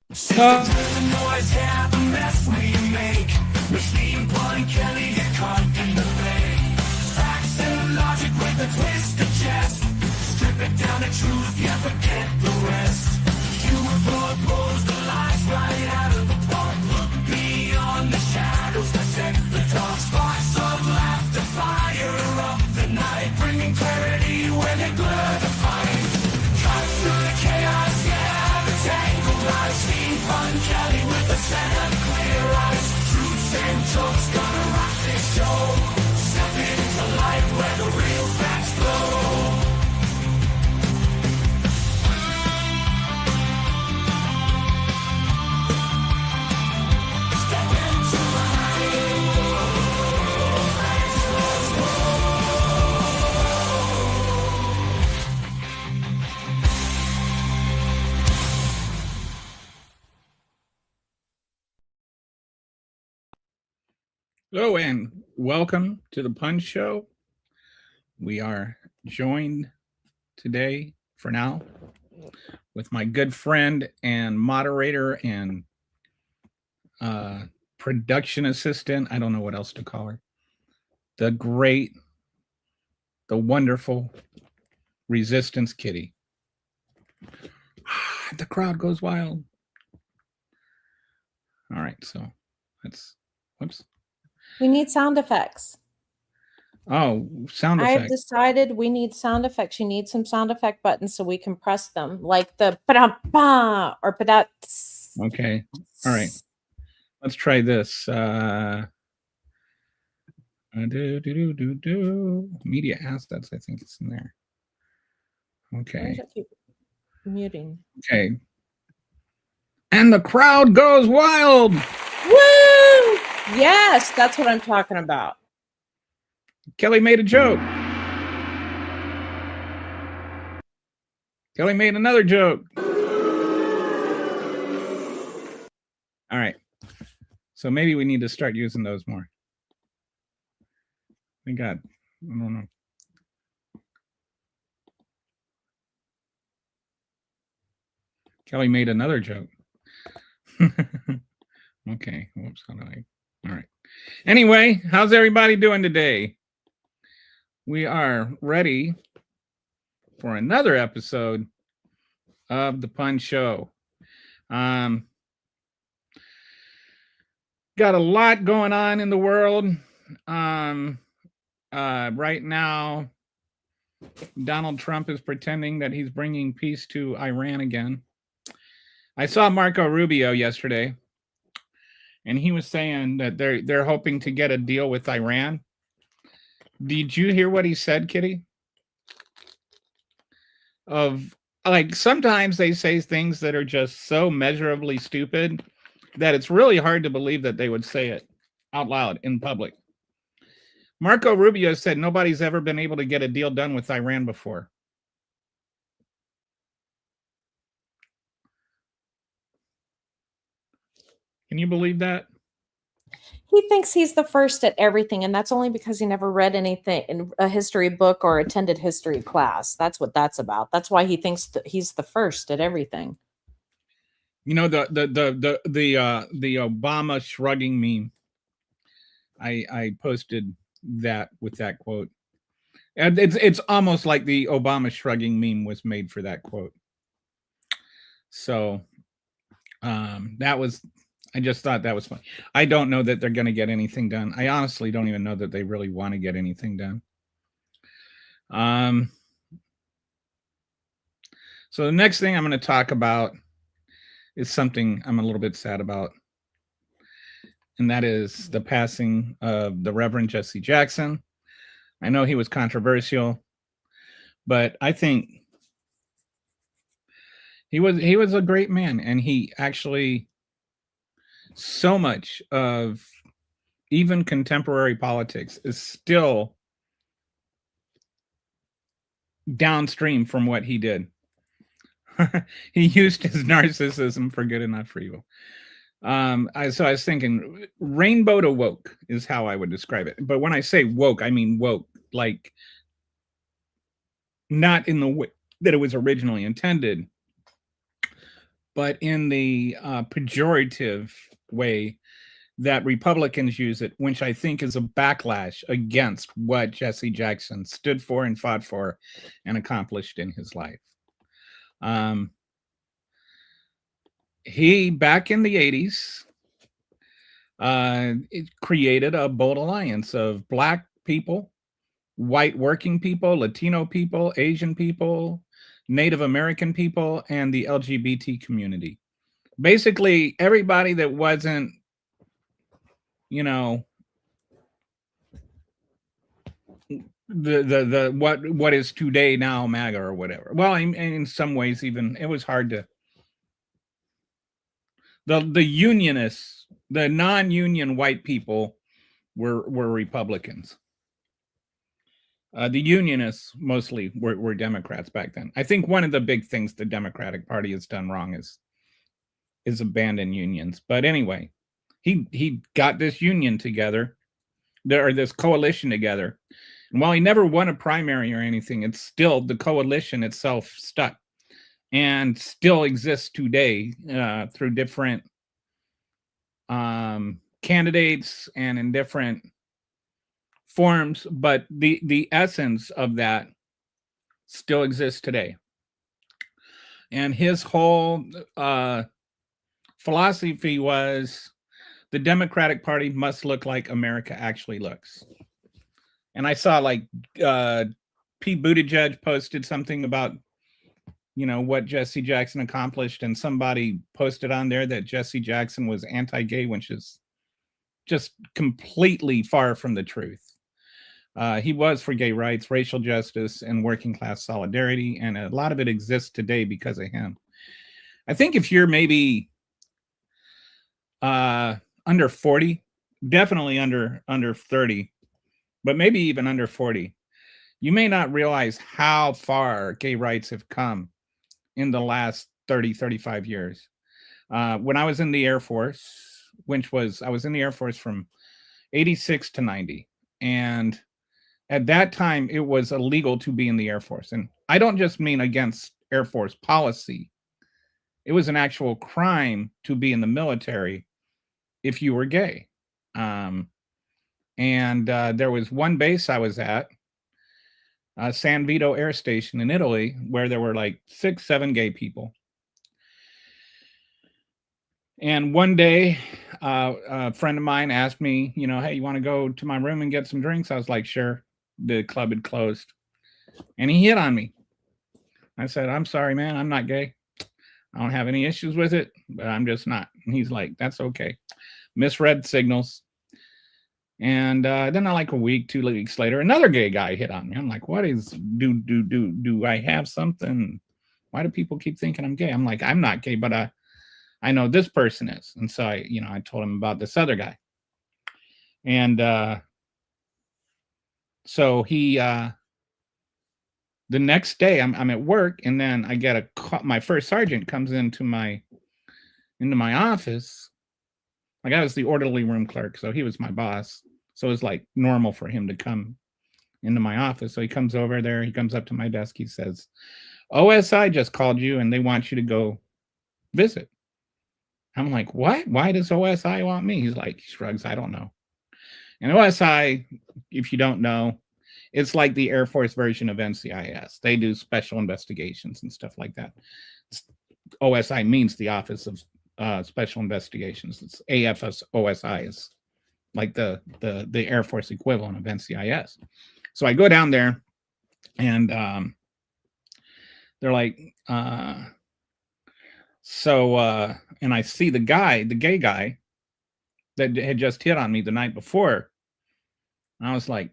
Noise, yeah, the mess we make. Machine Blunt Kelly get caught in the fake. Facts and logic with a twist of chest. Strip it down to truth, yeah, forget the rest. Humor pulls the lies right out of the park. Look beyond the shadows that set the dark. Sparks of laughter fire up the night, bringing clarity when they blur the fight. Cut through the chaos, yeah, the tangled lies. Fun Kelly with a set of clear eyes. Truths and jokes gonna rock this show. Step into light where the real facts flow. Step into Hello and welcome to the Punch Show. We are joined today, for now, with my good friend and moderator and production assistant. I don't know what else to call her. The great, the wonderful Resistance Kitty. The crowd goes wild. All right, so let's, whoops. We need sound effects. Oh, sound effects. I've decided we need sound effects. You need some sound effect buttons so we can press them, like the pa-da-pa or pa-da. Okay. All right. Let's try this. Media assets, I think it's in there. Okay. Muting. Okay. And the crowd goes wild. Woo! Yes, that's what I'm talking about. Kelly made a joke. Kelly made another joke. All right. So maybe we need to start using those more. Thank God. I don't know. Kelly made another joke. Okay. Whoops. How do I? All right. Anyway, how's everybody doing today? We are ready for another episode of the Punch Show. Got a lot going on in the world. Right now, Donald Trump is pretending that he's bringing peace to Iran again. I saw Marco Rubio yesterday, and he was saying that they're hoping to get a deal with Iran. Did you hear what he said, Kitty? Of like, sometimes they say things that are just so measurably stupid that it's really hard to believe that they would say it out loud in public. Marco Rubio said nobody's ever been able to get a deal done with Iran before. Can you believe that? He thinks he's the first at everything, and that's only because he never read anything in a history book or attended history class. That's what that's about. That's why he thinks that he's the first at everything. You know, the Obama shrugging meme. I posted that with that quote, and it's almost like the Obama shrugging meme was made for that quote. So, that was. I just thought that was funny. I don't know that they're going to get anything done. I honestly don't even know that they really want to get anything done. So the next thing I'm going to talk about is something I'm a little bit sad about. And that is the passing of the Reverend Jesse Jackson. I know he was controversial, but I think he was a great man, and he actually, so much of even contemporary politics is still downstream from what he did. He used his narcissism for good and not for evil. So I was thinking rainbow to woke is how I would describe it. But when I say woke, I mean woke, like not in the way that it was originally intended, but in the pejorative way that Republicans use it, which I think is a backlash against what Jesse Jackson stood for and fought for and accomplished in his life. He, back in the 80s, it created a bold alliance of Black people, white working people, Latino people, Asian people, Native American people, and the LGBT community. Basically, everybody that wasn't, the what is today now MAGA or whatever. Well, in some ways, even it was hard to. The unionists, the non-union white people, were Republicans. The unionists mostly were Democrats back then. I think one of the big things the Democratic Party has done wrong is abandon unions. But anyway, he got this union together, or this coalition together. And while he never won a primary or anything, it's still, the coalition itself stuck and still exists today through different candidates and in different forms, but the essence of that still exists today. And his whole philosophy was the Democratic Party must look like America actually looks. And I saw like Pete Buttigieg posted something about, what Jesse Jackson accomplished, and somebody posted on there that Jesse Jackson was anti-gay, which is just completely far from the truth. He was for gay rights, racial justice, and working class solidarity, and a lot of it exists today because of him. I think if you're maybe under 40, definitely under 30, but maybe even under 40, you may not realize how far gay rights have come in the last 30, 35 years. When I was in the Air Force, I was in the Air Force from 86 to 90. And at that time, it was illegal to be in the Air Force. And I don't just mean against Air Force policy. It was an actual crime to be in the military if you were gay. And there was one base I was at, San Vito Air Station in Italy, where there were like 6-7 gay people. And one day, a friend of mine asked me, hey, you want to go to my room and get some drinks? I was like, sure. The club had closed. And he hit on me. I said, I'm sorry, man. I'm not gay. I don't have any issues with it, but I'm just not. And he's like, that's okay. Misread signals. And then like a week, 2 weeks later, another gay guy hit on me. I'm like, what is, do I have something? Why do people keep thinking I'm gay? I'm like, I'm not gay, but I know this person is. And so I told him about this other guy. And so he, the next day I'm at work, and then I get a call. My first sergeant comes into my office. Like, I was the orderly room clerk, so he was my boss. So it was like normal for him to come into my office. So he comes over there, he comes up to my desk, he says, OSI just called you and they want you to go visit. I'm like, what? Why does OSI want me? He's like, he shrugs, I don't know. And OSI, if you don't know, it's like the Air Force version of NCIS. They do special investigations and stuff like that. OSI means the Office of Special Investigations. It's AFS-OSI is like the Air Force equivalent of NCIS. So I go down there, and they're like, and I see the gay guy that had just hit on me the night before. And I was like,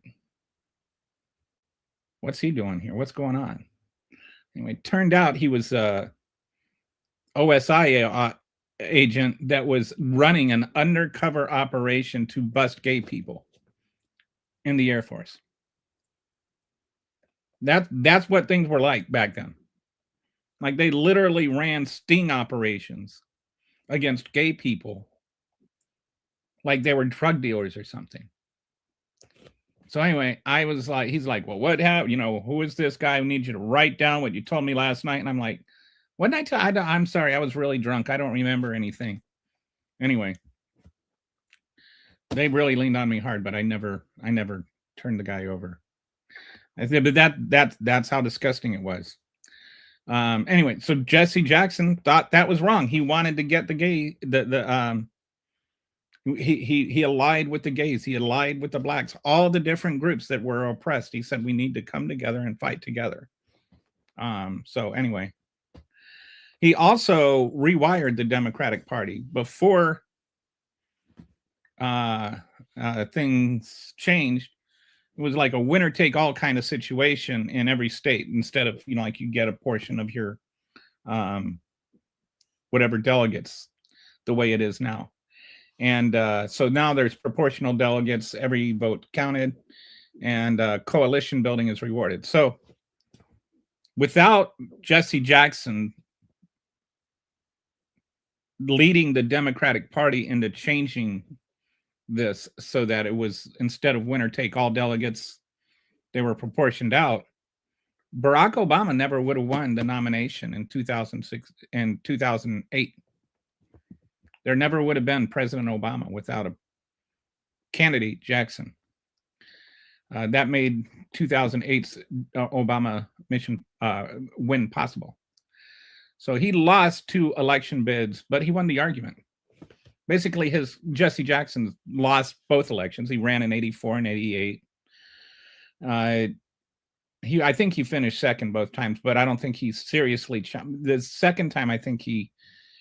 what's he doing here? What's going on? Anyway, it turned out he was OSI agent that was running an undercover operation to bust gay people in the Air Force. That's what things were like back then. Like, they literally ran sting operations against gay people like they were drug dealers or something. So anyway, I was like, he's like, well, what happened? Who is this guy who needs you to write down what you told me last night? And I'm like, What did I tell? I'm sorry, I was really drunk. I don't remember anything. Anyway, they really leaned on me hard, but I never turned the guy over. I said, but that's how disgusting it was. Anyway, so Jesse Jackson thought that was wrong. He wanted to get the gay, he allied with the gays, he allied with the blacks, all the different groups that were oppressed. He said we need to come together and fight together. So anyway, he also rewired the Democratic Party before things changed. It was like a winner take all kind of situation in every state, instead of, like you get a portion of your whatever delegates the way it is now. And so now there's proportional delegates, every vote counted, and coalition building is rewarded. So without Jesse Jackson leading the Democratic Party into changing this so that it was, instead of winner take all delegates, they were proportioned out, Barack Obama never would have won the nomination in 2006 and 2008. There never would have been President Obama without a candidate, Jackson. That made 2008's Obama mission win possible. So he lost 2 election bids, but he won the argument. Basically, Jesse Jackson lost both elections. He ran in 84 and 88. I think he finished second both times, but I don't think he seriously. The second time, I think he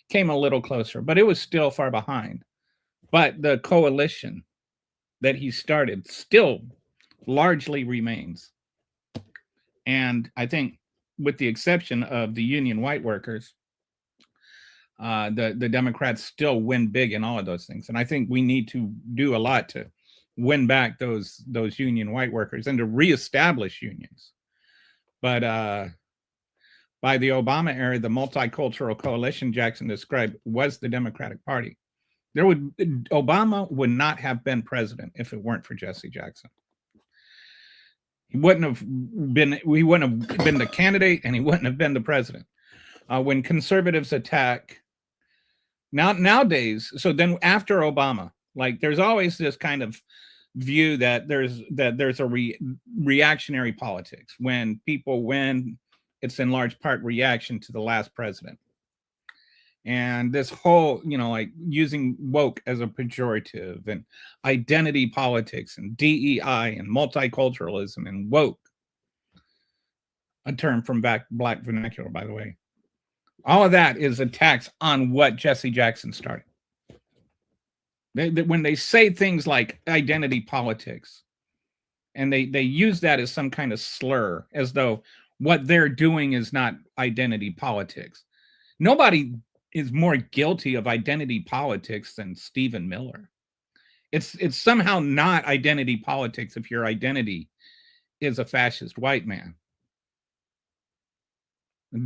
came a little closer, but it was still far behind. But the coalition that he started still largely remains. And I think, with the exception of the union white workers, the Democrats still win big in all of those things. And I think we need to do a lot to win back those union white workers and to reestablish unions. But by the Obama era, the multicultural coalition Jackson described was the Democratic Party. Obama would not have been president if it weren't for Jesse Jackson. He wouldn't have been the candidate, and he wouldn't have been the president. When conservatives attack nowadays, so then after Obama, like there's always this kind of view that there's a reactionary politics. When people win, it's in large part reaction to the last president. And this whole, like using woke as a pejorative, and identity politics and DEI and multiculturalism and woke, a term from black vernacular, by the way. All of that is attacks on what Jesse Jackson started. When they say things like identity politics, and they use that as some kind of slur, as though what they're doing is not identity politics. Nobody is more guilty of identity politics than Stephen Miller. It's somehow not identity politics if your identity is a fascist white man.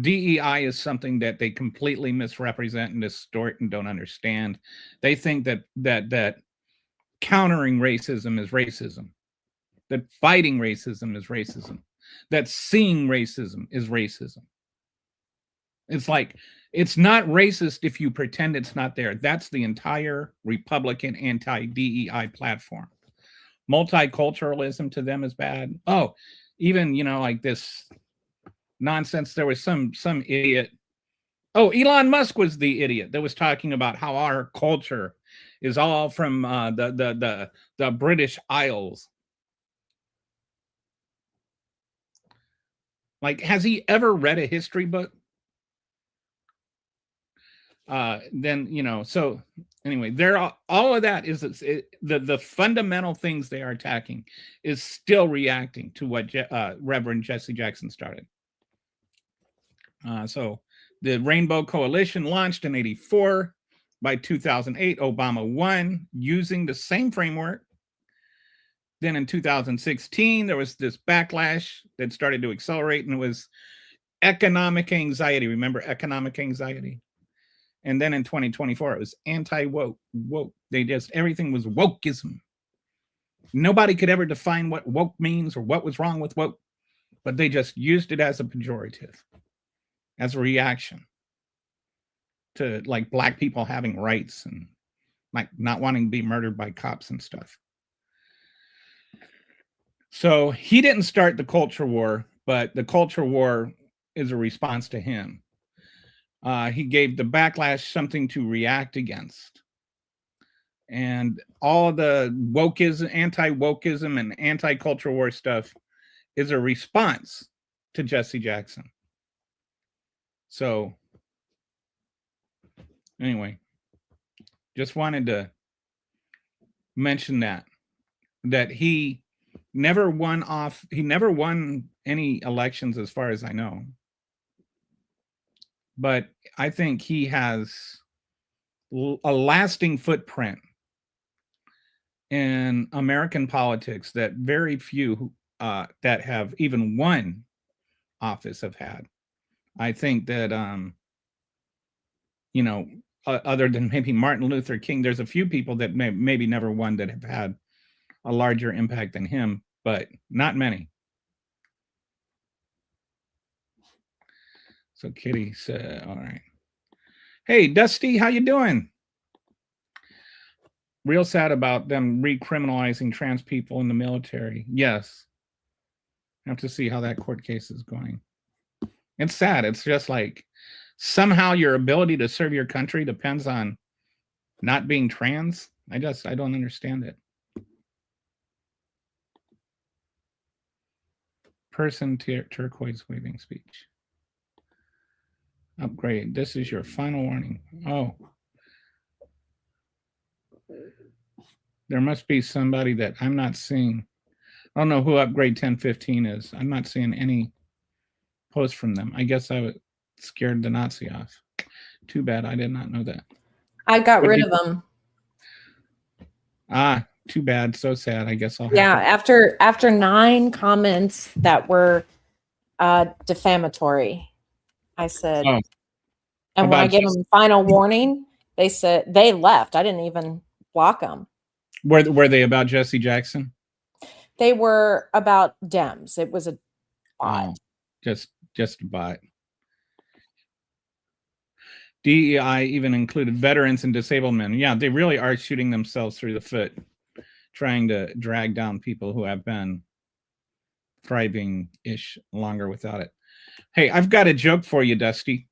DEI is something that they completely misrepresent and distort and don't understand. They think that countering racism is racism, that fighting racism is racism, that seeing racism is racism. It's like, it's not racist if you pretend it's not there. That's the entire Republican anti-DEI platform. Multiculturalism to them is bad. Oh, even, like this nonsense. There was some idiot. Oh, Elon Musk was the idiot that was talking about how our culture is all from the British Isles. Like, has he ever read a history book? Then, so anyway, all of that is the fundamental things they are attacking is still reacting to what Reverend Jesse Jackson started. So the Rainbow Coalition launched in 84. By 2008, Obama won using the same framework. Then in 2016, there was this backlash that started to accelerate, and it was economic anxiety. Remember economic anxiety? And then in 2024, it was anti-woke. Woke. Everything was wokeism. Nobody could ever define what woke means or what was wrong with woke, but they just used it as a pejorative, as a reaction. to like black people having rights and like not wanting to be murdered by cops and stuff. So he didn't start the culture war, but the culture war is a response to him. He gave the backlash something to react against. And all the wokeism, anti-wokeism and anti-culture war stuff is a response to Jesse Jackson. So anyway, just wanted to mention that he never won any elections as far as I know. But I think he has a lasting footprint in American politics that very few that have even won office have had. I think that, other than maybe Martin Luther King, there's a few people that maybe never won that have had a larger impact than him, but not many. So Kitty said, all right. Hey, Dusty, how you doing? Real sad about them recriminalizing trans people in the military. Yes. I have to see how that court case is going. It's sad. It's just like somehow your ability to serve your country depends on not being trans. I don't understand it. Person turquoise waving speech. Upgrade. This is your final warning. Oh. There must be somebody that I'm not seeing. I don't know who Upgrade 1015 is. I'm not seeing any posts from them. I guess I was scared the Nazi off. Too bad. I did not know that. I got rid of them. Too bad. So sad. I guess I'll have after 9 comments that were defamatory, I said, and when I gave them final warning, they said they left. I didn't even block them. Were they about Jesse Jackson? They were about Dems. It was a bot. Just a bot. DEI even included veterans and disabled men. Yeah, they really are shooting themselves through the foot, trying to drag down people who have been thriving-ish longer without it. Hey, I've got a joke for you, Dusty.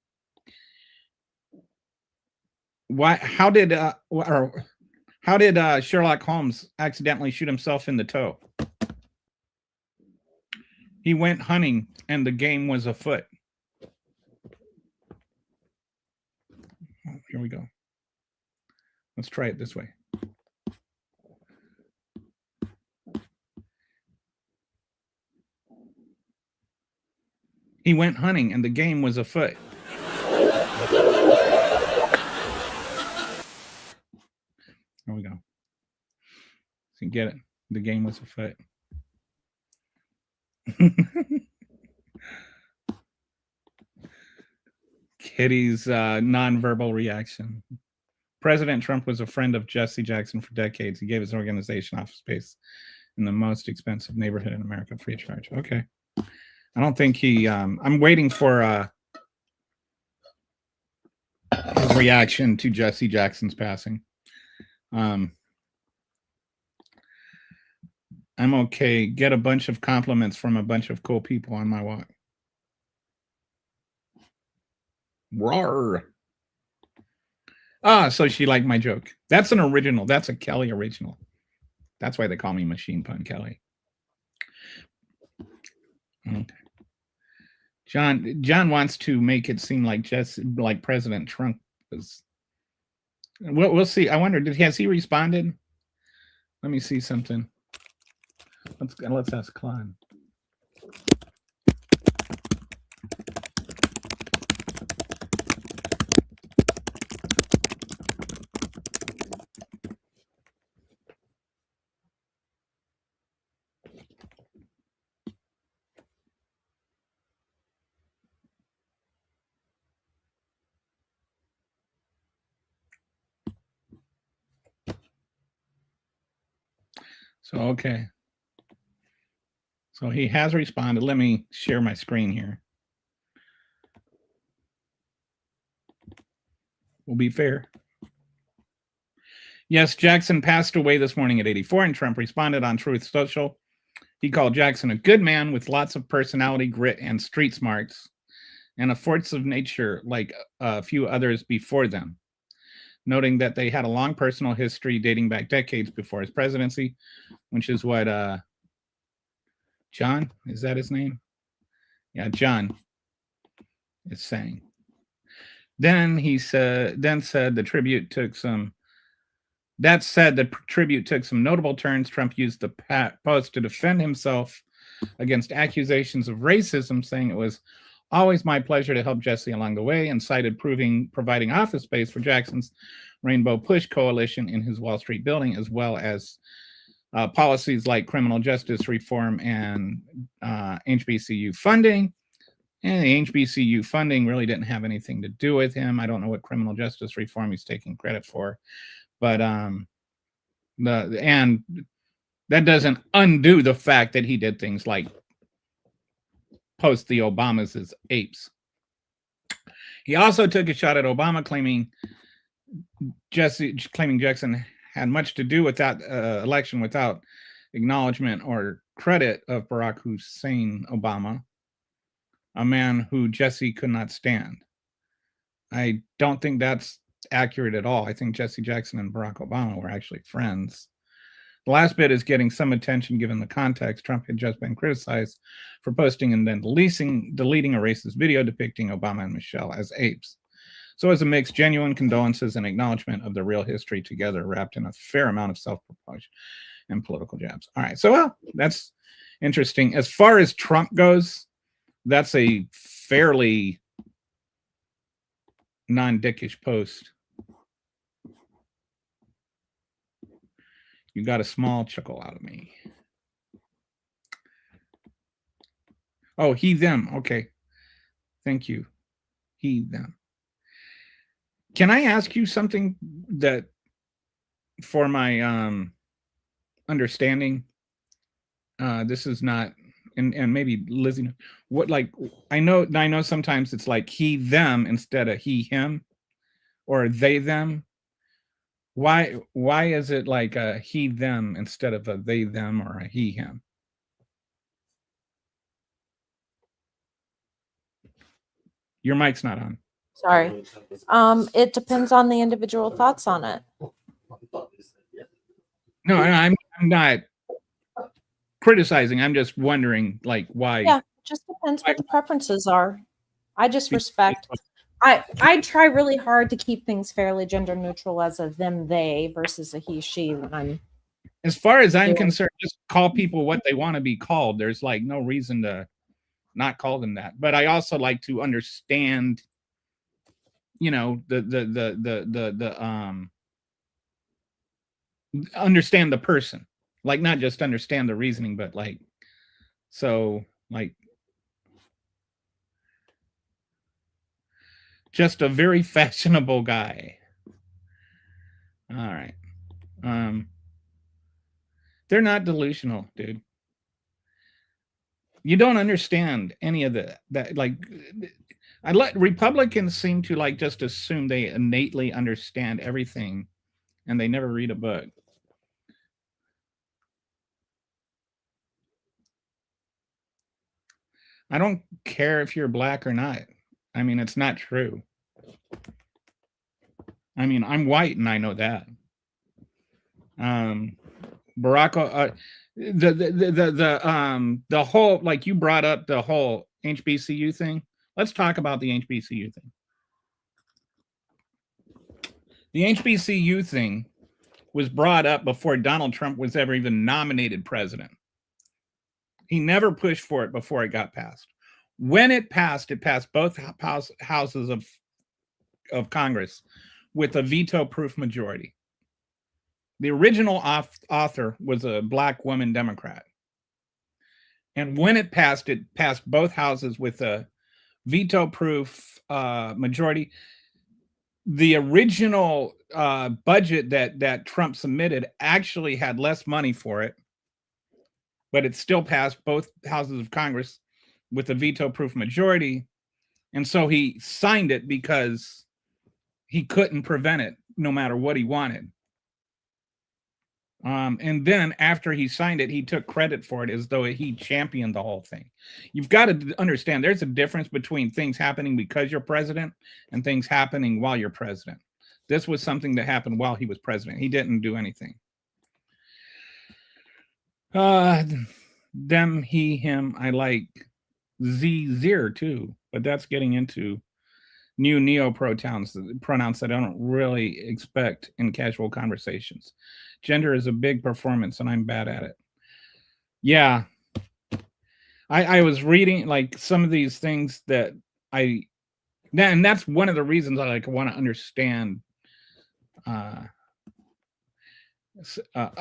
How did Sherlock Holmes accidentally shoot himself in the toe? He went hunting and the game was afoot. Oh, here we go. Let's try it this way. He went hunting and the game was afoot. There we go. So you get it. The game was afoot. Kitty's nonverbal reaction. President Trump was a friend of Jesse Jackson for decades. He gave his organization office space in the most expensive neighborhood in America free of charge. Okay. I don't think he... I'm waiting for his reaction to Jesse Jackson's passing. I'm okay. Get a bunch of compliments from a bunch of cool people on my walk. Roar. So she liked my joke. That's an original. That's a Kelly original. That's why they call me Machine Pun Kelly. Okay. John wants to make it seem like like President Trump was. We'll see. I wonder, has he responded? Let me see something. Let's ask Klein. So, okay. So he has responded. Let me share my screen here. We'll be fair. Yes, Jackson passed away this morning at 84, and Trump responded on Truth Social. He called Jackson a good man with lots of personality, grit, and street smarts, and a force of nature like a few others before them, noting that they had a long personal history dating back decades before his presidency, which is what John, is that his name? Yeah, John is saying. Then he said the tribute took some notable turns. Trump used the post to defend himself against accusations of racism, saying it was always my pleasure to help Jesse along the way, and cited providing office space for Jackson's Rainbow Push coalition in his Wall Street building, as well as policies like criminal justice reform and HBCU funding. And the HBCU funding really didn't have anything to do with him. I don't know what criminal justice reform he's taking credit for, but and that doesn't undo the fact that he did things like post the Obamas as apes. He also took a shot at Obama, claiming Jackson had much to do with that election without acknowledgement or credit of Barack Hussein Obama, a man who Jesse could not stand. I don't think that's accurate at all. I think Jesse Jackson and Barack Obama were actually friends. The last bit is getting some attention given the context. Trump had just been criticized for posting and then deleting a racist video depicting Obama and Michelle as apes. So as a mix, genuine condolences and acknowledgement of the real history together, wrapped in a fair amount of self-promotion and political jabs. All right, so well, that's interesting. As far as Trump goes, that's a fairly non-dickish post. You got a small chuckle out of me. Oh, he, them. Okay. Thank you. He, them. Can I ask you something that, for my understanding, this is not, and maybe Lizzie, what, like, I know sometimes it's like he, them instead of he, him, or they, them. Why is it like a he, them instead of a they, them, or a he, him? Your mic's not on. Sorry. It depends on the individual thoughts on it. No, I'm not criticizing. I'm just wondering, like, why. Yeah, just depends what the preferences are. I just respect. I try really hard to keep things fairly gender neutral as a them, they versus a he, she when I'm. As far as I'm concerned, just call people what they want to be called. There's like no reason to not call them that. But I also like to understand, you know, understand the person, like not just understand the reasoning, but like, so like, just a very fashionable guy. All right. They're not delusional, dude. You don't understand any of that. Like, Republicans seem to like just assume they innately understand everything, and they never read a book. I don't care if you're black or not. I mean, it's not true. I mean, I'm white and I know that. Barack, the whole, like you brought up the whole HBCU thing. Let's talk about the HBCU thing. The HBCU thing was brought up before Donald Trump was ever even nominated president. He never pushed for it before it got passed. When it passed both houses of Congress with a veto-proof majority. The original author was a black woman Democrat. And when it passed both houses with a veto-proof majority. The original budget that Trump submitted actually had less money for it, but it still passed both houses of Congress with a veto-proof majority. And so he signed it because he couldn't prevent it no matter what he wanted. And then after he signed it, he took credit for it as though he championed the whole thing. You've got to understand there's a difference between things happening because you're president and things happening while you're president. This was something that happened while he was president. He didn't do anything. Them, he, him, I like zir too, but that's getting into new neo-pronouns that I don't really expect in casual conversations. Gender is a big performance, and I'm bad at it. Yeah. I was reading like some of these things that and that's one of the reasons I want to understand,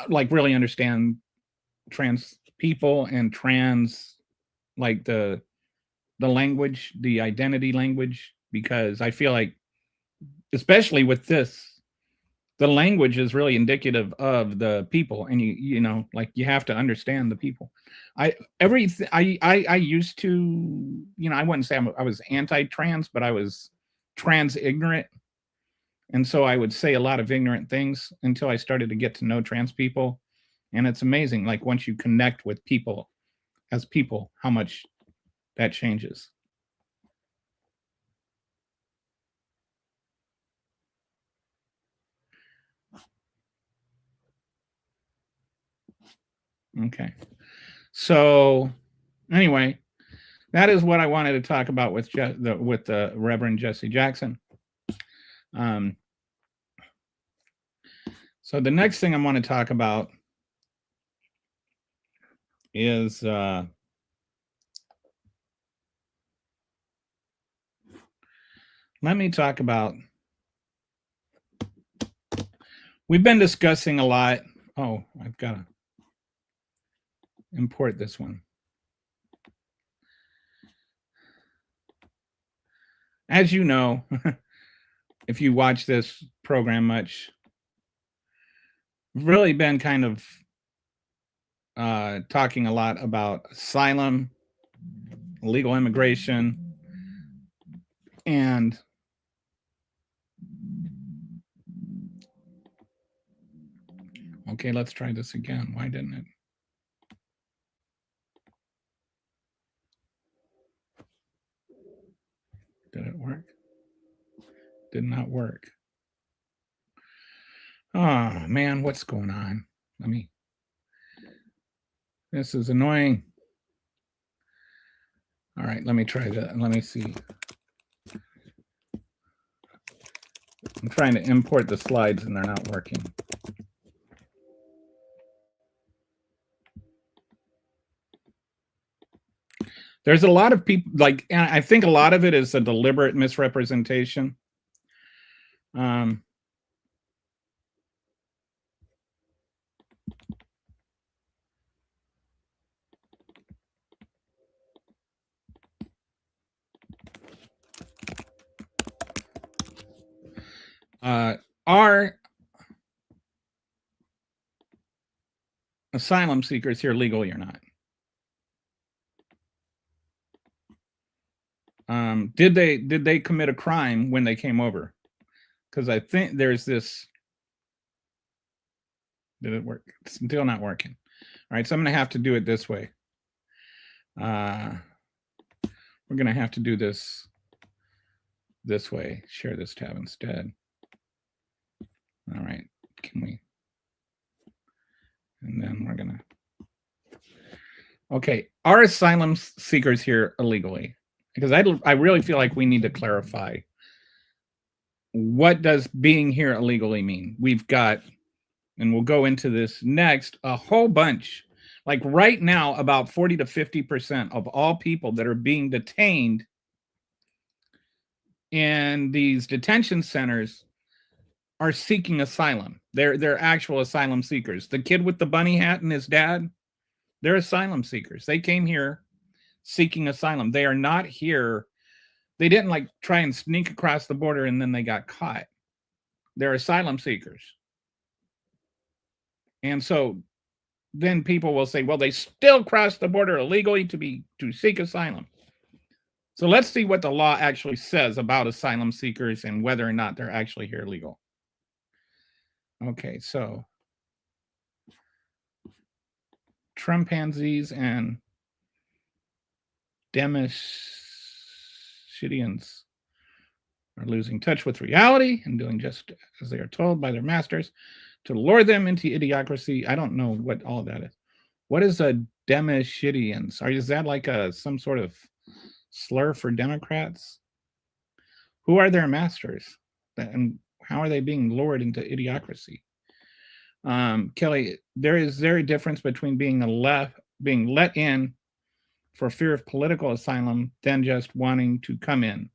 like really understand trans people and trans, like the language, the identity language, because I feel like, especially with this, the language is really indicative of the people, and you know, like you have to understand the people. I used to, you know, I wouldn't say I was anti-trans, but I was trans ignorant, and so I would say a lot of ignorant things until I started to get to know trans people, and it's amazing. Like once you connect with people as people, how much that changes. Okay. So anyway, that is what I wanted to talk about with the Reverend Jesse Jackson. So the next thing I want to talk about is let me talk about, we've been discussing a lot. Oh, I've got to import this one. As you know, if you watch this program much, really been kind of talking a lot about asylum, illegal immigration, and okay, let's try this again. Why didn't it? Did it work? Did not work. Oh man, what's going on? This is annoying. All right, let me try that. Let me see. I'm trying to import the slides and they're not working. There's a lot of people, like, and I think a lot of it is a deliberate misrepresentation. Are asylum seekers here legally or not? Did they commit a crime when they came over? Because I think there's this. Did it work? It's still not working. All right, so I'm going to have to do it this way. We're going to have to do this way. Share this tab instead. All right, can we? And then we're going to. Okay, are asylum seekers here illegally? Because I really feel like we need to clarify, what does being here illegally mean? We've got, and we'll go into this next, a whole bunch. Like right now, about 40 to 50% of all people that are being detained in these detention centers are seeking asylum. They're actual asylum seekers. The kid with the bunny hat and his dad, they're asylum seekers. They came here seeking asylum. They are not here. They didn't like try and sneak across the border and then they got caught. They're asylum seekers. And so then people will say, well, they still crossed the border illegally to seek asylum. So let's see what the law actually says about asylum seekers and whether or not they're actually here legal. Okay, so Trumpansies and Demoscenians are losing touch with reality and doing just as they are told by their masters to lure them into idiocracy. I don't know what all that is. What is a Demoscenians? Is that like some sort of slur for Democrats? Who are their masters? And how are they being lured into idiocracy? Kelly, there is a difference between being let in for fear of political asylum than just wanting to come in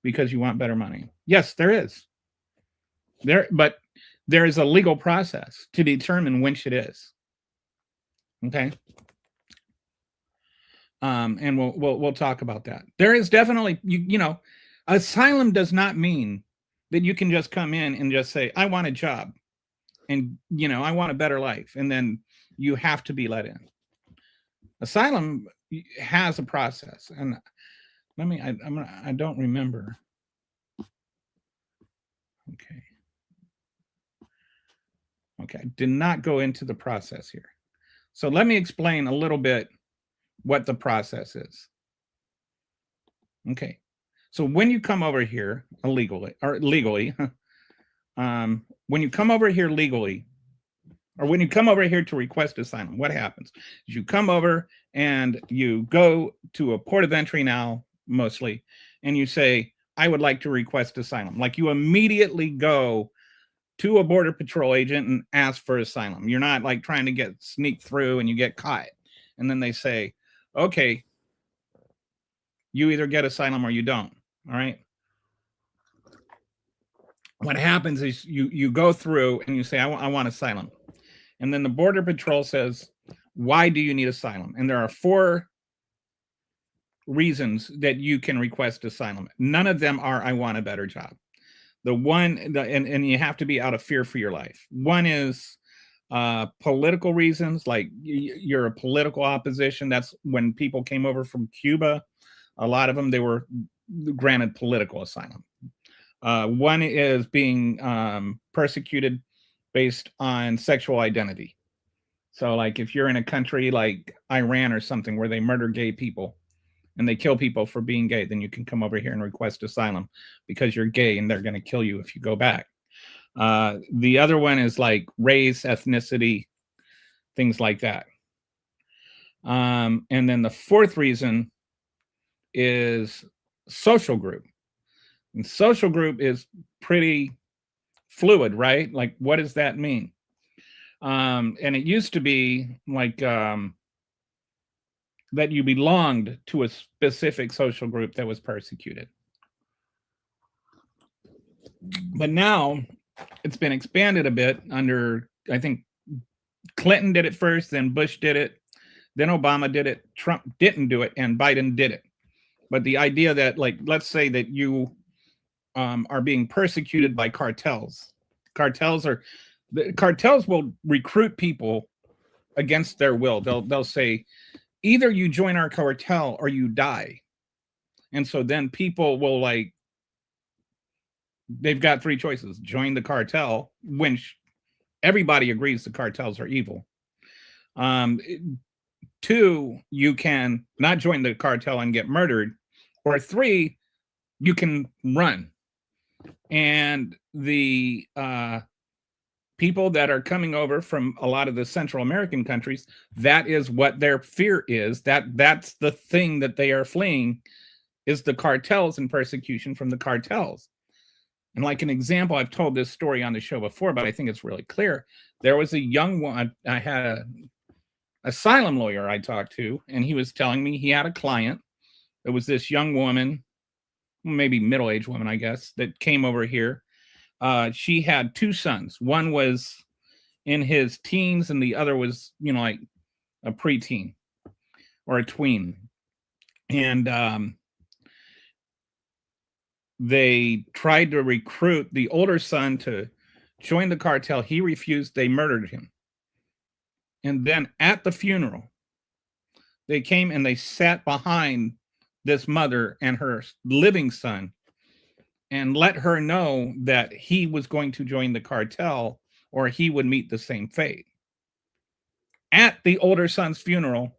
because you want better money. Yes, there is. But there is a legal process to determine which it is. Okay. And we'll talk about that. There is definitely, you know, asylum does not mean that you can just come in and just say, I want a job and, you know, I want a better life. And then you have to be let in. Asylum has a process. And I don't remember. Okay. Okay. I did not go into the process here. So let me explain a little bit what the process is. Okay. So when you come over here legally, when you come over here legally, or when you come over here to request asylum, what happens? You come over and you go to a port of entry now, mostly, and you say, I would like to request asylum. Like you immediately go to a border patrol agent and ask for asylum. You're not like trying to sneak through and you get caught. And then they say, okay, you either get asylum or you don't. All right. What happens is you go through and you say, I want asylum. And then the border patrol says, why do you need asylum? And there are 4 reasons that you can request asylum. None of them are, I want a better job. And you have to be out of fear for your life. One is political reasons, like you're a political opposition. That's when people came over from Cuba. A lot of them, they were granted political asylum. One is being persecuted based on sexual identity. So like if you're in a country like Iran or something where they murder gay people and they kill people for being gay, then you can come over here and request asylum because you're gay and they're going to kill you if you go back. The other one is like race, ethnicity, things like that. And then the 4th reason is social group. And social group is pretty fluid, right? Like, what does that mean? And it used to be like that you belonged to a specific social group that was persecuted. But now it's been expanded a bit under, I think Clinton did it first, then Bush did it, then Obama did it, Trump didn't do it, and Biden did it. But the idea that, like, let's say that you are being persecuted by cartels. Cartels will recruit people against their will. They'll say, either you join our cartel or you die. And so then people will they've got 3 choices: join the cartel, which everybody agrees the cartels are evil. 2, you can not join the cartel and get murdered, or 3, you can run. And the people that are coming over from a lot of the Central American countries, that is what their fear is. That's the thing that they are fleeing, is the cartels and persecution from the cartels. And like an example, I've told this story on the show before, but I think it's really clear. There was a young one, I had an asylum lawyer I talked to, and he was telling me he had a client. There was this young woman, maybe middle-aged woman, I guess, that came over here. She had 2 sons. One was in his teens and the other was, like a preteen or a tween. And they tried to recruit the older son to join the cartel. He refused. They murdered him. And then at the funeral, they came and they sat behind this mother and her living son and let her know that he was going to join the cartel or he would meet the same fate. At the older son's funeral,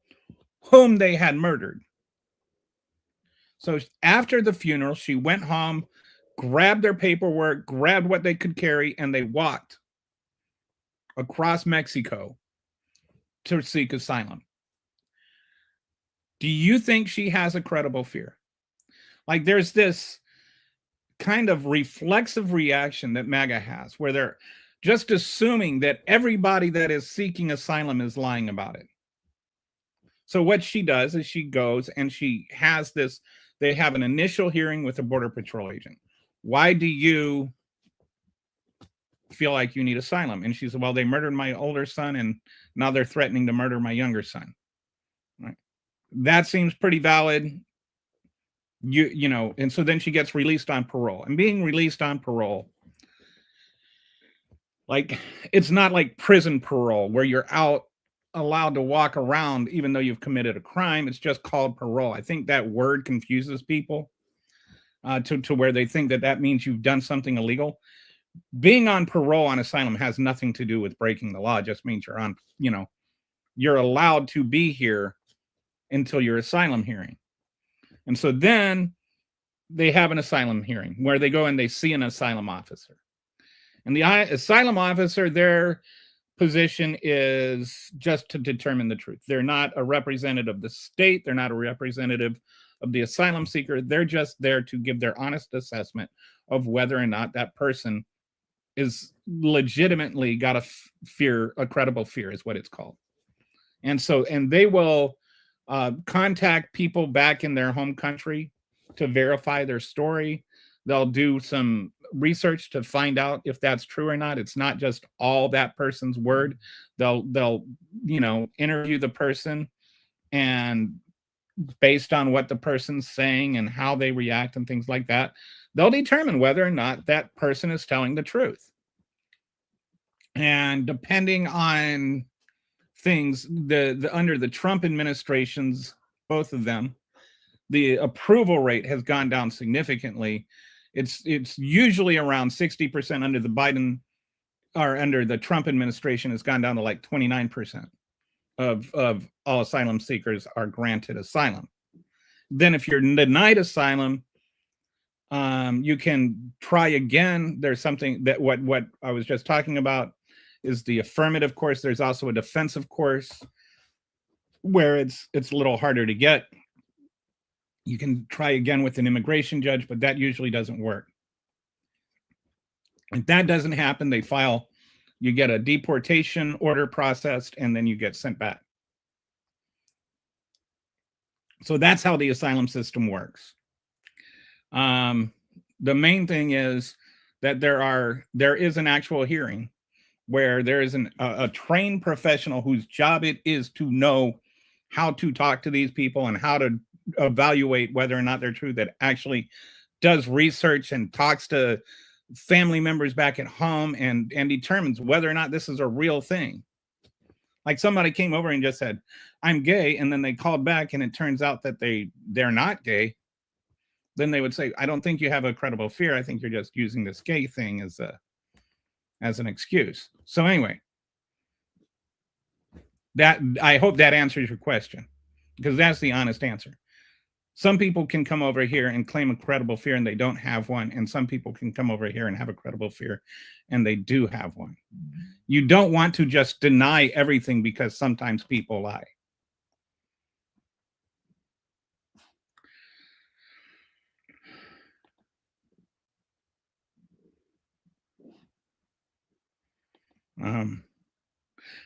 whom they had murdered. So after the funeral, she went home, grabbed their paperwork, grabbed what they could carry, and they walked across Mexico to seek asylum. Do you think she has a credible fear? Like there's this kind of reflexive reaction that MAGA has where they're just assuming that everybody that is seeking asylum is lying about it. So what she does is she goes and she has this, they have an initial hearing with a Border Patrol agent. Why do you feel like you need asylum? And she said, well, they murdered my older son and now they're threatening to murder my younger son. Right. That seems pretty valid. You know, and so then she gets released on parole. And being released on parole, like it's not like prison parole where you're out allowed to walk around even though you've committed a crime. It's just called parole. I think that word confuses people to where they think that that means you've done something illegal. Being on parole on asylum has nothing to do with breaking the law. It just means you're on, you know, you're allowed to be here until your asylum hearing. And so then they have an asylum hearing where they go and they see an asylum officer. And the asylum officer, their position is just to determine the truth. They're not a representative of the state. They're not a representative of the asylum seeker. They're just there to give their honest assessment of whether or not that person is legitimately got a credible fear is what it's called. And so, and they will contact people back in their home country to verify their story. They'll do some research to find out if that's true or not. It's not just all that person's word. They'll you know, interview the person, and based on what the person's saying and how they react and things like that, they'll determine whether or not that person is telling the truth. And depending on things, the under the Trump administrations, both of them, the approval rate has gone down significantly. It's usually around 60% under the Biden or under the Trump administration. Has gone down to like 29% of all asylum seekers are granted asylum. Then if you're denied asylum, you can try again. There's something that what I was just talking about is the affirmative course. There's also a defensive course where it's a little harder to get. You can try again with an immigration judge, but that usually doesn't work. If that doesn't happen, they file, you get a deportation order processed, and then you get sent back. So that's how the asylum system works. The main thing is that there is an actual hearing where there is a trained professional whose job it is to know how to talk to these people and how to evaluate whether or not they're true, that actually does research and talks to family members back at home and determines whether or not this is a real thing. Like somebody came over and just said, I'm gay, and then they called back and it turns out that they're not gay. Then they would say, I don't think you have a credible fear. I think you're just using this gay thing as an excuse. So anyway, that I hope that answers your question, because that's the honest answer. Some people can come over here and claim a credible fear and they don't have one. And some people can come over here and have a credible fear and they do have one. You don't want to just deny everything because sometimes people lie.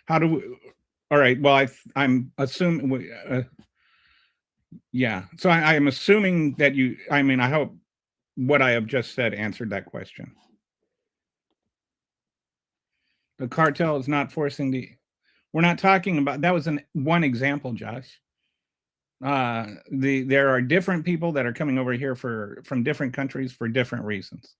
How do we, all right, well, I'm assuming, yeah. So I am assuming that I hope what I have just said answered that question. The cartel is not forcing we're not talking about, that was one example, Josh. There are different people that are coming over here from different countries for different reasons.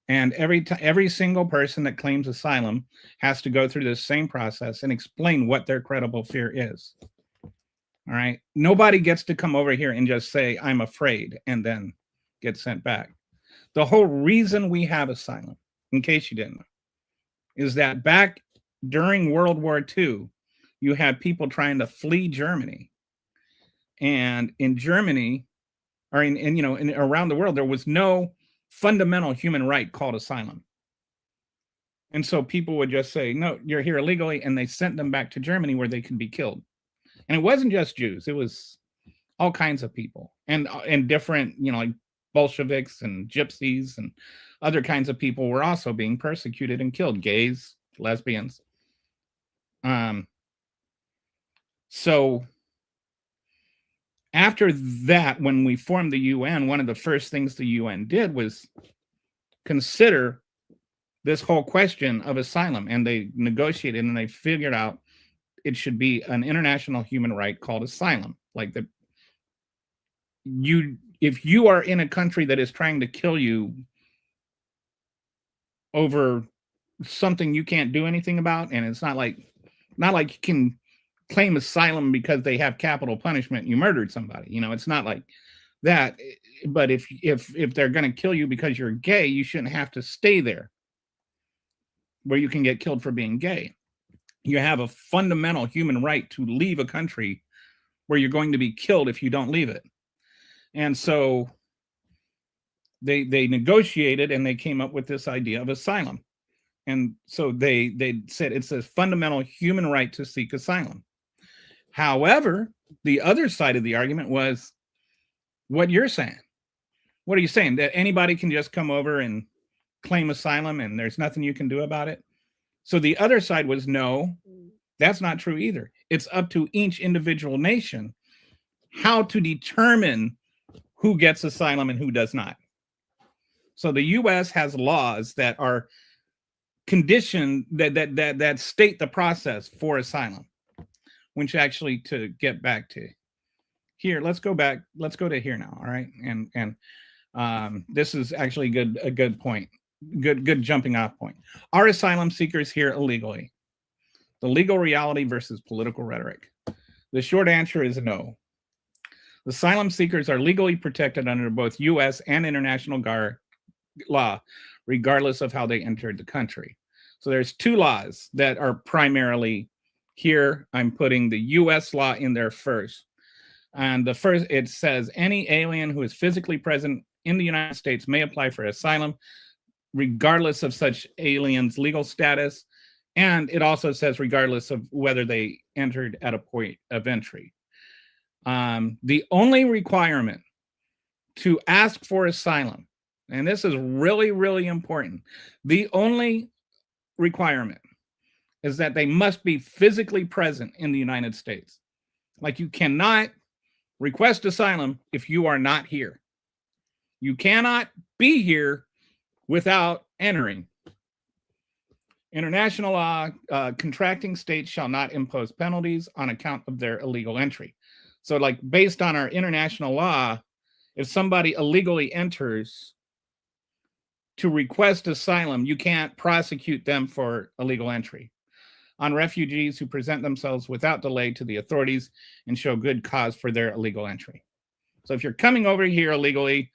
And every single person that claims asylum has to go through this same process and explain what their credible fear is. All All right. Nobody gets to come over here and just say, I'm afraid, and then get sent back. The whole reason we have asylum, in case you didn't know, is that back during World War II, you had people trying to flee Germany. And in Germany, or around the world, there was no fundamental human right called asylum. And so people would just say, no, you're here illegally, and they sent them back to Germany where they could be killed. And it wasn't just Jews, it was all kinds of people, and different, like Bolsheviks and gypsies and other kinds of people were also being persecuted and killed, gays, lesbians. So after that, when we formed the UN, one of the first things the UN did was consider this whole question of asylum, and they negotiated and they figured out it should be an international human right called asylum. Like if you are in a country that is trying to kill you over something you can't do anything about, and it's not like you can claim asylum because they have capital punishment and you murdered somebody, it's not like that. But if they're going to kill you because you're gay, you shouldn't have to stay there where you can get killed for being gay. You have a fundamental human right to leave a country where you're going to be killed if you don't leave it. And so they negotiated and they came up with this idea of asylum. And so they said it's a fundamental human right to seek asylum. However, the other side of the argument was what you're saying. What are you saying? That anybody can just come over and claim asylum and there's nothing you can do about it? So the other side was, no, that's not true either. It's up to each individual nation how to determine who gets asylum and who does not. So the U.S. has laws that are conditioned that state the process for asylum, which actually, to get back to here, let's go to here now. All right. And this is actually a good point. Good jumping off point. Are asylum seekers here illegally? The legal reality versus political rhetoric. The short answer is no. Asylum seekers are legally protected under both U.S. and international law, regardless of how they entered the country. So there's two laws that are primarily here. I'm putting the U.S. law in there first. And the first, it says any alien who is physically present in the United States may apply for asylum, regardless of such alien's legal status. And it also says regardless of whether they entered at a point of entry. The only requirement to ask for asylum, and this is really, really important, the only requirement is that they must be physically present in the United States. Like, you cannot request asylum if you are not here. You cannot be here without entering. International law, contracting states shall not impose penalties on account of their illegal entry. So, like, based on our international law, if somebody illegally enters to request asylum, you can't prosecute them for illegal entry. On refugees who present themselves without delay to the authorities and show good cause for their illegal entry. So if you're coming over here illegally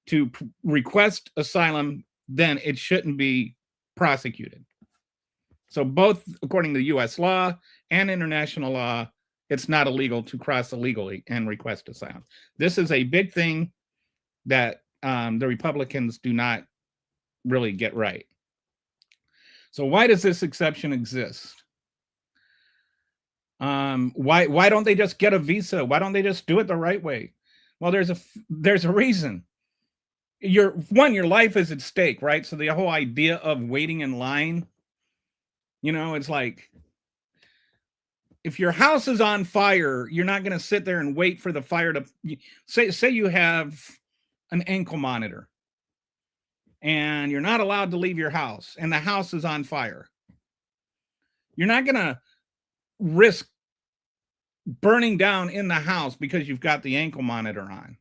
to request asylum, then it shouldn't be prosecuted. So both according to U.S. law and international law, it's not illegal to cross illegally and request asylum. This is a big thing that the Republicans do not really get right. So why does this exception exist? Why don't they just get a visa? Why don't they just do it the right way? Well, there's a reason. Your life is at stake, right? So the whole idea of waiting in line, it's like, if your house is on fire, you're not going to sit there and wait for the fire to say you have an ankle monitor and you're not allowed to leave your house and the house is on fire. You're not going to risk burning down in the house because you've got the ankle monitor on.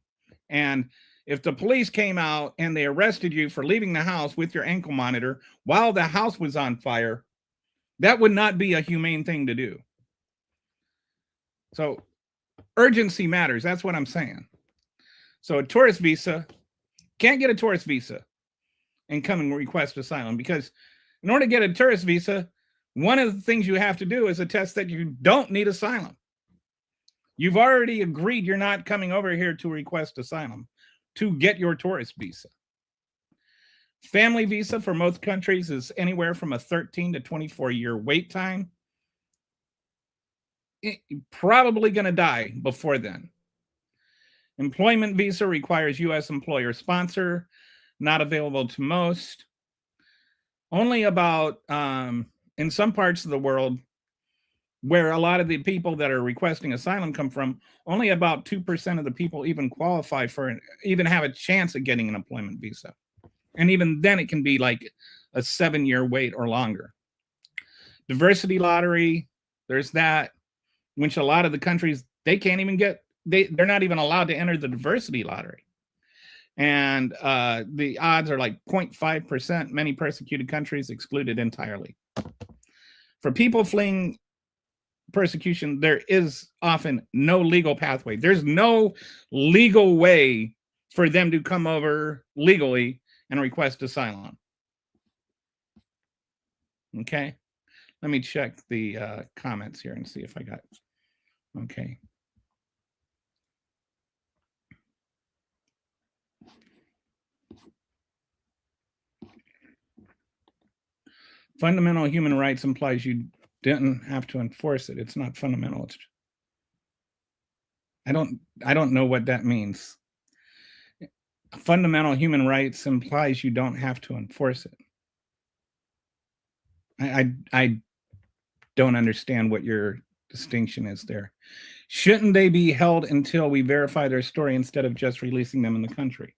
And if the police came out and they arrested you for leaving the house with your ankle monitor while the house was on fire, that would not be a humane thing to do. So urgency matters. That's what I'm saying. So a tourist visa, can't get a tourist visa and come and request asylum, because in order to get a tourist visa, one of the things you have to do is attest that you don't need asylum. You've already agreed you're not coming over here to request asylum to get your tourist visa. Family visa for most countries is anywhere from a 13 to 24-year wait time. You're probably going to die before then. Employment visa requires U.S. employer sponsor, not available to most. Only about, in some parts of the world where a lot of the people that are requesting asylum come from, only about 2% of the people even qualify for, even have a chance of getting an employment visa. And even then it can be like a 7-year wait or longer. Diversity lottery, there's that, which a lot of the countries, they can't even get, they're not even allowed to enter the diversity lottery. And the odds are like 0.5%. Many persecuted countries excluded entirely. For people fleeing persecution, there is often no legal pathway. There's no legal way for them to come over legally and request asylum. Okay, let me check the comments here and see if I got, okay. Fundamental human rights implies you didn't have to enforce it. It's not fundamental. It's, I don't know what that means. Fundamental human rights implies you don't have to enforce it. I don't understand what your distinction is there. Shouldn't they be held until we verify their story instead of just releasing them in the country?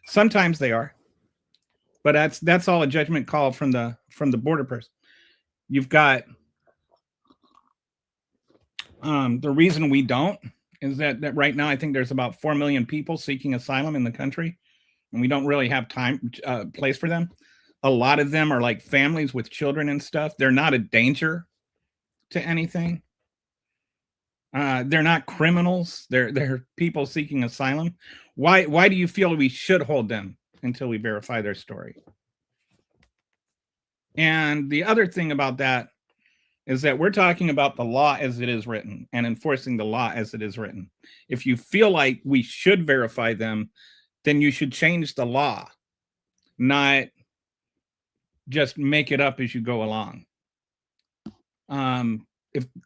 Sometimes they are, but that's all a judgment call from the border person. You've got the reason we don't is that right now I think there's about 4 million people seeking asylum in the country, and we don't really have place for them. A lot of them are like families with children and stuff. They're not a danger to anything. They're not criminals. They're people seeking asylum. Why do you feel we should hold them until we verify their story? And the other thing about that is that we're talking about the law as it is written and enforcing the law as it is written. If you feel like we should verify them, then you should change the law, not just make it up as you go along.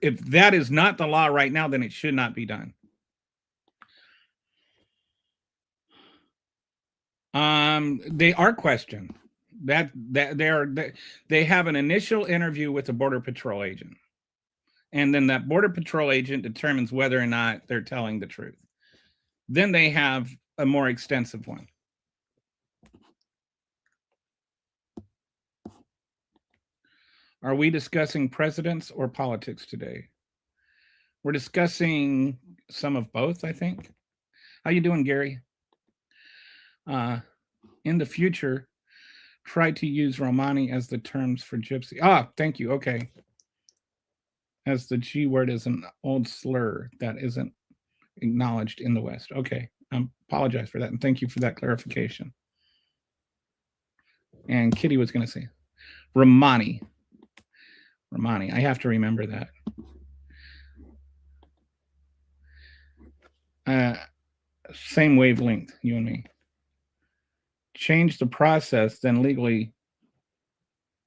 If that is not the law right now, then it should not be done. They are questioned. That they have an initial interview with a Border Patrol agent, and then that Border Patrol agent determines whether or not they're telling the truth. Then they have a more extensive one. Are we discussing presidents or politics today? We're discussing some of both, I think. How you doing, Gary? In the future, try to use Romani as the terms for gypsy. Ah, thank you. Okay. As the G word is an old slur that isn't acknowledged in the West. Okay. I apologize for that. And thank you for that clarification. And Kitty was going to say Romani. Romani. I have to remember that. Same wavelength, you and me. Change the process, then legally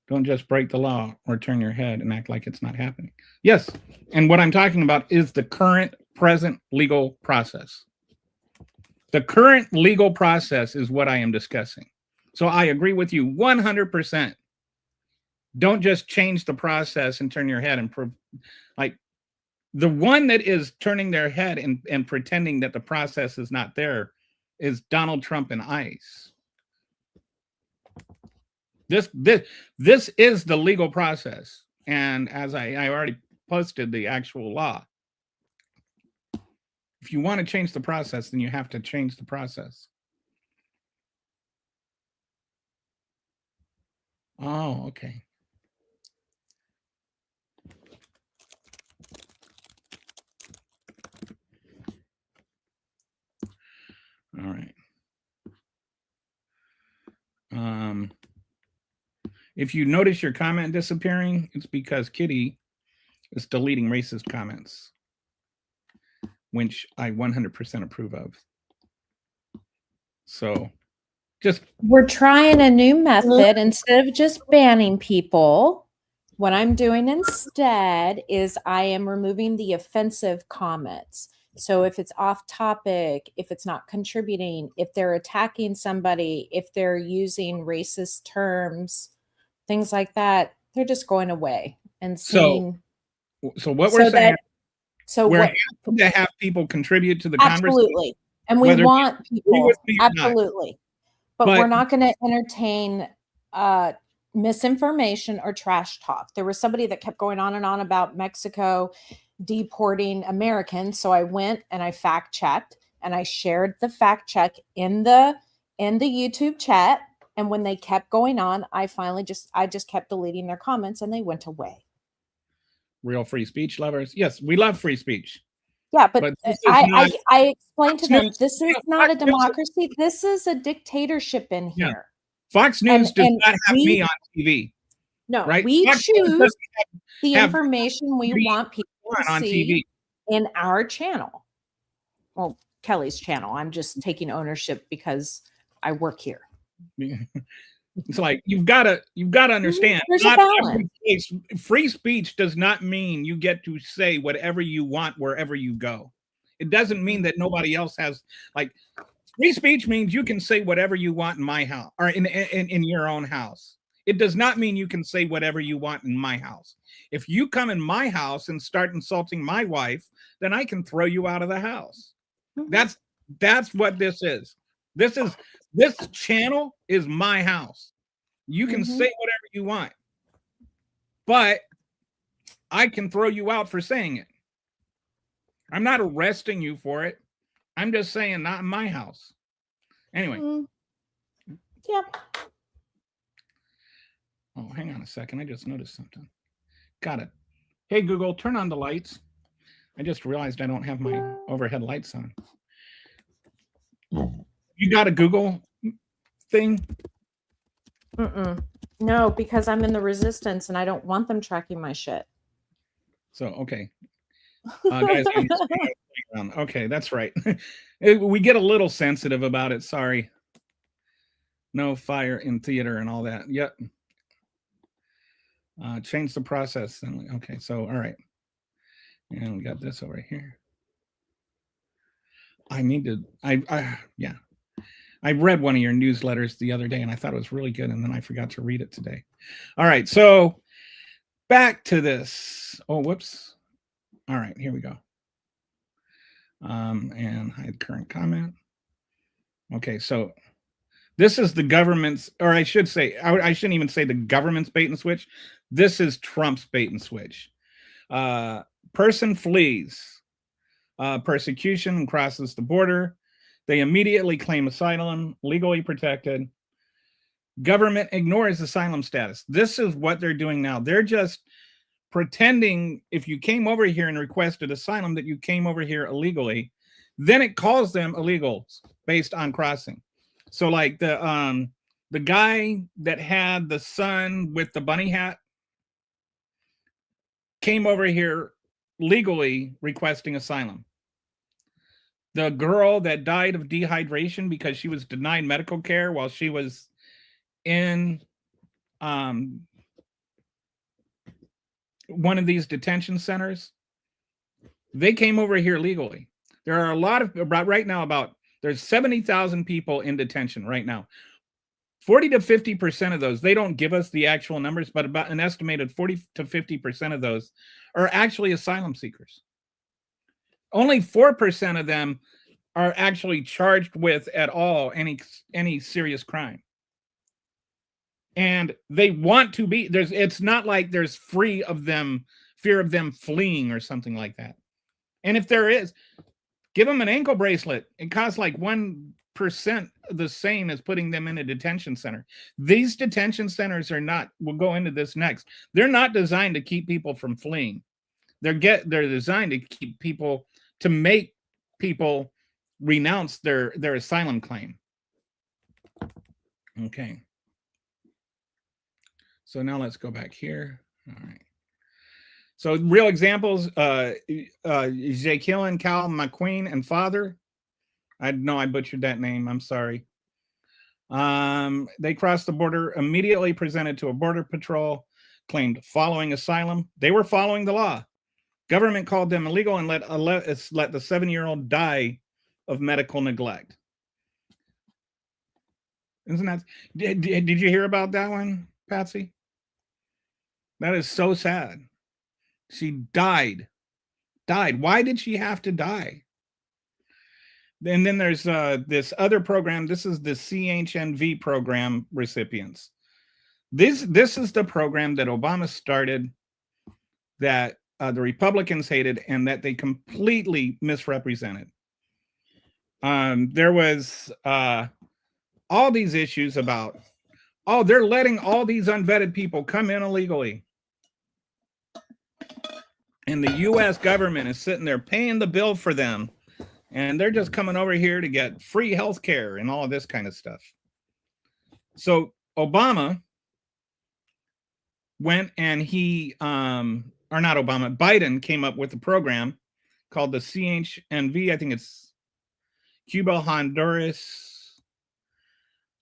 don't just break the law or turn your head and act like it's not happening. Yes, and what I'm talking about is the current, present legal process. The current legal process is what I am discussing. So I agree with you 100%. Don't just change the process and turn your head and like the one that is turning their head and pretending that the process is not there is Donald Trump and ICE. This is the legal process. And as I already posted the actual law. If you want to change the process, then you have to change the process. Oh, okay. If you notice your comment disappearing, it's because Kitty is deleting racist comments, which I 100% approve of. So just We're trying a new method. Instead of just banning people, what I'm doing instead is I am removing the offensive comments. So if it's off topic, if it's not contributing, if they're attacking somebody, if they're using racist terms, things like that, they're just going away and seeing. So what we're saying, we're what happy to have people contribute to the conversation. absolutely, and we want people absolutely, but we're not going to entertain misinformation or trash talk. There was somebody that kept going on and on about Mexico deporting Americans, so I went and I fact checked and I shared the fact check in the YouTube chat. And when they kept going on, I just kept deleting their comments and they went away. Real free speech lovers. Yes, we love free speech. Yeah, but I explained to them, this is not a democracy. This is a dictatorship in here. Yeah. Fox News does not have me on TV. No, right? We Fox choose the information we want people to on see TV in our channel. Well, Kelly's channel. I'm just taking ownership because I work here. It's like you've got to understand. There's a balance. Free speech does not mean you get to say whatever you want wherever you go. It doesn't mean that nobody else has, like, free speech means you can say whatever you want in my house or in your own house. It does not mean you can say whatever you want in my house. If you come in my house and start insulting my wife, then I can throw you out of the house. That's what this is. This channel is my house. You can say whatever you want, but I can throw you out for saying it. I'm not arresting you for it. I'm just saying not in my house. Anyway. Yeah. Oh, hang on a second. I just noticed something. Got it. Hey, Google, turn on the lights. I just realized I don't have my overhead lights on. You got a Google thing? No, because I'm in the resistance and I don't want them tracking my shit. So, okay. Guys, okay, that's right. We get a little sensitive about it. Sorry. No fire in theater and all that. Yep. Change the process. Okay, so all right. And we got this over here. I read one of your newsletters the other day and I thought it was really good, and then I forgot to read it today. All right, so back to this. Oh, whoops. All right, here we go. And hide current comment. Okay, so this is the government's, or I should say, I shouldn't even say the government's bait and switch. This is Trump's bait and switch. Person flees persecution and crosses the border. They immediately claim asylum, legally protected. Government ignores asylum status. This is what they're doing now. They're just pretending if you came over here and requested asylum that you came over here illegally, then it calls them illegals based on crossing. So like the guy that had the son with the bunny hat came over here legally requesting asylum. The girl that died of dehydration because she was denied medical care while she was in one of these detention centers, they came over here legally. There are a lot of, right now, there's 70,000 people in detention right now. 40 to 50% of those, they don't give us the actual numbers, but about an estimated 40 to 50% of those are actually asylum seekers. Only 4% of them are actually charged with at all any serious crime. And they want to be, it's not like there's fear of them fleeing or something like that. And if there is, give them an ankle bracelet. It costs like 1% the same as putting them in a detention center. These detention centers are not, we'll go into this next. They're not designed to keep people from fleeing. They're designed to keep people, to make people renounce their asylum claim. Okay. So now let's go back here. All right. So real examples, Jacqueline Cal McQueen and father. I know I butchered that name. I'm sorry. They crossed the border, immediately presented to a border patrol, claimed following asylum. They were following the law. Government called them illegal and let the 7-year-old die of medical neglect. Isn't that? Did you hear about that one, Patsy? That is so sad. She died. Why did she have to die? And then there's this other program. This is the CHNV program recipients. This is the program that Obama started, that the Republicans hated, and that they completely misrepresented. There was all these issues about, oh, they're letting all these unvetted people come in illegally. And the U.S. government is sitting there paying the bill for them. And they're just coming over here to get free health care and all of this kind of stuff. So Obama went and Biden came up with a program called the CHNV. I think it's Cuba, Honduras,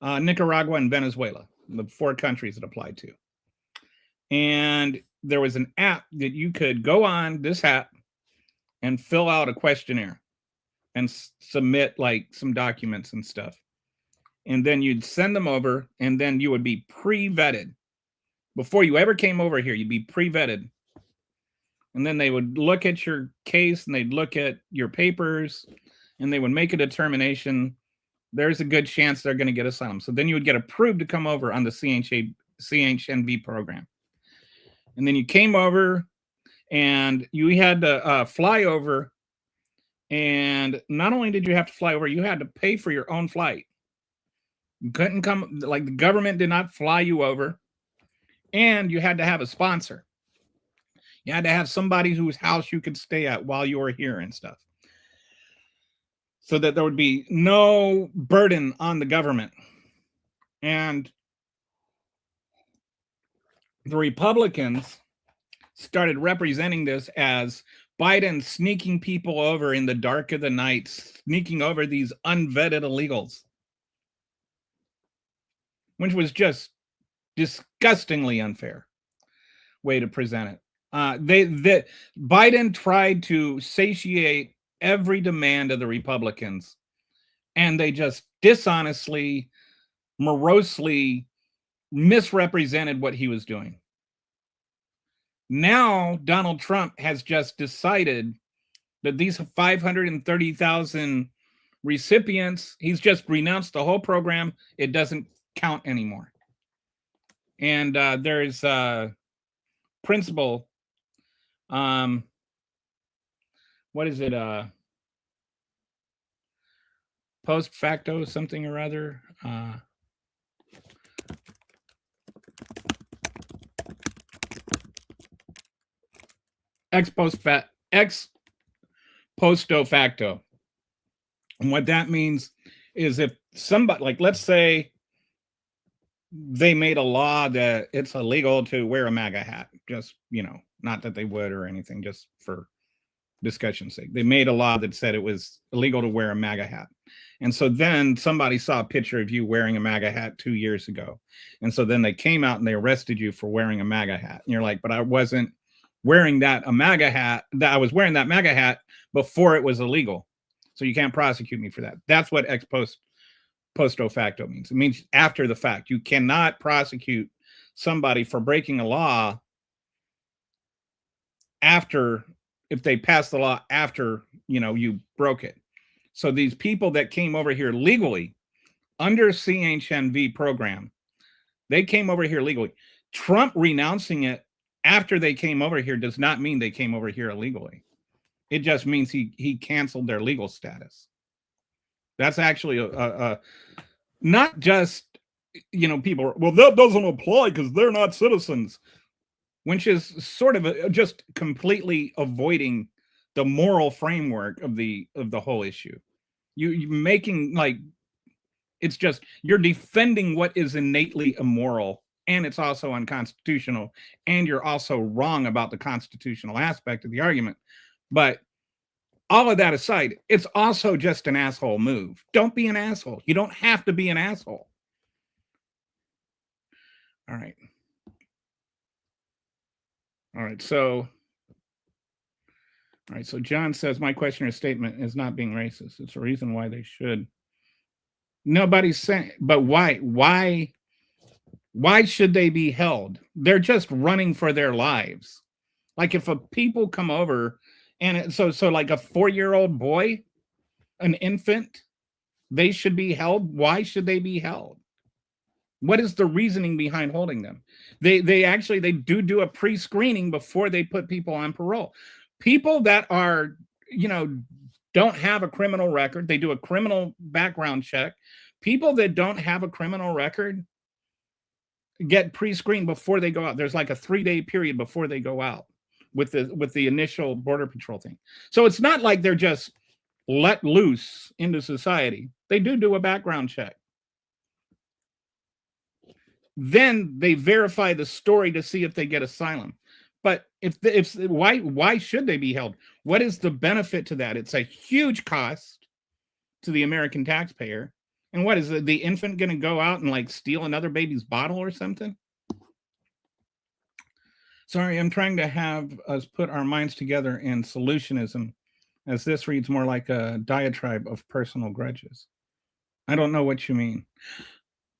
Nicaragua, and Venezuela, the 4 countries it applied to. And there was an app that you could go on this app and fill out a questionnaire and submit like some documents and stuff. And then you'd send them over, and then you would be pre-vetted. Before you ever came over here, you'd be pre-vetted. And then they would look at your case, and they'd look at your papers, and they would make a determination. There's a good chance they're going to get asylum. So then you would get approved to come over on the CHNV program. And then you came over, and you had to fly over. And not only did you have to fly over, you had to pay for your own flight. You couldn't come, like the government did not fly you over. And you had to have a sponsor. You had to have somebody whose house you could stay at while you were here and stuff. So that there would be no burden on the government. And the Republicans started representing this as Biden sneaking people over in the dark of the night, sneaking over these unvetted illegals, which was just disgustingly unfair way to present it. Biden tried to satiate every demand of the Republicans, and they just dishonestly, morosely misrepresented what he was doing. Now, Donald Trump has just decided that these 530,000 recipients, he's just renounced the whole program. It doesn't count anymore. And there's principle, what is it? Post facto something or other. Ex posto facto. And what that means is if somebody, like, let's say they made a law that it's illegal to wear a MAGA hat, just, not that they would or anything, just for discussion's sake. They made a law that said it was illegal to wear a MAGA hat. And so then somebody saw a picture of you wearing a MAGA hat 2 years ago. And so then they came out and they arrested you for wearing a MAGA hat. And you're like, but I wasn't wearing that MAGA hat. That I was wearing that MAGA hat before it was illegal. So you can't prosecute me for that. That's what ex posto facto means. It means after the fact. You cannot prosecute somebody for breaking a law after, if they pass the law after, you broke it. So these people that came over here legally under CHNV program, they came over here legally. Trump renouncing it after they came over here does not mean they came over here illegally. It just means he canceled their legal status. That's actually not just, people, well, that doesn't apply because they're not citizens, which is sort of just completely avoiding the moral framework of the whole issue. You making, like, it's just, you're defending what is innately immoral and it's also unconstitutional, and you're also wrong about the constitutional aspect of the argument. But all of that aside, it's also just an asshole move. Don't be an asshole. You don't have to be an asshole. All right. All right. So John says, my question or statement is not being racist. It's a reason why they should. Nobody's saying, but why should they be held? They're just running for their lives. Like if a people come over and so like a 4-year-old boy, an infant, they should be held. Why should they be held? What is the reasoning behind holding them? They do a pre-screening before they put people on parole. People that are, don't have a criminal record, they do a criminal background check. People that don't have a criminal record get pre-screened before they go out. There's like a 3-day period before they go out with the initial Border Patrol thing. So it's not like they're just let loose into society. They do a background check. Then they verify the story to see if they get asylum. But why should they be held? What is the benefit to that? It's a huge cost to the American taxpayer. And what is the infant going to go out and like steal another baby's bottle or something? Sorry, I'm trying to have us put our minds together in solutionism, as this reads more like a diatribe of personal grudges. I don't know what you mean.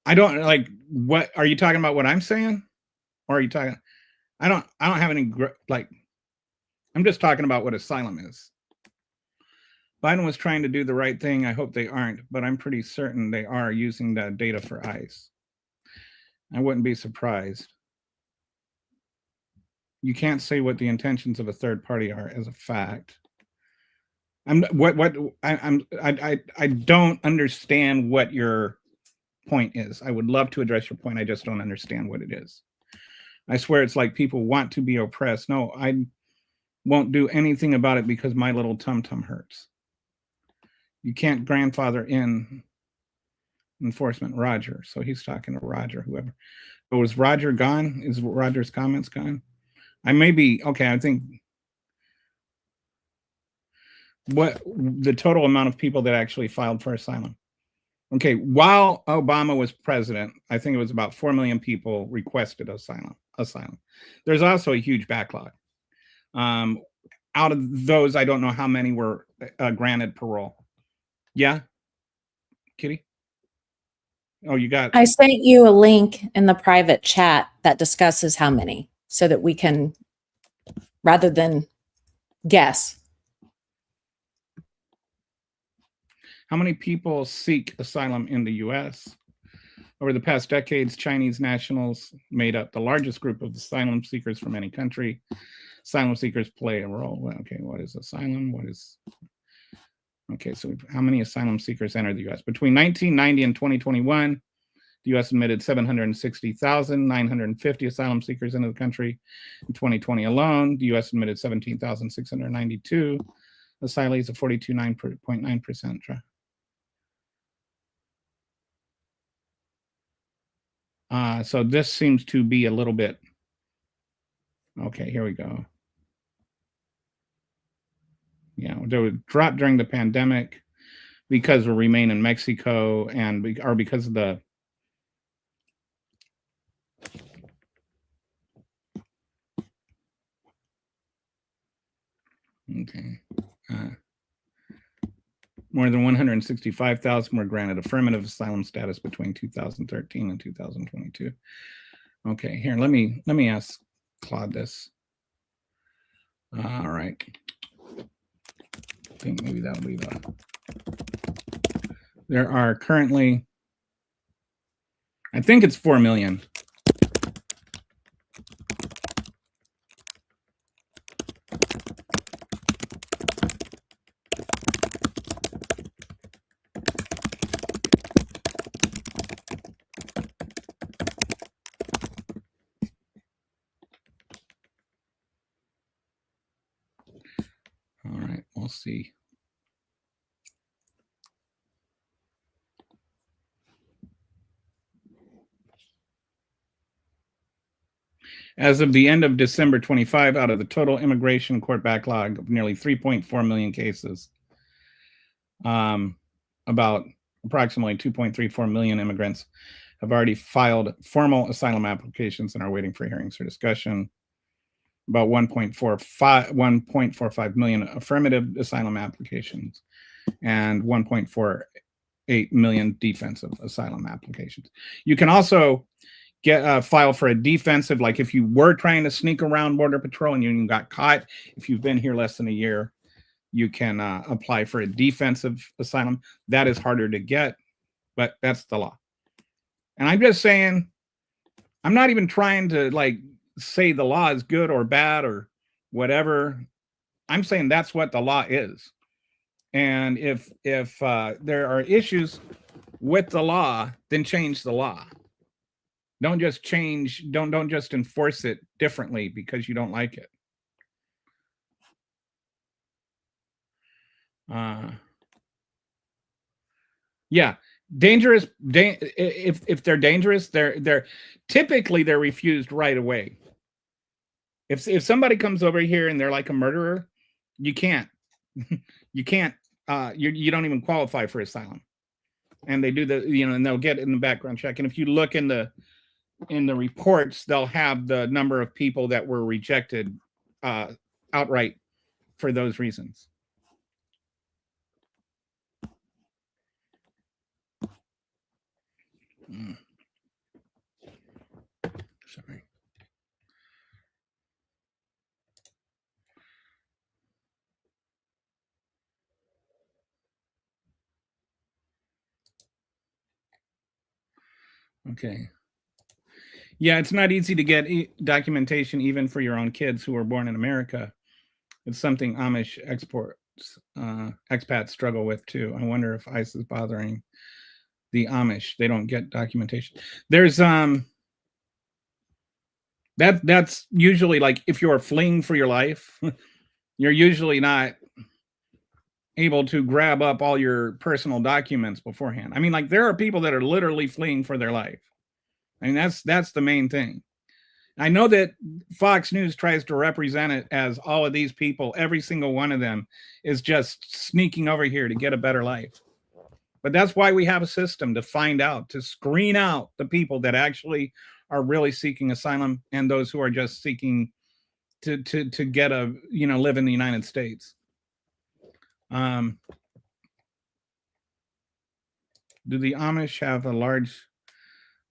I don't like, what are you talking about? What I'm saying? Or are you talking? I don't have any, I'm just talking about what asylum is. Biden was trying to do the right thing. I hope they aren't, but I'm pretty certain they are using that data for ICE. I wouldn't be surprised. You can't say what the intentions of a third party are as a fact. I don't understand what your point is. I would love to address your point. I just don't understand what it is. I swear it's like people want to be oppressed. No, I won't do anything about it because my little tum-tum hurts. You can't grandfather in enforcement. Roger. So he's talking to Roger, whoever. But was Roger gone? Is Roger's comments gone? I may be, okay, I think what the total amount of people that actually filed for asylum. Okay, while Obama was president, I think it was about 4 million people requested asylum. There's also a huge backlog. Out of those, I don't know how many were granted parole. Yeah, Kitty? Oh, you got... I sent you a link in the private chat that discusses how many, so that we can, rather than guess. How many people seek asylum in the U.S.? Over the past decades, Chinese nationals made up the largest group of asylum seekers from any country. Asylum seekers play a role. Okay, what is asylum? Okay, so how many asylum seekers entered the U.S.? Between 1990 and 2021, the U.S. admitted 760,950 asylum seekers into the country. In 2020 alone, the U.S. admitted 17,692 asylees, a 42.9%. So this seems to be a little bit... Okay, here we go. Yeah, there was a drop during the pandemic because we remain in Mexico or because of the... Okay. More than 165,000 were granted affirmative asylum status between 2013 and 2022. Okay, here, let me ask Claude this. All right. I think maybe that'll be the... There are currently, I think it's 4 million. All right, we'll see. As of the end of December 25, out of the total immigration court backlog of nearly 3.4 million cases, about approximately 2.34 million immigrants have already filed formal asylum applications and are waiting for hearings or discussion. About 1.45 million affirmative asylum applications and 1.48 million defensive asylum applications. You can also get file for a defensive, like if you were trying to sneak around Border Patrol and you got caught, if you've been here less than a year, you can apply for a defensive asylum. That is harder to get, but that's the law. And I'm just saying, I'm not even trying to like say the law is good or bad or whatever. I'm saying that's what the law is. And if there are issues with the law, then change the law. Don't just change, don't just enforce it differently because you don't like it. Yeah, dangerous. If they're dangerous, they're typically they're refused right away. If somebody comes over here and they're like a murderer, you can't, you can't, you don't even qualify for asylum. And they do the, and they'll get in the background check. And if you look in the reports, they'll have the number of people that were rejected outright for those reasons. Sorry. Okay. Yeah, it's not easy to get documentation even for your own kids who were born in America. It's something Amish expats struggle with too. I wonder if ICE is bothering the Amish. They don't get documentation. There's that's usually like if you're fleeing for your life, you're usually not able to grab up all your personal documents beforehand. I mean, like there are people that are literally fleeing for their life. I mean, that's the main thing. I know that Fox News tries to represent it as all of these people, every single one of them is just sneaking over here to get a better life. But that's why we have a system to find out, to screen out the people that actually are really seeking asylum and those who are just seeking to get a, live in the United States. Do the Amish have a large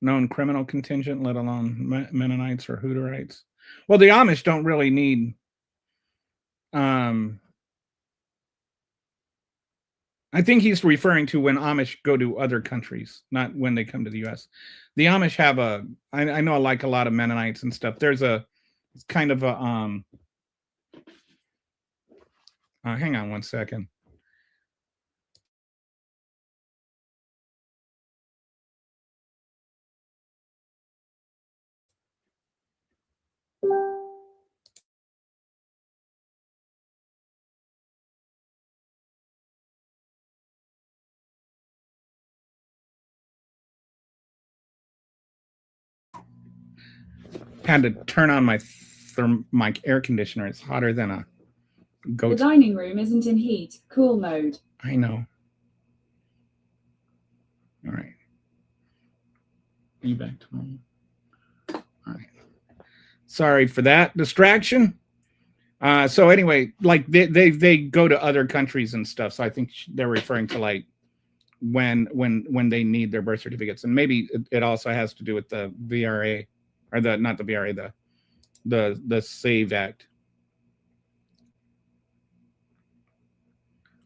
known criminal contingent, let alone Mennonites or Hutterites? Well, the Amish don't really need I think he's referring to when Amish go to other countries, not when they come to the U.S. The Amish have I know like a lot of Mennonites and stuff. There's it's kind of a hang on one second. Had to turn on my air conditioner. It's hotter than a goat. The dining room isn't in heat. Cool mode. I know. All right. Are you back to normal? All right. Sorry for that distraction. So anyway, like they go to other countries and stuff. So I think they're referring to like when they need their birth certificates, and maybe it also has to do with the VRA, or not the VRA, the SAVE Act.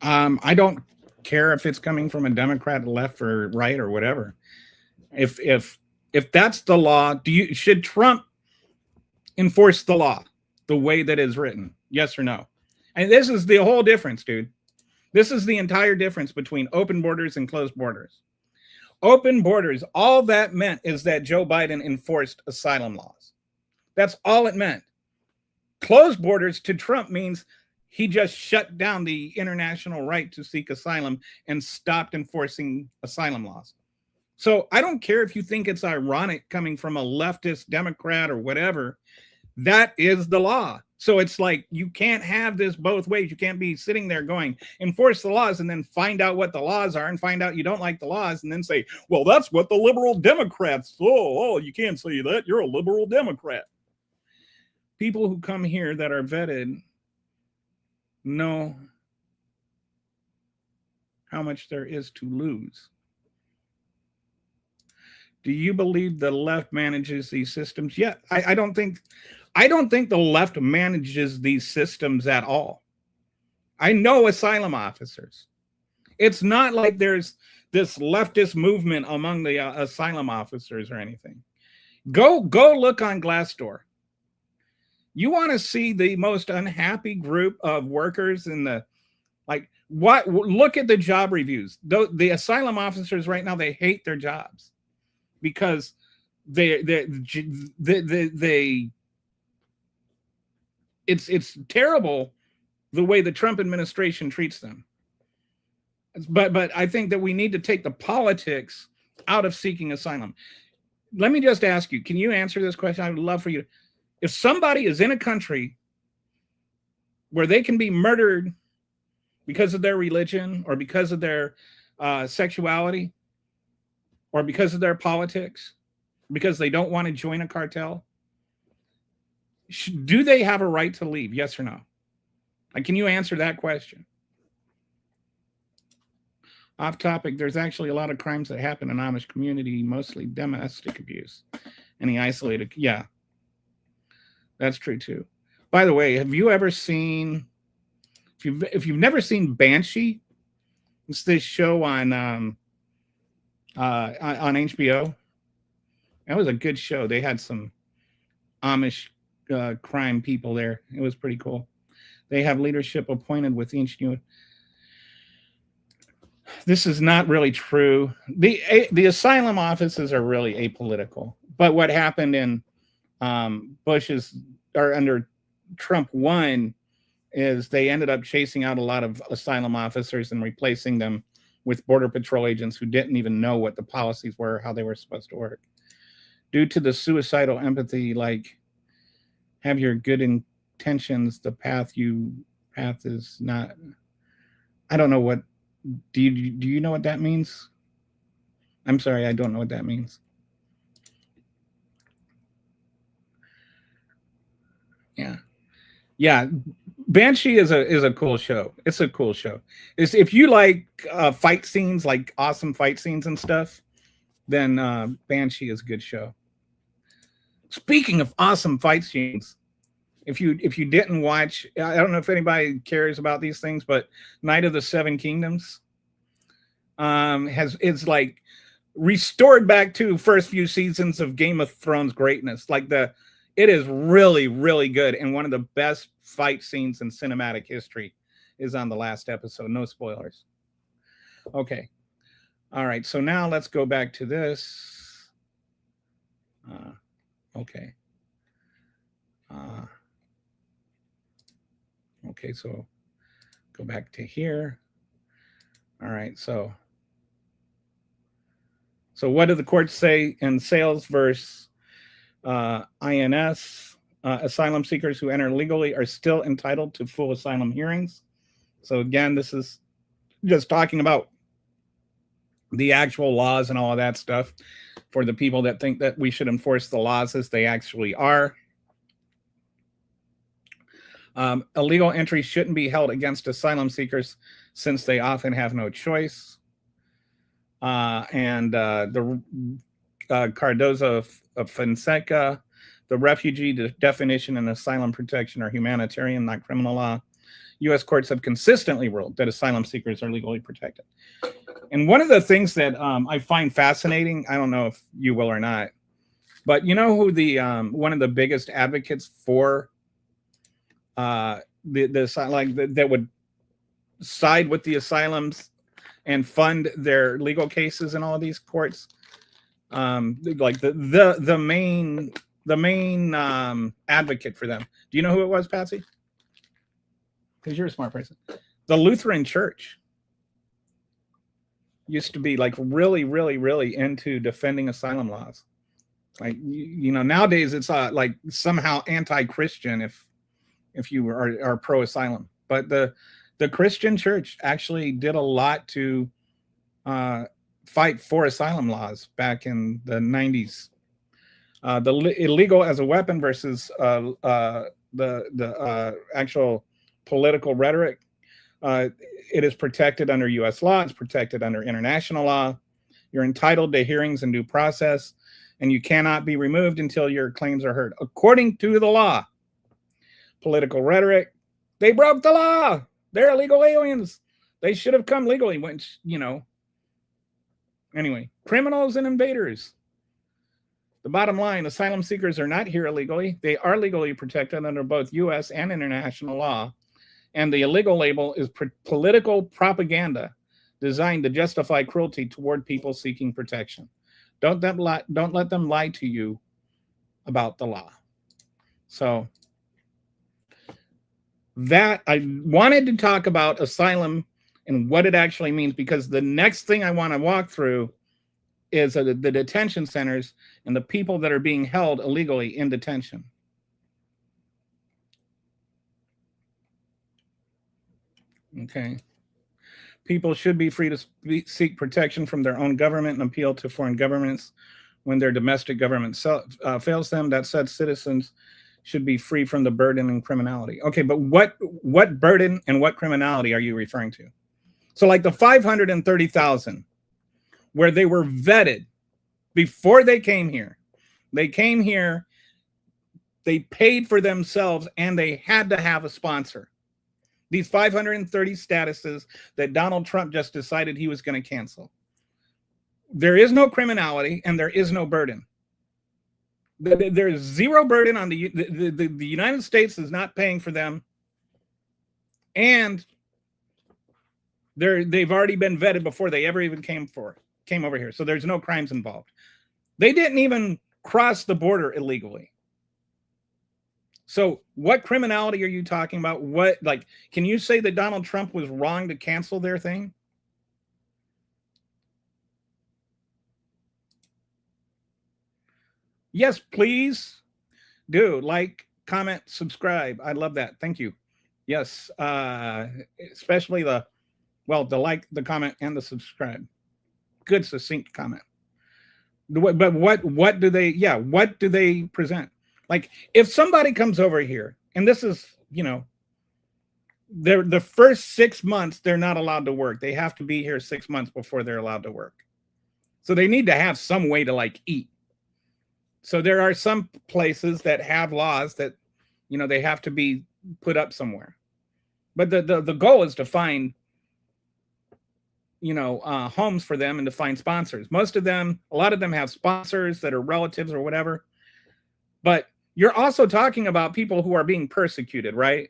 I don't care if it's coming from a Democrat, left or right or whatever. If that's the law, should Trump enforce the law the way that is written? Yes or no? And this is the whole difference, dude. This is the entire difference between open borders and closed borders. Open borders, all that meant is that Joe Biden enforced asylum laws. That's all it meant. Closed borders to Trump means he just shut down the international right to seek asylum and stopped enforcing asylum laws. So I don't care if you think it's ironic coming from a leftist Democrat or whatever. That is the law. So it's like you can't have this both ways. You can't be sitting there going, enforce the laws, and then find out what the laws are and find out you don't like the laws and then say, well, that's what the liberal Democrats. Oh, you can't say that. You're a liberal Democrat. People who come here that are vetted know how much there is to lose. Do you believe the left manages these systems? Yeah, I don't think the left manages these systems at all. I know asylum officers. It's not like there's this leftist movement among the asylum officers or anything. Go look on Glassdoor. You want to see the most unhappy group of workers in the, like, what? Look at the job reviews. The asylum officers right now, they hate their jobs because it's terrible the way the Trump administration treats them. But I think that we need to take the politics out of seeking asylum. Let me just ask you, can you answer this question? I would love for you. If somebody is in a country where they can be murdered because of their religion or because of their sexuality or because of their politics, because they don't want to join a cartel, do they have a right to leave? Yes or no? Like, can you answer that question? Off topic, there's actually a lot of crimes that happen in Amish community, mostly domestic abuse. Any isolated, yeah. That's true too. By the way, have you ever seen, if you've never seen Banshee, it's this show on HBO. That was a good show. They had some Amish crime people there. It was pretty cool. They have leadership appointed with each new. This is not really true. The asylum offices are really apolitical. But what happened in Bush's, or under Trump 1, is they ended up chasing out a lot of asylum officers and replacing them with Border Patrol agents who didn't even know what the policies were, how they were supposed to work. Due to the suicidal empathy, like, have your good intentions, the path is not. I don't know what. Do you know what that means? I'm sorry, I don't know what that means. Yeah. Banshee is a cool show. It's a cool show. If you like fight scenes, like awesome fight scenes and stuff, then Banshee is a good show. Speaking of awesome fight scenes, if you didn't watch, I don't know if anybody cares about these things, but Night of the Seven Kingdoms it's like restored back to first few seasons of Game of Thrones greatness. Like it is really, really good, and one of the best fight scenes in cinematic history is on the last episode. No spoilers. Okay. All right. So now let's go back to this. Okay. Okay, so go back to here. All right, so what do the courts say in Sales versus INS? Asylum seekers who enter legally are still entitled to full asylum hearings. So again, this is just talking about the actual laws and all of that stuff for the people that think that we should enforce the laws as they actually are. Illegal entry shouldn't be held against asylum seekers since they often have no choice. The Cardozo of Fonseca, the refugee definition and asylum protection are humanitarian, not criminal law. U.S. courts have consistently ruled that asylum seekers are legally protected. And one of the things that I find fascinating, I don't know if you will or not, but you know who the one of the biggest advocates for that would side with the asylums and fund their legal cases in all of these courts, like the main advocate for them. Do you know who it was, Patsy? Because you're a smart person. The Lutheran Church used to be like really, really, really into defending asylum laws. Like, you know, nowadays it's like somehow anti-Christian if you are pro-asylum. But the Christian church actually did a lot to fight for asylum laws back in the 90s. Illegal as a weapon versus the actual political rhetoric. It is protected under U.S. law. It's protected under international law. You're entitled to hearings and due process, and you cannot be removed until your claims are heard, according to the law. Political rhetoric, they broke the law. They're illegal aliens. They should have come legally, which, you know. Anyway, criminals and invaders. The bottom line, asylum seekers are not here illegally. They are legally protected under both U.S. and international law. And the illegal label is political propaganda designed to justify cruelty toward people seeking protection. Don't let them lie to you about the law. So that I wanted to talk about asylum and what it actually means, because the next thing I want to walk through is the detention centers and the people that are being held illegally in detention. Okay. People should be free to seek protection from their own government and appeal to foreign governments when their domestic government fails them. That said, citizens should be free from the burden and criminality. Okay, but what burden and what criminality are you referring to? So like the 530,000, where they were vetted before they came here. They came here, they paid for themselves, and they had to have a sponsor. These 530 statuses that Donald Trump just decided he was going to cancel. There is no criminality and there is no burden. There's zero burden on the United States is not paying for them. And they've already been vetted before they ever even came over here. So there's no crimes involved. They didn't even cross the border illegally. So what criminality are you talking about? What, like, can you say that Donald Trump was wrong to cancel their thing? Yes, please do. Like, comment, subscribe. I love that. Thank you. Yes, especially the like, the comment, and the subscribe. Good, succinct comment. But what do they, what do they present? Like, if somebody comes over here, and this is, you know, the first 6 months, they're not allowed to work. They have to be here 6 months before they're allowed to work. So they need to have some way to, like, eat. So there are some places that have laws that, you know, they have to be put up somewhere. But the goal is to find, you know, homes for them and to find sponsors. A lot of them have sponsors that are relatives or whatever. But you're also talking about people who are being persecuted, right?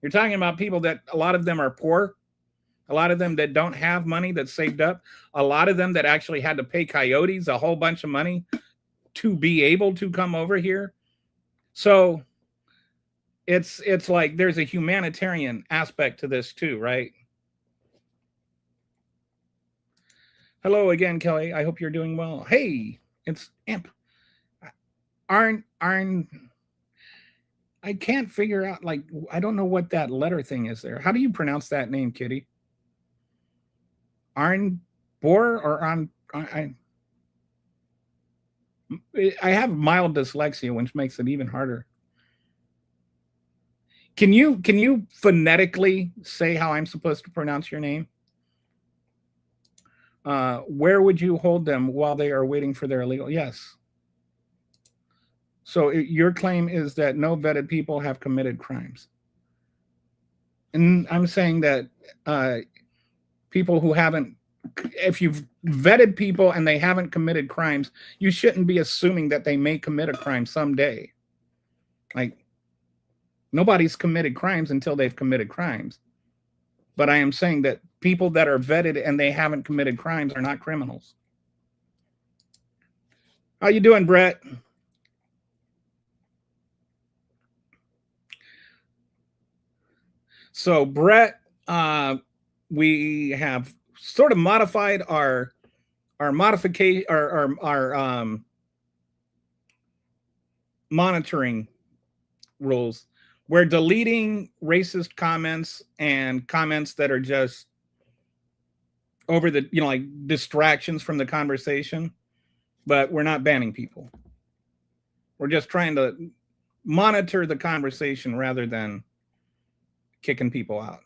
You're talking about people that a lot of them are poor, a lot of them that don't have money that's saved up, a lot of them that actually had to pay coyotes a whole bunch of money to be able to come over here. So it's like there's a humanitarian aspect to this too, right? Hello again, Kelly. I hope you're doing well. Hey, it's Amp. Arn, I can't figure out, like, I don't know what that letter thing is there. How do you pronounce that name, Kitty? Arn Bor or Arn? I have mild dyslexia, which makes it even harder. Can you phonetically say how I'm supposed to pronounce your name? Where would you hold them while they are waiting for their illegal? Yes. So your claim is that no vetted people have committed crimes. And I'm saying that people who haven't, if you've vetted people and they haven't committed crimes, you shouldn't be assuming that they may commit a crime someday. Like, nobody's committed crimes until they've committed crimes. But I am saying that people that are vetted and they haven't committed crimes are not criminals. How you doing, Brett? So Brett, we have sort of modified our modification, our monitoring rules. We're deleting racist comments and comments that are just over the, like distractions from the conversation, but we're not banning people. We're just trying to monitor the conversation rather than kicking people out.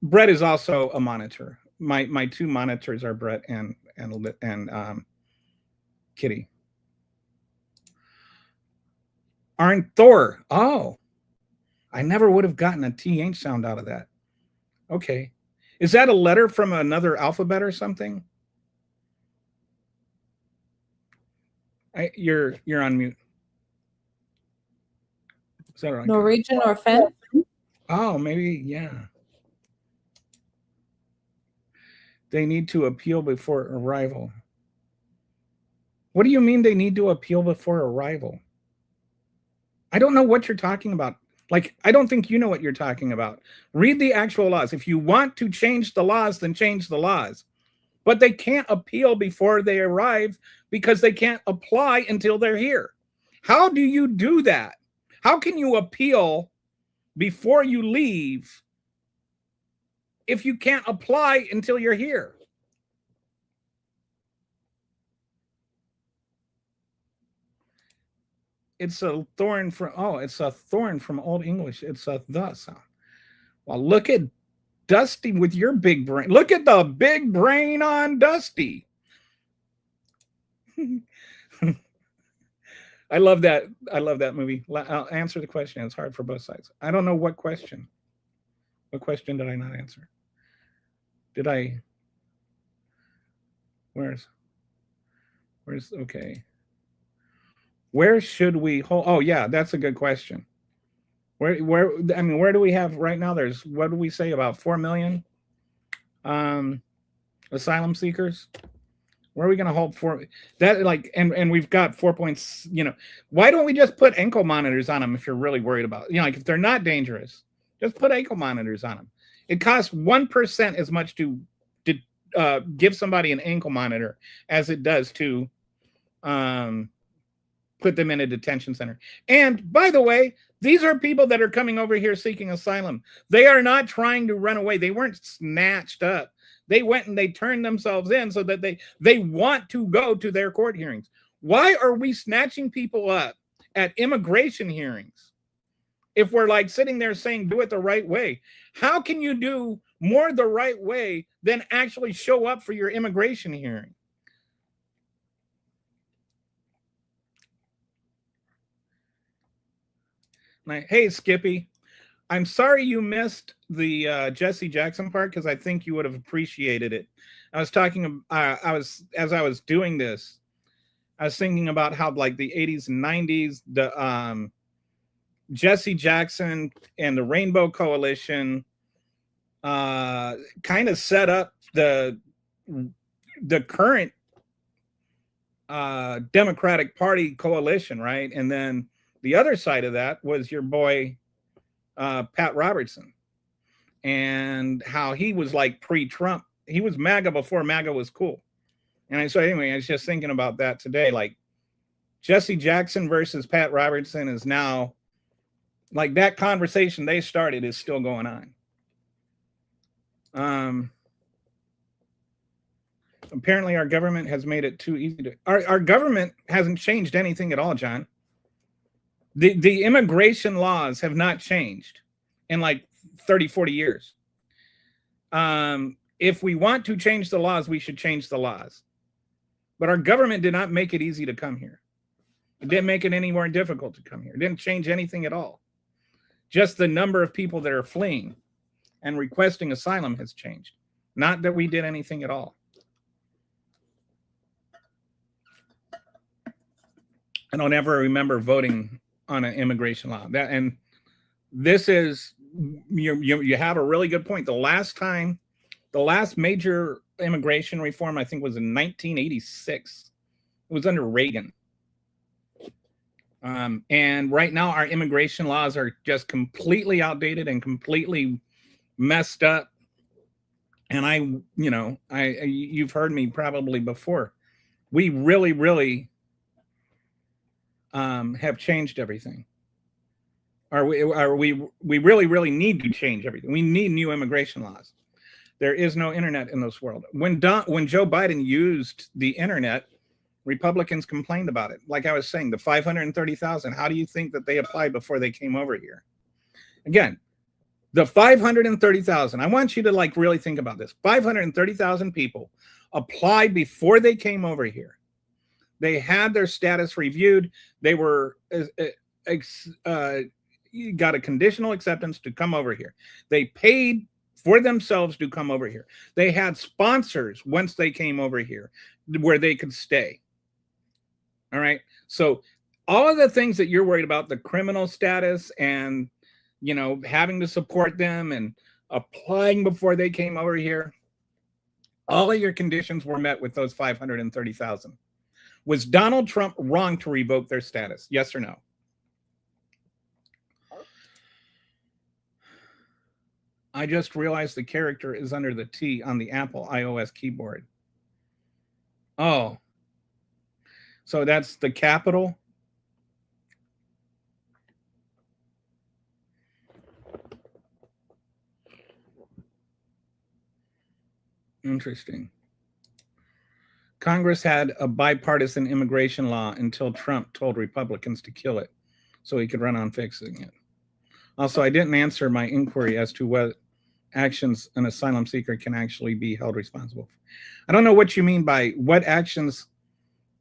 Brett is also a monitor. My two monitors are Brett and Kitty. Aren't Thor? Oh, I never would have gotten a TH sound out of that. Okay. Is that a letter from another alphabet or something? You're on mute. Is that right? Norwegian or Finnish? Oh, maybe, yeah. They need to appeal before arrival. What do you mean they need to appeal before arrival? I don't know what you're talking about. Like, I don't think you know what you're talking about. Read the actual laws. If you want to change the laws, then change the laws. But they can't appeal before they arrive because they can't apply until they're here. How do you do that? How can you appeal before you leave if you can't apply until you're here? It's a thorn from, it's a thorn from Old English. It's a the sound. Well, look at Dusty with your big brain. Look at the big brain on Dusty. I love that. I love that movie. I'll answer the question. It's hard for both sides. I don't know what question. What question did I not answer? Did I? Where's okay. Where should we hold? Oh yeah, that's a good question. Where do we have right now? There's, what do we say, about 4 million asylum seekers? Where are we going to hold for that? Like, and we've got 4 points, why don't we just put ankle monitors on them if you're really worried about, like if they're not dangerous, just put ankle monitors on them. It costs 1% as much to give somebody an ankle monitor as it does to put them in a detention center. And by the way, these are people that are coming over here seeking asylum. They are not trying to run away. They weren't snatched up. They went and they turned themselves in so that they want to go to their court hearings. Why are we snatching people up at immigration hearings if we're like sitting there saying do it the right way? How can you do more the right way than actually show up for your immigration hearing? Like, hey, Skippy, I'm sorry you missed the Jesse Jackson part because I think you would have appreciated it. I was talking, as I was doing this, I was thinking about how like the 80s and 90s, the Jesse Jackson and the Rainbow Coalition kind of set up the current Democratic Party coalition, right? And then the other side of that was your boy, Pat Robertson, and how he was like pre-Trump. He was MAGA before MAGA was cool. And so anyway, I was just thinking about that today. Like Jesse Jackson versus Pat Robertson is now like that conversation they started is still going on. Apparently our government has made it too easy to, our government hasn't changed anything at all, John. The immigration laws have not changed in like 30, 40 years. If we want to change the laws, we should change the laws. But our government did not make it easy to come here. It didn't make it any more difficult to come here. It didn't change anything at all. Just the number of people that are fleeing and requesting asylum has changed. Not that we did anything at all. I don't ever remember voting on an immigration law. And this is, you have a really good point. The last major immigration reform, I think, was in 1986. It was under Reagan. And right now our immigration laws are just completely outdated and completely messed up. And you've heard me probably before. We really, really have changed everything. We really need to change everything. We need new immigration laws. There is no internet in this world. When Joe Biden used the internet, Republicans complained about it. Like I was saying, the 530,000, how do you think that they applied before they came over here? Again, the 530,000, I want you to like really think about this. 530,000 people applied before they came over here. They had their status reviewed. They were got a conditional acceptance to come over here. They paid for themselves to come over here. They had sponsors once they came over here where they could stay. All right. So all of the things that you're worried about, the criminal status and, you know, having to support them and applying before they came over here, all of your conditions were met with those 530,000. Was Donald Trump wrong to revoke their status? Yes or no? I just realized the character is under the T on the Apple iOS keyboard. Oh. So that's the capital? Interesting. Congress had a bipartisan immigration law until Trump told Republicans to kill it so he could run on fixing it. Also, I didn't answer my inquiry as to what actions an asylum seeker can actually be held responsible for. I don't know what you mean by what actions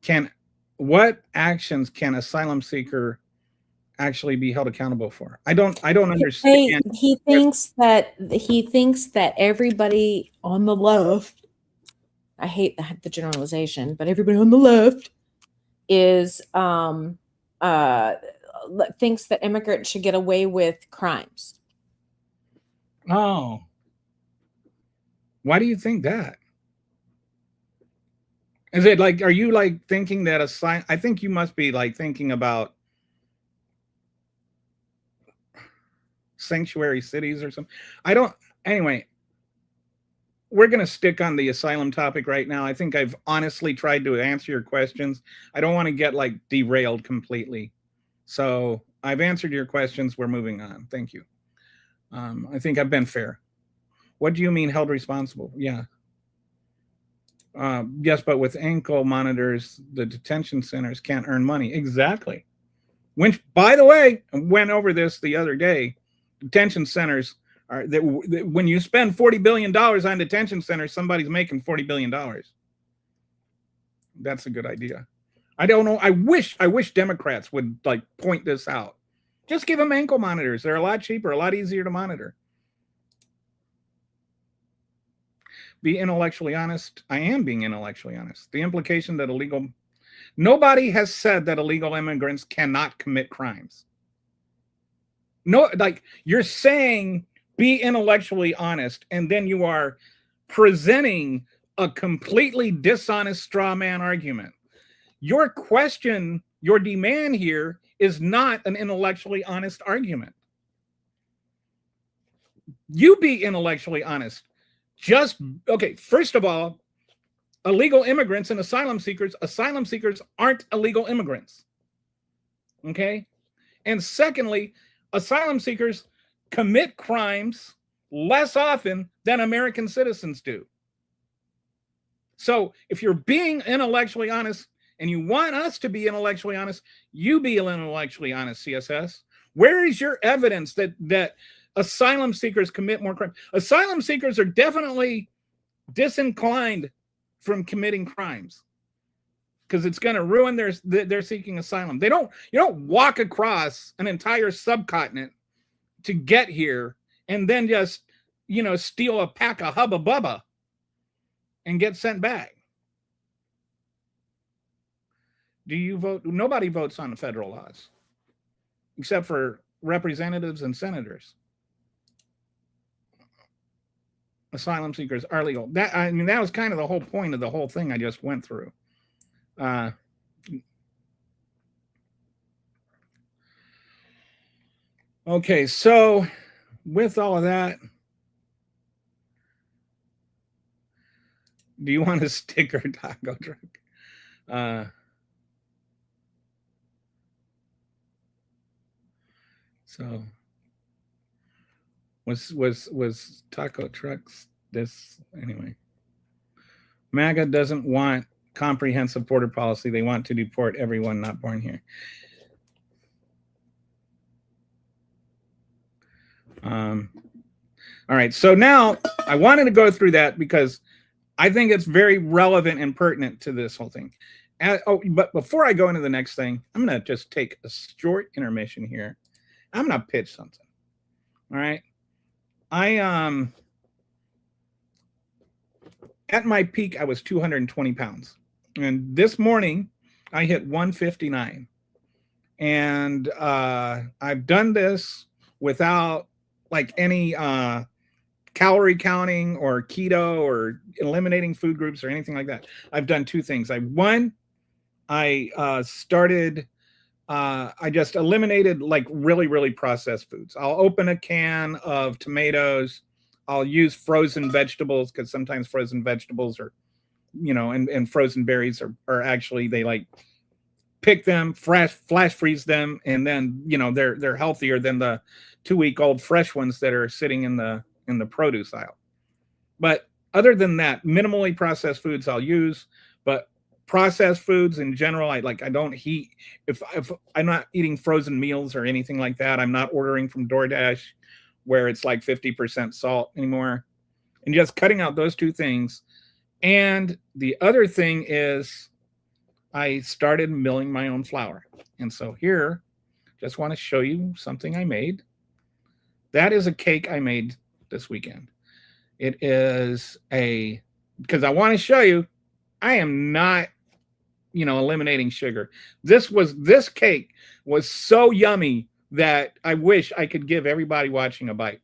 can asylum seeker actually be held accountable for. I don't understand. He thinks that everybody on the left, I hate the generalization, but everybody on the left is thinks that immigrants should get away with crimes. Oh. Why do you think that? Is it like, are you like thinking that I think you must be like thinking about sanctuary cities or something. Anyway, we're going to stick on the asylum topic right now. I think I've honestly tried to answer your questions. I don't want to get like derailed completely. So I've answered your questions. We're moving on. Thank you. I think I've been fair. What do you mean held responsible? Yeah. Yes, but with ankle monitors, the detention centers can't earn money. Exactly. Which, by the way, I went over this the other day. Detention centers are that when you spend $40 billion on detention centers, somebody's making $40 billion. That's a good idea. I don't know. I wish Democrats would like point this out. Just give them ankle monitors. They're a lot cheaper, a lot easier to monitor. Be intellectually honest. I am being intellectually honest. The implication that nobody has said that illegal immigrants cannot commit crimes. No, like you're saying be intellectually honest, and then you are presenting a completely dishonest straw man argument. Your question, your demand here is not an intellectually honest argument. You be intellectually honest. Okay, first of all, illegal immigrants and asylum seekers aren't illegal immigrants. Okay? And secondly, asylum seekers commit crimes less often than American citizens do. So if you're being intellectually honest and you want us to be intellectually honest, you be intellectually honest, CSS. Where is your evidence that asylum seekers commit more crimes? Asylum seekers are definitely disinclined from committing crimes because it's going to ruin their seeking asylum. You don't walk across an entire subcontinent to get here and then just, steal a pack of Hubba Bubba and get sent back. Do you vote? Nobody votes on the federal laws except for representatives and senators. Asylum seekers are legal. That was kind of the whole point of the whole thing I just went through. Okay, so with all of that, do you want a sticker taco truck? So was taco trucks this anyway? MAGA doesn't want comprehensive border policy. They want to deport everyone not born here. All right. So now I wanted to go through that because I think it's very relevant and pertinent to this whole thing. But before I go into the next thing, I'm going to just take a short intermission here. I'm going to pitch something. All right. At my peak, I was 220 pounds. And this morning, I hit 159. And I've done this without like any calorie counting or keto or eliminating food groups or anything like that. I've done two things. I just eliminated like really processed foods. I'll open a can of tomatoes. I'll use frozen vegetables because sometimes frozen vegetables are, and frozen berries are actually, they like pick them, flash freeze them, and then, they're healthier than the 2-week-old fresh ones that are sitting in the produce aisle. But other than that, minimally processed foods I'll use, but processed foods in general, I don't eat. If I'm not eating frozen meals or anything like that, I'm not ordering from DoorDash where it's like 50% salt anymore, and just cutting out those two things. And the other thing is I started milling my own flour. And so here, just want to show you something I made. That is a cake I made this weekend. It is because I want to show you, I am not, eliminating sugar. This cake was so yummy that I wish I could give everybody watching a bite.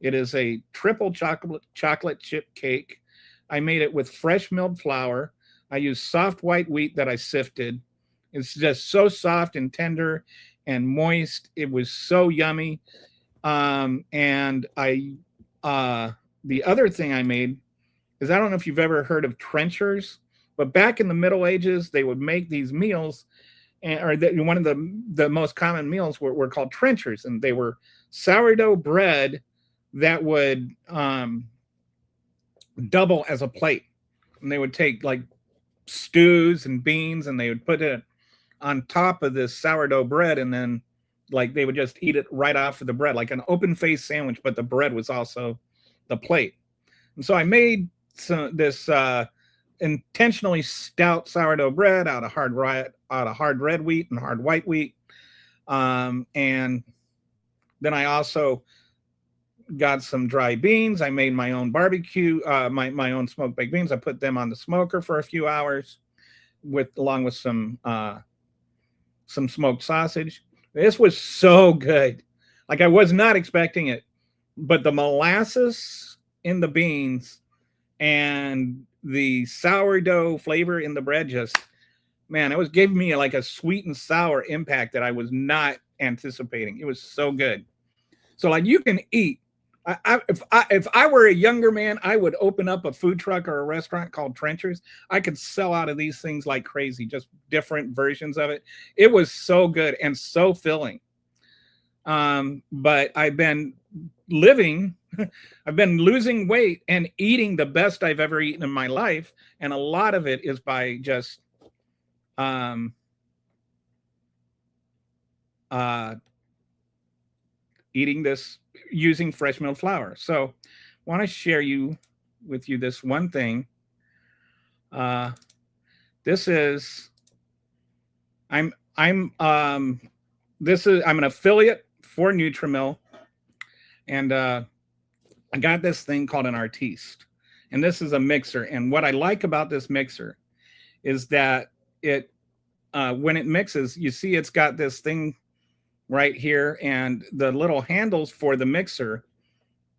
It is a triple chocolate chip cake. I made it with fresh milled flour. I used soft white wheat that I sifted. It's just so soft and tender and moist. It was so yummy. And the other thing I made is, I don't know if you've ever heard of trenchers, but back in the Middle Ages, they would make these meals, one of the most common meals were called trenchers, and they were sourdough bread that would double as a plate. And they would take like stews and beans, and they would put it on top of this sourdough bread, and then like they would just eat it right off of the bread, like an open-faced sandwich, but the bread was also the plate. And so I made this intentionally stout sourdough bread out of hard red wheat and hard white wheat. And then I also got some dry beans. I made my own barbecue, my own smoked baked beans. I put them on the smoker for a few hours along with some smoked sausage. This was so good. Like, I was not expecting it, but the molasses in the beans and the sourdough flavor in the bread it gave me like a sweet and sour impact that I was not anticipating. It was so good. So like, you can eat. If I were a younger man, I would open up a food truck or a restaurant called Trenchers. I could sell out of these things like crazy, just different versions of it. It was so good and so filling. But I've been losing weight and eating the best I've ever eaten in my life. And a lot of it is by just eating this, using fresh milled flour. So I want to share with you this one thing. This is, I'm an affiliate for Nutrimil, and I got this thing called an Artiste, and this is a mixer. And what I like about this mixer is that it, when it mixes, you see it's got this thing right here, and the little handles for the mixer,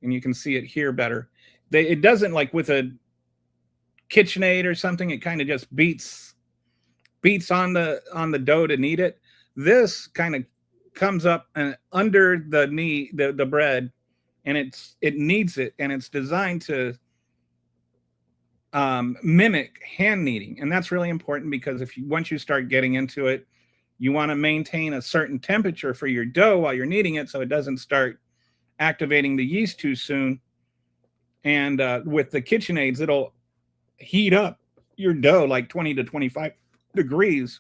and you can see it here better. It doesn't, like with a KitchenAid or something, it kind of just beats on the dough to knead it. This kind of comes up and under the bread, and it kneads it, and it's designed to mimic hand kneading. And that's really important, because once you start getting into it, You want to maintain a certain temperature for your dough while you're kneading it so it doesn't start activating the yeast too soon. And with the KitchenAids, it'll heat up your dough like 20 to 25 degrees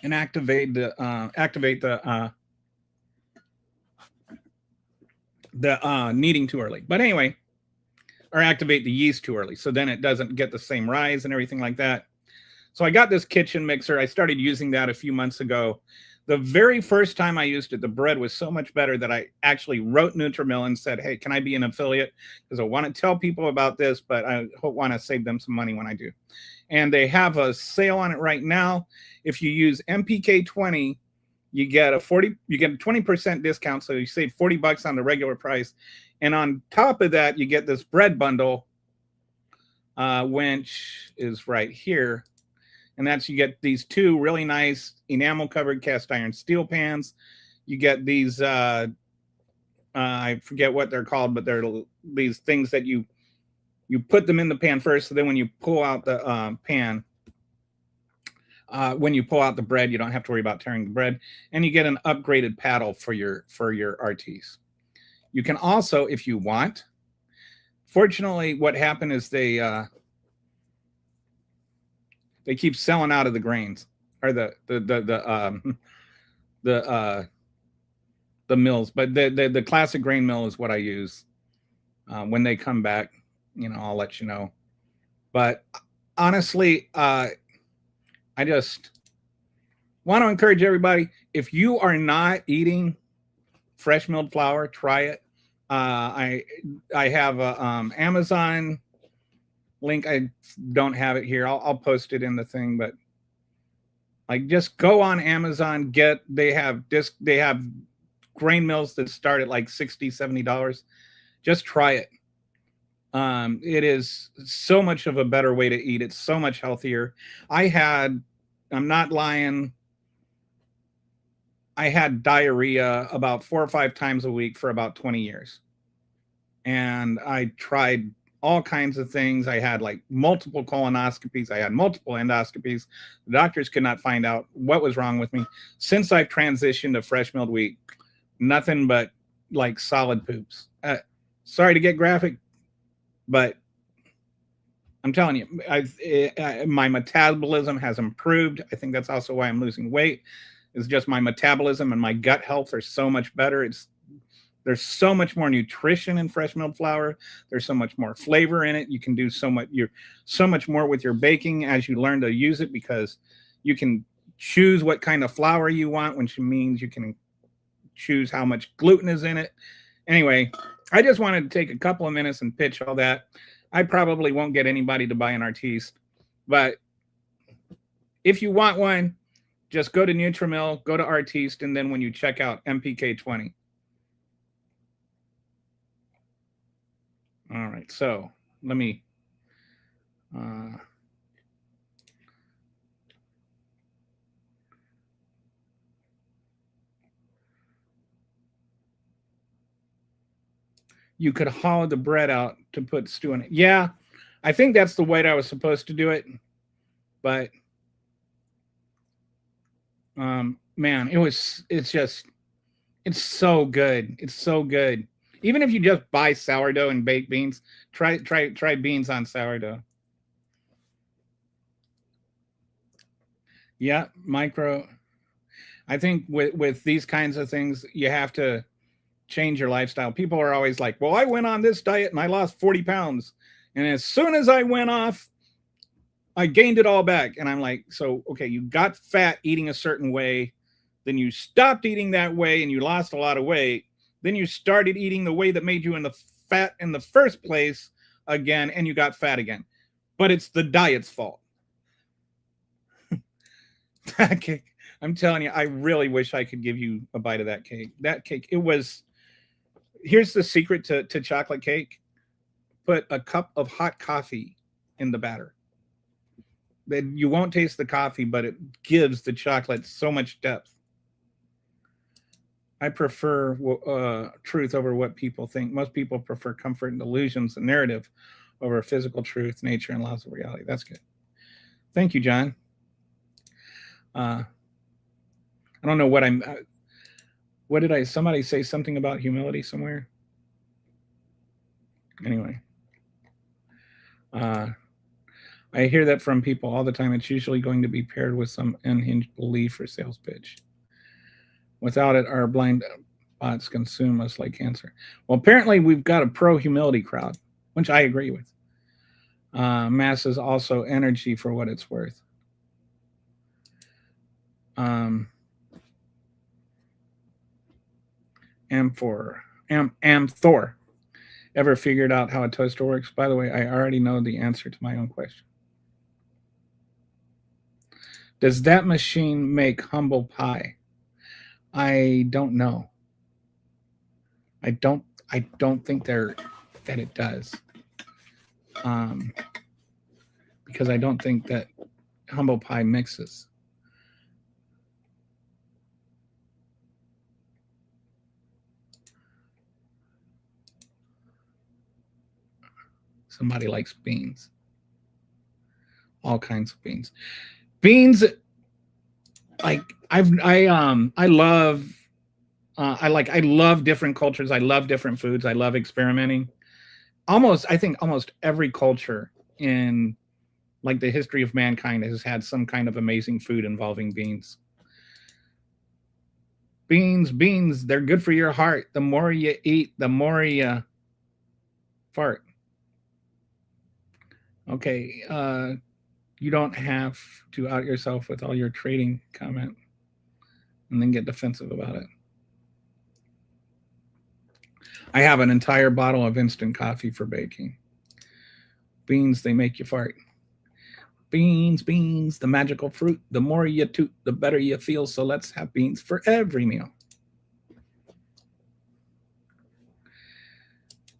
and activate the kneading too early. But anyway, or activate the yeast too early, so then it doesn't get the same rise and everything like that. So I got this kitchen mixer. I started using that a few months ago. The very first time I used it, the bread was so much better that I actually wrote Nutrimill and said, hey, can I be an affiliate? Because I want to tell people about this, but I want to save them some money when I do. And they have a sale on it right now. If you use MPK20, you get a 20% discount. So you save $40 on the regular price. And on top of that, you get this bread bundle, which is right here. And that's, you get these two really nice enamel covered cast iron steel pans. You get these, I forget what they're called, but they're these things that you put them in the pan first. So then when you pull out the pan, when you pull out the bread, you don't have to worry about tearing the bread. And you get an upgraded paddle for your RTs. You can also, if you want, fortunately, what happened is they keep selling out of the grains, or the mills, but the classic grain mill is what I use. When they come back, I'll let you know. But honestly, I just want to encourage everybody, if you are not eating fresh milled flour, try it. I have a Amazon link. I don't have it here. I'll post it in the thing, but like, just go on Amazon, they have grain mills that start at like $60, $70. Just try it. It is so much of a better way to eat. It's so much healthier. I'm not lying, I had diarrhea about 4 or 5 times a week for about 20 years. And I tried all kinds of things. I had like multiple colonoscopies. I had multiple endoscopies. The doctors could not find out what was wrong with me. Since I've transitioned to fresh milled wheat, nothing but like solid poops. Sorry to get graphic, but I'm telling you, my metabolism has improved. I think that's also why I'm losing weight. It's just my metabolism and my gut health are so much better. There's so much more nutrition in fresh milled flour. There's so much more flavor in it. You can do so much more with your baking as you learn to use it, because you can choose what kind of flour you want, which means you can choose how much gluten is in it. Anyway, I just wanted to take a couple of minutes and pitch all that. I probably won't get anybody to buy an Artiste, but if you want one, just go to Nutrimill, go to Artiste, and then when you check out MPK20. All right, so let me you could hollow the bread out to put stew in it. Yeah, I think that's the way I was supposed to do it, but man, it's so good. It's so good. Even if you just buy sourdough and baked beans, try beans on sourdough. Yeah, micro. I think with these kinds of things, you have to change your lifestyle. People are always like, well, I went on this diet and I lost 40 pounds. And as soon as I went off, I gained it all back. And I'm like, so, okay, you got fat eating a certain way. Then you stopped eating that way and you lost a lot of weight. Then you started eating the way that made you in the fat in the first place again, and you got fat again. But it's the diet's fault. That cake, I'm telling you, I really wish I could give you a bite of that cake. That cake, here's the secret to chocolate cake. Put a cup of hot coffee in the batter. Then you won't taste the coffee, but it gives the chocolate so much depth. I prefer truth over what people think. Most people prefer comfort and illusions and narrative over physical truth, nature, and laws of reality. That's good. Thank you, John. I don't know what I'm. What did I? Somebody say something about humility somewhere. Anyway, I hear that from people all the time. It's usually going to be paired with some unhinged belief or sales pitch. Without it, our blind spots consume us like cancer. Well, apparently we've got a pro-humility crowd, which I agree with. Mass is also energy for what it's worth. Thor ever figured out how a toaster works? By the way, I already know the answer to my own question. Does that machine make humble pie? I don't know. I don't think that it does. Because I don't think that humble pie mixes. Somebody likes beans. All kinds of beans. Beans, like I love different cultures. I love different foods. I love experimenting. I think almost every culture in like the history of mankind has had some kind of amazing food involving beans. Beans, they're good for your heart. The more you eat, the more you fart. Okay, you don't have to out yourself with all your trading comment and then get defensive about it. I have an entire bottle of instant coffee for baking. Beans, they make you fart. Beans, the magical fruit. The more you toot, the better you feel. So let's have beans for every meal.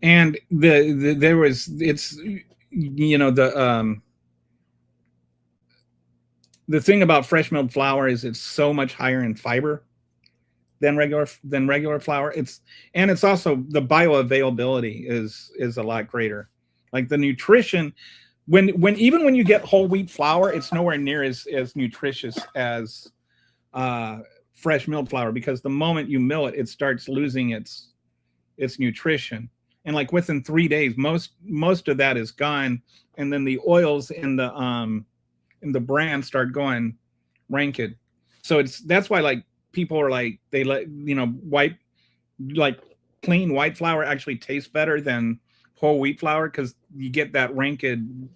And the thing about fresh milled flour is it's so much higher in fiber than regular flour. It's also the bioavailability is a lot greater. Like the nutrition, when you get whole wheat flour, it's nowhere near as nutritious as fresh milled flour, because the moment you mill it, it starts losing its nutrition. And like within 3 days, most of that is gone, and then the oils in the bran start going rancid. So that's why like people are like, they let white, like clean white flour actually tastes better than whole wheat flour, because you get that rancid,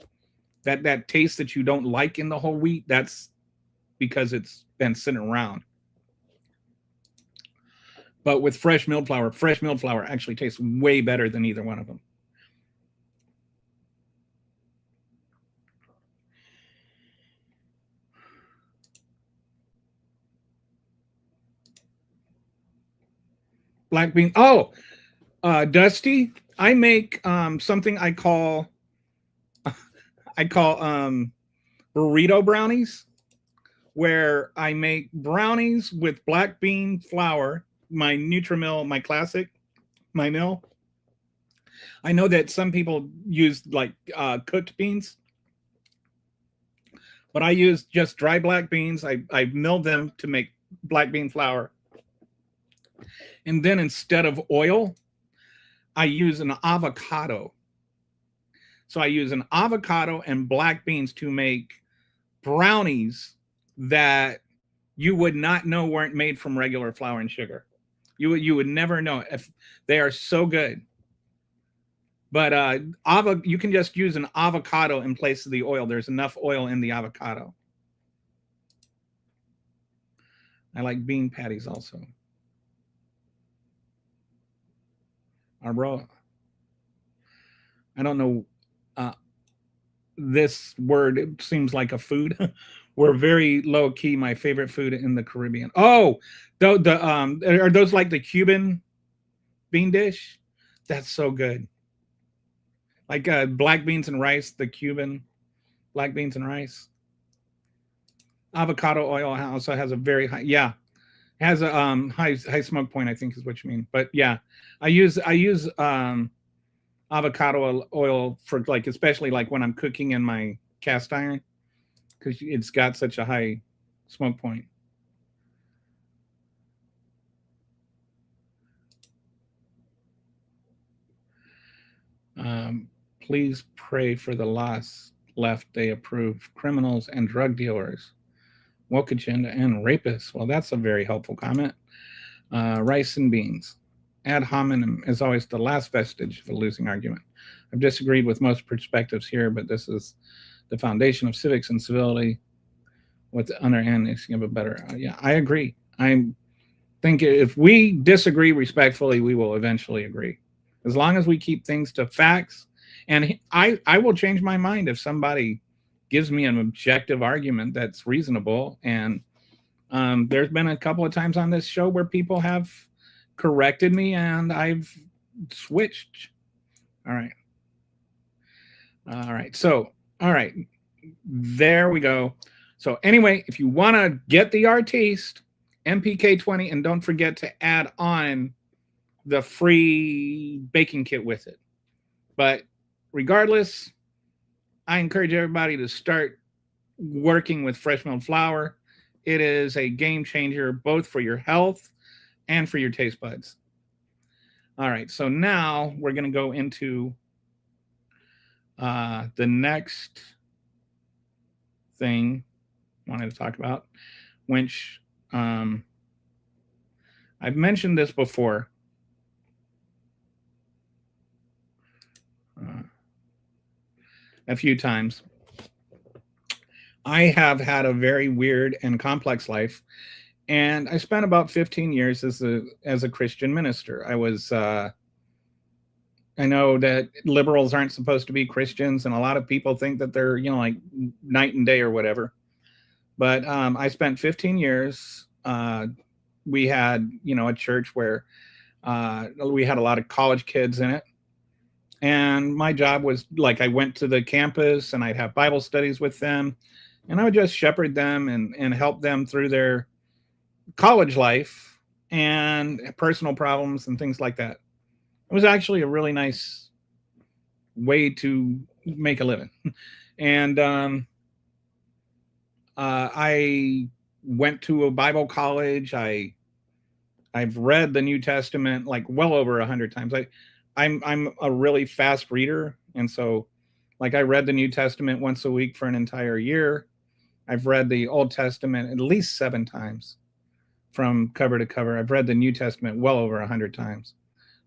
that taste that you don't like in the whole wheat. That's because it's been sitting around. But with fresh milled flour actually tastes way better than either one of them. Black bean. Oh, Dusty, I make something I call burrito brownies, where I make brownies with black bean flour, my Nutrimil, my classic, my mill. I know that some people use like cooked beans, but I use just dry black beans. I mill them to make black bean flour. And then instead of oil, I use an avocado. So I use an avocado and black beans to make brownies that you would not know weren't made from regular flour and sugar. You would never know if they are so good. But you can just use an avocado in place of the oil. There's enough oil in the avocado. I like bean patties also. Bro, I don't know. This word, it seems like a food. We're very low key. My favorite food in the Caribbean. Oh, are those like the Cuban bean dish? That's so good. Like black beans and rice, the Cuban black beans and rice. Avocado oil also has a very high, it has a high smoke point, I think is what you mean. But yeah, I use avocado oil for like, especially like when I'm cooking in my cast iron, because it's got such a high smoke point. Please pray for the lost left. They approve criminals and drug dealers, woke agenda, and rapists. Well, that's a very helpful comment. Rice and beans. Ad hominem is always the last vestige of a losing argument. I've disagreed with most perspectives here, but this is the foundation of civics and civility. With the understanding of a better, yeah, I agree. I think if we disagree respectfully, we will eventually agree. As long as we keep things to facts, and I will change my mind if somebody gives me an objective argument that's reasonable. And there's been a couple of times on this show where people have corrected me and I've switched. All right. All right. So, all right. There we go. So anyway, if you want to get the artiste, MPK20, and don't forget to add on the free baking kit with it. But regardless, I encourage everybody to start working with fresh milled flour. It is a game changer, both for your health and for your taste buds. All right, so now we're going to go into the next thing I wanted to talk about, which I've mentioned this before. A few times. I have had a very weird and complex life, and I spent about 15 years as a Christian minister. I was I know that liberals aren't supposed to be Christians, and a lot of people think that they're, you know, like night and day or whatever. But I spent 15 years. We had, you know, a church where we had a lot of college kids in it. And my job was, like, I went to the campus and I'd have Bible studies with them, and I would just shepherd them and help them through their college life and personal problems and things like that. It was actually a really nice way to make a living. And I went to a Bible college. I've read the New Testament like well over 100 times. I'm a really fast reader, and so, like, I read the New Testament once a week for an entire year. I've read the Old Testament at least 7 times from cover to cover. I've read the New Testament well over 100 times.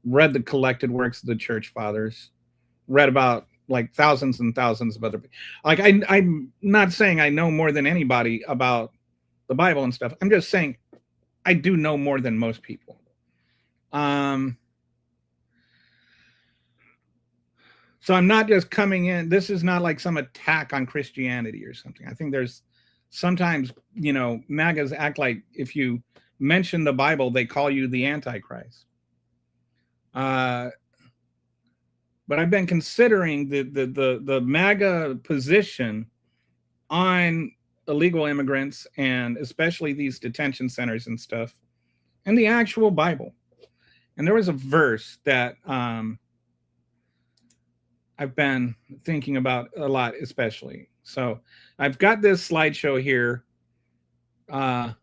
Read the collected works of the church fathers. Read about like thousands and thousands of other people. Like, I'm not saying I know more than anybody about the Bible and stuff. I'm just saying I do know more than most people. So I'm not just coming in. This is not like some attack on Christianity or something. I think there's sometimes, you know, MAGAs act like if you mention the Bible, they call you the Antichrist. But I've been considering the MAGA position on illegal immigrants, and especially these detention centers and stuff, and the actual Bible. And there was a verse that I've been thinking about a lot, especially. So I've got this slideshow here. And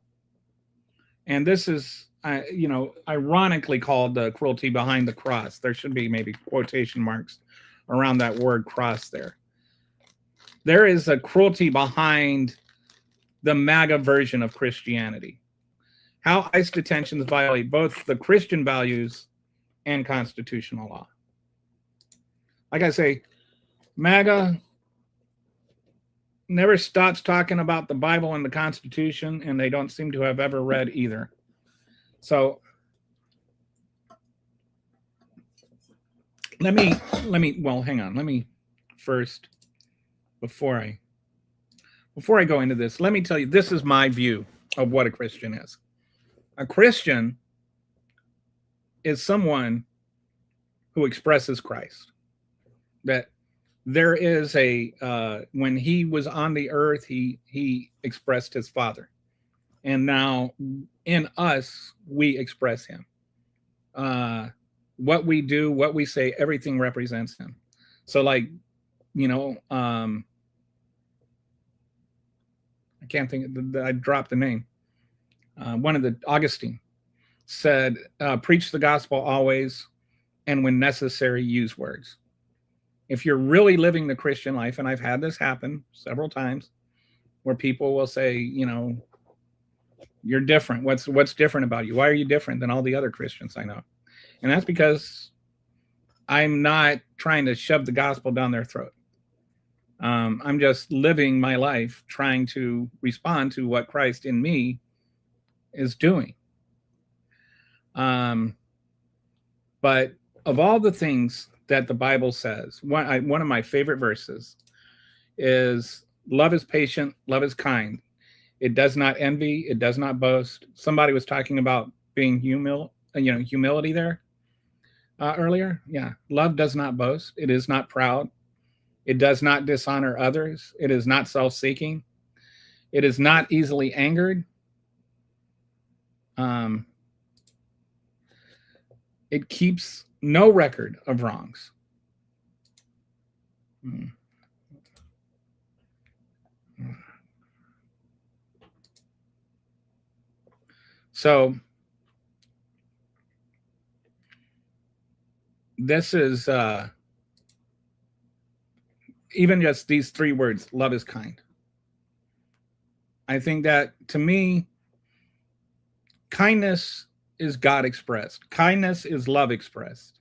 this is, you know, ironically called the Cruelty Behind the Cross. There should be maybe quotation marks around that word cross there. There is a cruelty behind the MAGA version of Christianity. How ICE detentions violate both the Christian values and constitutional law. Like I say, MAGA never stops talking about the Bible and the Constitution, and they don't seem to have ever read either. So let me, well, hang on. Let me first, before I go into this, let me tell you, this is my view of what a Christian is. A Christian is someone who expresses Christ. That there is a, when he was on the earth, he expressed his Father. And now in us, we express him. What we do, what we say, everything represents him. So, like, you know, I can't think, I dropped the name. One of the, Augustine said, preach the gospel always, and when necessary, use words. if you're really living the Christian life, and I've had this happen several times, where people will say, you know, you're different. What's different about you? Why are you different than all the other Christians I know? And that's because I'm not trying to shove the gospel down their throat. I'm just living my life trying to respond to what Christ in me is doing. But of all the things that the Bible says, one of my favorite verses is, love is patient, love is kind. It does not envy, it does not boast. Somebody was talking about being humility there earlier. Yeah, love does not boast. It is not proud. It does not dishonor others. It is not self-seeking. It is not easily angered. It keeps no record of wrongs. So this is even just these three words, love is kind. I think that, to me, kindness is God expressed. Kindness is love expressed.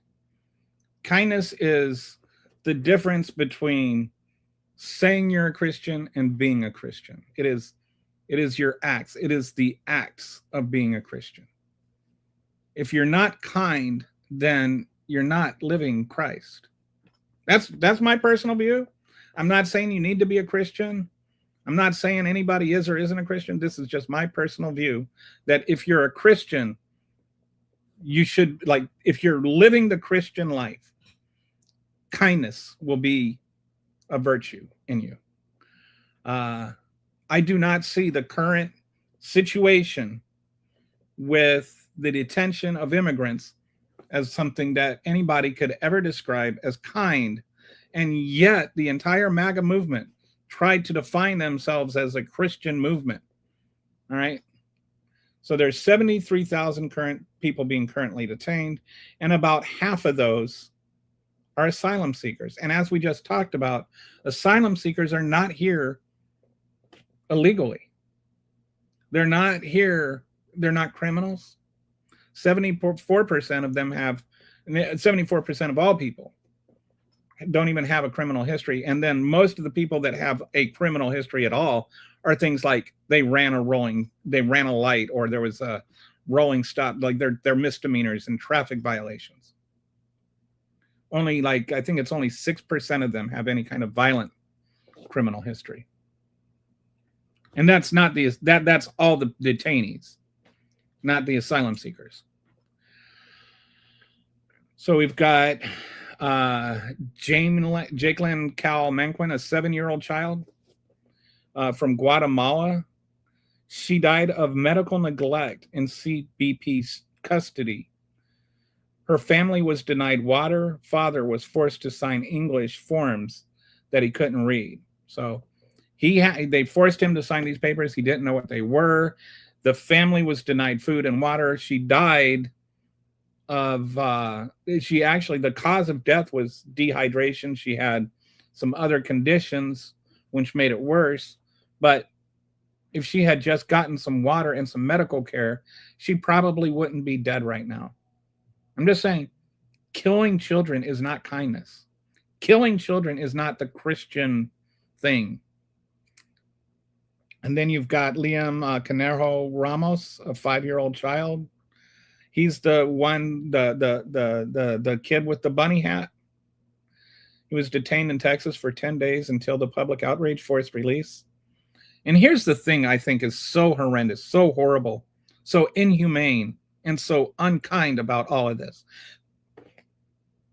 Kindness is the difference between saying you're a Christian and being a Christian. It is your acts. It is the acts of being a Christian. If you're not kind, then you're not living Christ. That's my personal view. I'm not saying you need to be a Christian. I'm not saying anybody is or isn't a Christian. This is just my personal view, that if you're a Christian, you should, like, if you're living the Christian life, kindness will be a virtue in you. I do not see the current situation with the detention of immigrants as something that anybody could ever describe as kind. And yet the entire MAGA movement tried to define themselves as a Christian movement. All right. So there's 73,000 current people being currently detained, and about half of those are asylum seekers. And as we just talked about, asylum seekers are not here illegally. They're not here. They're not criminals. 74% of them have, 74% of all people don't even have a criminal history. And then most of the people that have a criminal history at all are things like they ran a light, or there was a rolling stop, like they're misdemeanors and traffic violations. Only, like, I think it's only 6% of them have any kind of violent criminal history. And that's not that's all the detainees, not the asylum seekers. So we've got Jacqueline Cal Menquin, a 7-year-old child from Guatemala. She died of medical neglect in CBP's custody. Her family was denied water. Father was forced to sign English forms that he couldn't read. So they forced him to sign these papers. He didn't know what they were. The family was denied food and water. She died of, the cause of death was dehydration. She had some other conditions which made it worse. But if she had just gotten some water and some medical care, she probably wouldn't be dead right now. I'm just saying, killing children is not kindness. Killing children is not the Christian thing. And then you've got Liam Canejo Ramos, a 5-year-old child. He's the one, the kid with the bunny hat. He was detained in Texas for 10 days until the public outrage forced release. And here's the thing I think is so horrendous, so horrible, so inhumane, and so unkind about all of this.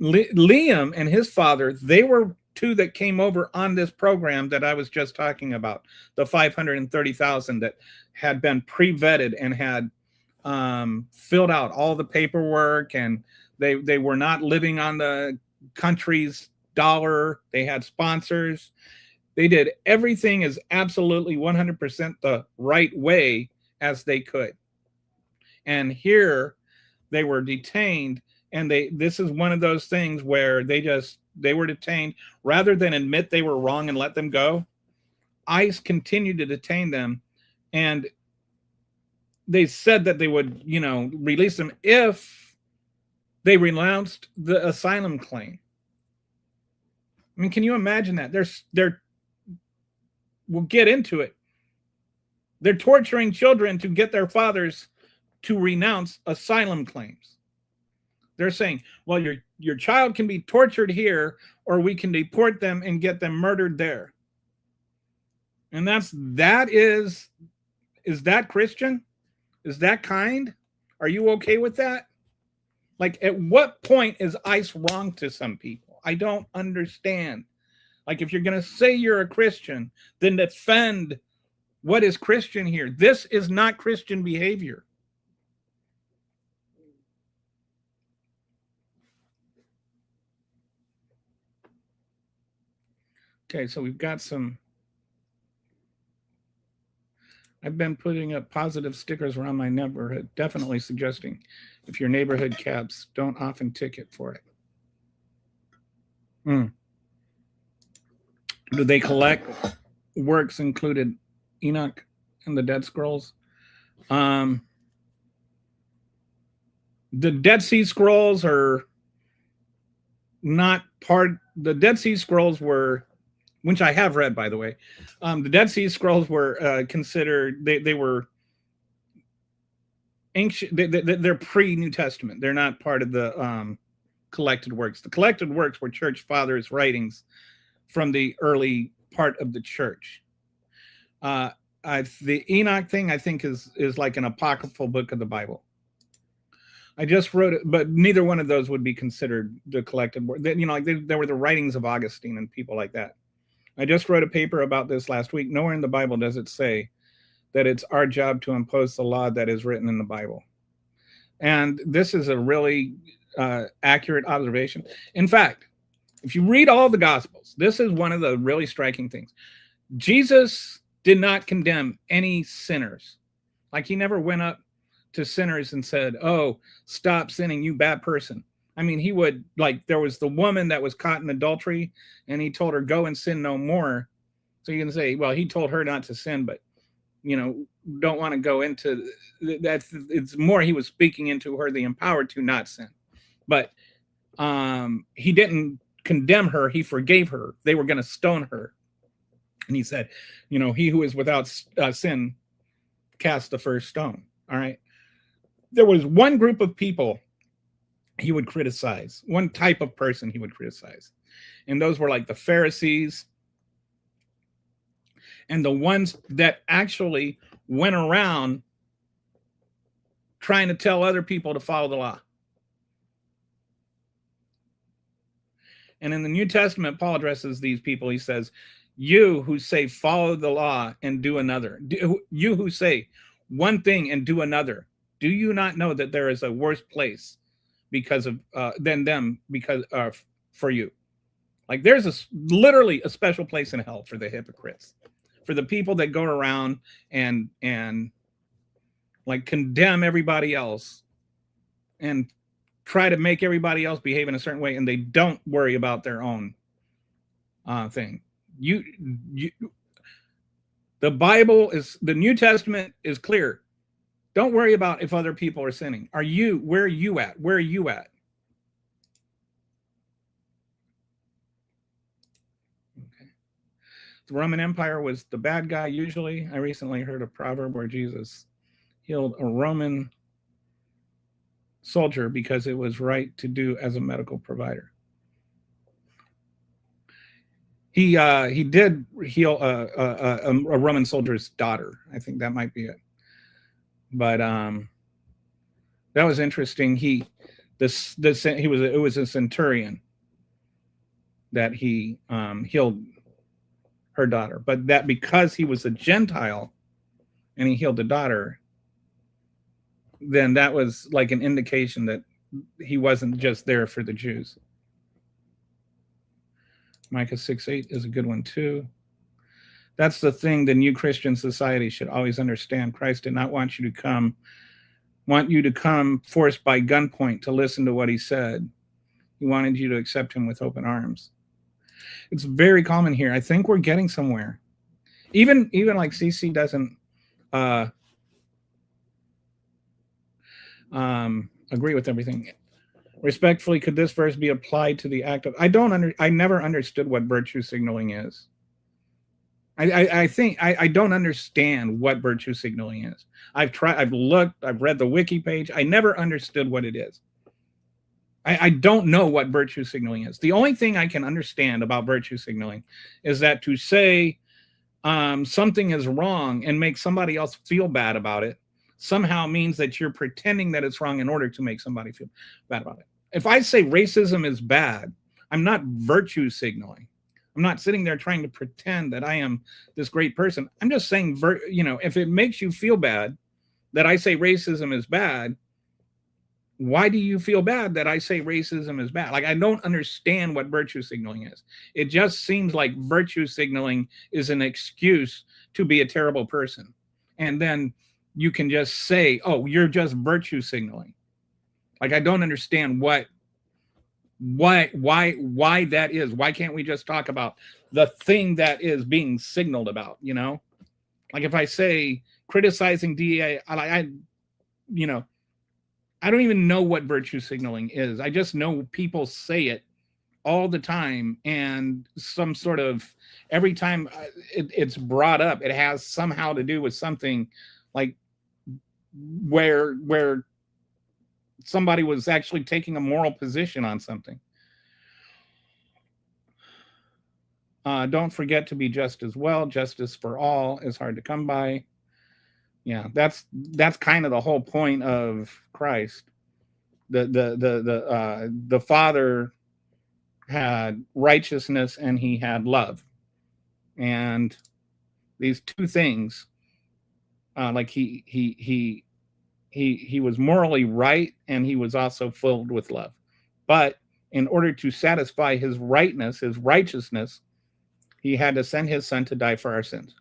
Liam and his father, they were two that came over on this program that I was just talking about, the 530,000 that had been pre-vetted and had filled out all the paperwork, and they were not living on the country's dollar. They had sponsors. They did everything as absolutely 100% the right way as they could. And here they were detained, and this is one of those things where they just they were detained, rather than admit they were wrong and let them go, ICE continued to detain them, and they said that they would, release them if they renounced the asylum claim. I mean, can you imagine that? We'll get into it. They're torturing children to get their fathers to renounce asylum claims. They're saying, well, your child can be tortured here, or we can deport them and get them murdered there. And is that Christian? Is that kind? Are you okay with that? Like, at what point is ICE wrong to some people? I don't understand. Like, if you're going to say you're a Christian, then defend what is Christian here. This is not Christian behavior. Okay, so we've got some. I've been putting up positive stickers around my neighborhood, definitely suggesting if your neighborhood cabs don't often ticket for it. Do they collect works included Enoch and the Dead Scrolls? The Dead Sea Scrolls are not part. The Dead Sea Scrolls were, which I have read, by the way. The Dead Sea Scrolls were considered, they were ancient, they're pre-New Testament. They're not part of the collected works. The collected works were church fathers' writings from the early part of the church. The Enoch thing, I think, is like an apocryphal book of the Bible. I just wrote it, but neither one of those would be considered the collected work. There were the writings of Augustine and people like that. I just wrote a paper about this last week. Nowhere in the Bible does it say that it's our job to impose the law that is written in the Bible. And this is a really accurate observation. In fact, if you read all the Gospels, this is one of the really striking things. Jesus did not condemn any sinners. Like, he never went up to sinners and said, oh, stop sinning, you bad person. I mean, he would, like, there was the woman that was caught in adultery, and he told her, go and sin no more. So you can say, well, he told her not to sin, but, don't want to go into that. It's more, he was speaking into her, the empowered to not sin. But he didn't condemn her, he forgave her. They were going to stone her. And he said, he who is without sin cast the first stone. All right. There was one group of people he would criticize, one type of person he would criticize. And those were like the Pharisees and the ones that actually went around trying to tell other people to follow the law. And in the New Testament, Paul addresses these people. He says, you who say follow the law and do another, you who say one thing and do another, do you not know that there is a worse place than them for you? Like, there's literally a special place in hell for the hypocrites, for the people that go around and like condemn everybody else and try to make everybody else behave in a certain way, and they don't worry about their own thing. The Bible the New Testament is clear. Don't worry about if other people are sinning. Where are you at? Where are you at? Okay. The Roman Empire was the bad guy usually. I recently heard a proverb where Jesus healed a Roman soldier because it was right to do as a medical provider. He did heal a Roman soldier's daughter. I think that might be it. But that was interesting. It was a centurion that he healed her daughter, but that because he was a Gentile and he healed the daughter, then that was like an indication that he wasn't just there for the Jews. Micah 6:8 is a good one too. That's the thing the new Christian society should always understand. Christ did not want you to come forced by gunpoint to listen to what he said. He wanted you to accept him with open arms. It's very common here. I think we're getting somewhere. Even like CC doesn't agree with everything. Respectfully, could this verse be applied to the act of? I never understood what virtue signaling is. I think I don't understand what virtue signaling is. I've looked, I've read the wiki page. I never understood what it is. I don't know what virtue signaling is. The only thing I can understand about virtue signaling is that to say something is wrong and make somebody else feel bad about it somehow means that you're pretending that it's wrong in order to make somebody feel bad about it. If I say racism is bad, I'm not virtue signaling. I'm not sitting there trying to pretend that I am this great person. I'm just saying, if it makes you feel bad that I say racism is bad, why do you feel bad that I say racism is bad? Like, I don't understand what virtue signaling is. It just seems like virtue signaling is an excuse to be a terrible person. And then you can just say, oh, you're just virtue signaling. Like, I don't understand why that is. Why can't we just talk about the thing that is being signaled about, Like, if I say criticizing DEA, I don't even know what virtue signaling is. I just know people say it all the time, and some sort of, every time it's brought up, it has somehow to do with something like where somebody was actually taking a moral position on something. Don't forget to be just as well. Justice for all is hard to come by. Yeah, that's kind of the whole point of Christ. The Father had righteousness and he had love, and these two things, like he was morally right and he was also filled with love. But in order to satisfy his rightness, his righteousness, he had to send his son to die for our sins.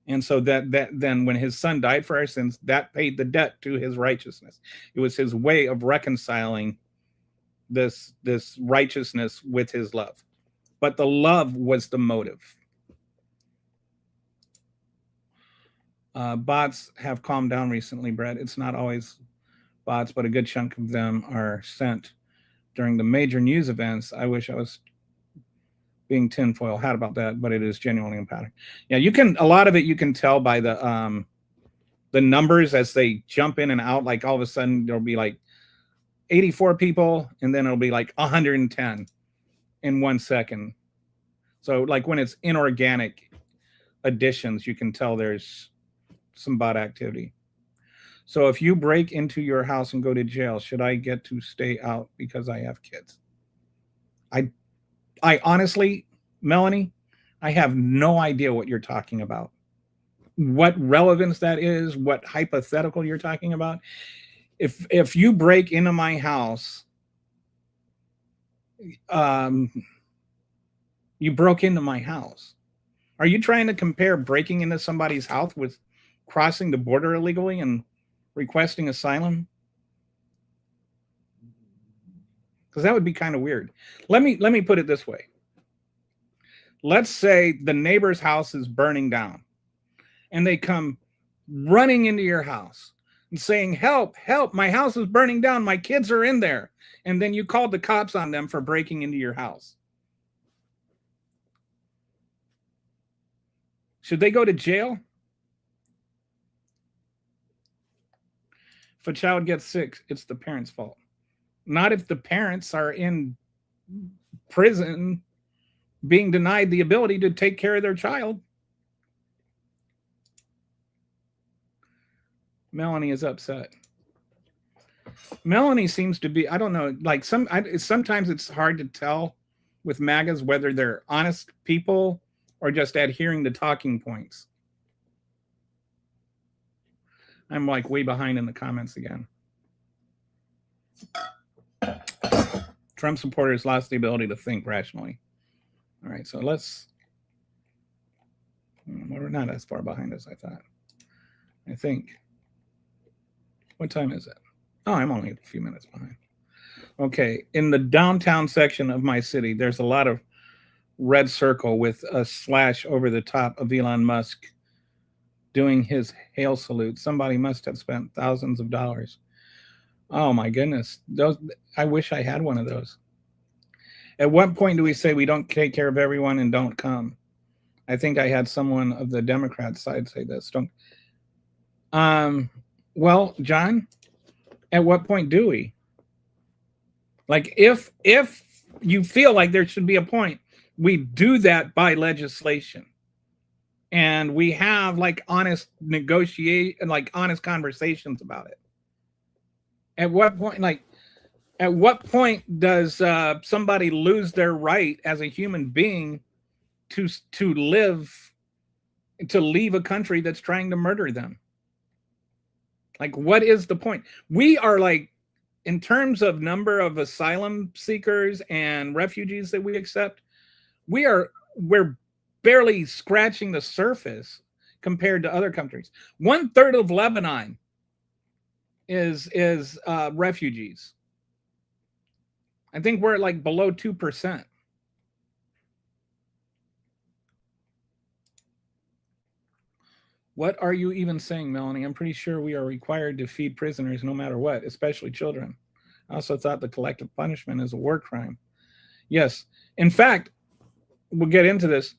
And so that then when his son died for our sins, that paid the debt to his righteousness. It was his way of reconciling this righteousness with his love. But the love was the motive. Bots have calmed down recently, Brett. It's not always bots, but a good chunk of them are sent during the major news events. I wish I was being tinfoil hat about that, but it is genuinely empowering. Yeah, a lot of it you can tell by the numbers as they jump in and out. Like, all of a sudden there'll be like 84 people, and then it'll be like 110 in 1 second. So like when it's inorganic additions, you can tell there's some bot activity. So if you break into your house and go to jail, should I get to stay out because I have kids? I honestly, Melanie, I have no idea what you're talking about. What relevance that is, what hypothetical you're talking about. If you break into my house, you broke into my house. Are you trying to compare breaking into somebody's house with crossing the border illegally and requesting asylum? Because that would be kind of weird. Let me put it this way. Let's say the neighbor's house is burning down and they come running into your house and saying, help, help, my house is burning down, my kids are in there. And then you called the cops on them for breaking into your house. Should they go to jail? If a child gets sick, it's the parents' fault. Not if the parents are in prison being denied the ability to take care of their child. Melanie is upset. Melanie seems to be, I don't know, like sometimes it's hard to tell with MAGAs whether they're honest people or just adhering to talking points. I'm like way behind in the comments again. Trump supporters lost the ability to think rationally. All right, so we're not as far behind as I thought. I think, what time is it? Oh, I'm only a few minutes behind. Okay, in the downtown section of my city, there's a lot of red circle with a slash over the top of Elon Musk doing his hail salute. Somebody must have spent thousands of dollars. Oh my goodness. Those, I wish I had one of those. At what point do we say we don't take care of everyone and don't come? I think I had someone of the Democrat side say this. Don't. Well, John, at what point do we? Like, if you feel like there should be a point, we do that by legislation, and we have like honest honest conversations about it. At what point, at what point does somebody lose their right as a human being to leave a country that's trying to murder them? Like, what is the point? We are like, in terms of number of asylum seekers and refugees that we accept, we're barely scratching the surface compared to other countries. 1/3 of Lebanon is refugees. I think we're like below 2%. What are you even saying, Melanie? I'm pretty sure we are required to feed prisoners no matter what, especially children. I also thought the collective punishment is a war crime. Yes. In fact, we'll get into this.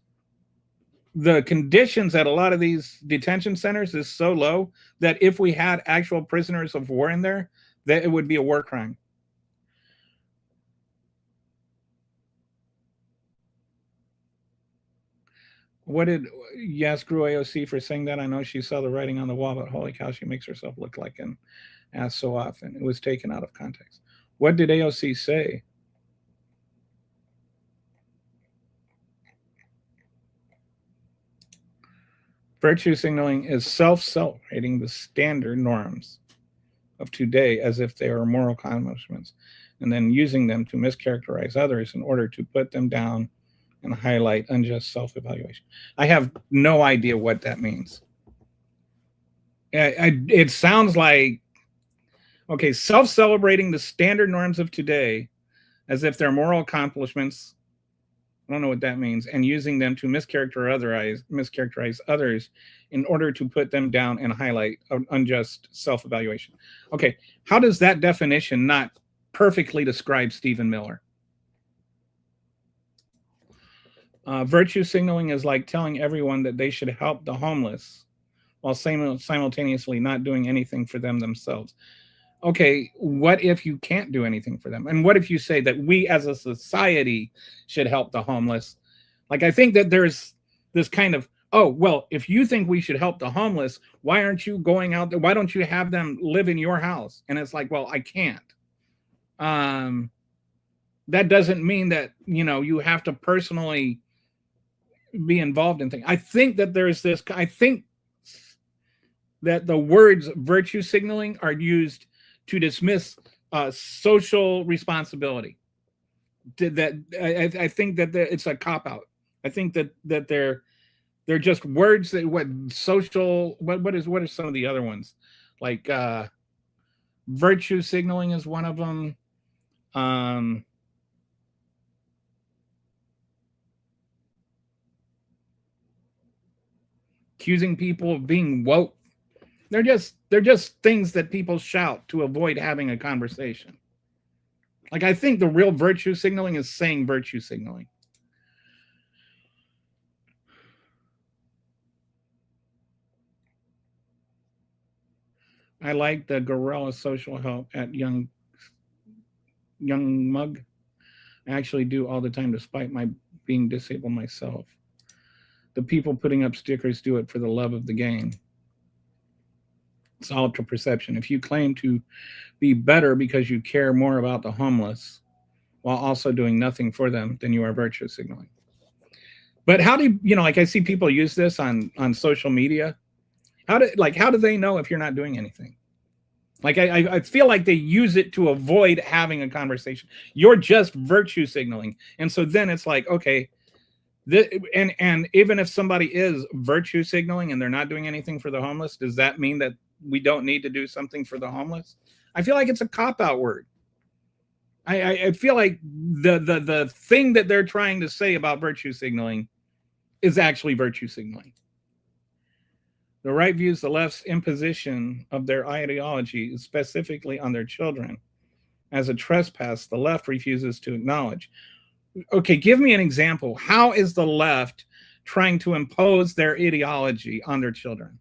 The conditions at a lot of these detention centers is so low that if we had actual prisoners of war in there, that it would be a war crime. What did yes, Screw AOC for saying that? I know she saw the writing on the wall, but holy cow, she makes herself look like an ass so often. It was taken out of context. What did AOC say? Virtue signaling is self-celebrating the standard norms of today as if they are moral accomplishments, and then using them to mischaracterize others in order to put them down and highlight unjust self-evaluation. I have no idea what that means. It sounds like, okay, self-celebrating the standard norms of today as if they're moral accomplishments. I don't know what that means. And using them to mischaracterize others in order to put them down and highlight unjust self-evaluation. Okay, how does that definition not perfectly describe Stephen Miller? Virtue signaling is like telling everyone that they should help the homeless while simultaneously not doing anything for them themselves. Okay, what if you can't do anything for them? And what if you say that we as a society should help the homeless? Like, I think that there's this kind of, oh, well, if you think we should help the homeless, why aren't you going out there? Why don't you have them live in your house? And it's like, well, I can't. That doesn't mean that, you have to personally be involved in things. I think that I think that the words virtue signaling are used to dismiss social responsibility. I think that it's a cop-out. I think that they're just words that what are some of the other ones? Like virtue signaling is one of them. Accusing people of being woke. They're just things that people shout to avoid having a conversation. Like, I think the real virtue signaling is saying virtue signaling. I like the Gorilla social help at Young Mug. I actually do all the time despite my being disabled myself. The people putting up stickers do it for the love of the game. It's ultra perception. If you claim to be better because you care more about the homeless while also doing nothing for them, then you are virtue signaling. But how do you like, I see people use this on social media. How do they know if you're not doing anything? Like, I feel like they use it to avoid having a conversation. You're just virtue signaling. And so then it's like, okay, and even if somebody is virtue signaling and they're not doing anything for the homeless, does that mean that we don't need to do something for the homeless? I feel like it's a cop-out word. I feel like the thing that they're trying to say about virtue signaling is actually virtue signaling. The right views the left's imposition of their ideology, specifically on their children, as a trespass the left refuses to acknowledge. Okay, give me an example. How is the left trying to impose their ideology on their children?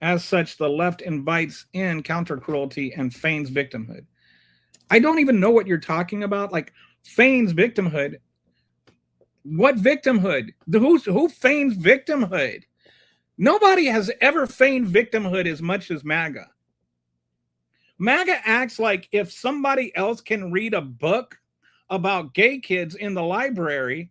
As such, the left invites in counter-cruelty and feigns victimhood. I don't even know what you're talking about. Like, feigns victimhood. What victimhood? Who feigns victimhood? Nobody has ever feigned victimhood as much as MAGA. MAGA acts like if somebody else can read a book about gay kids in the library,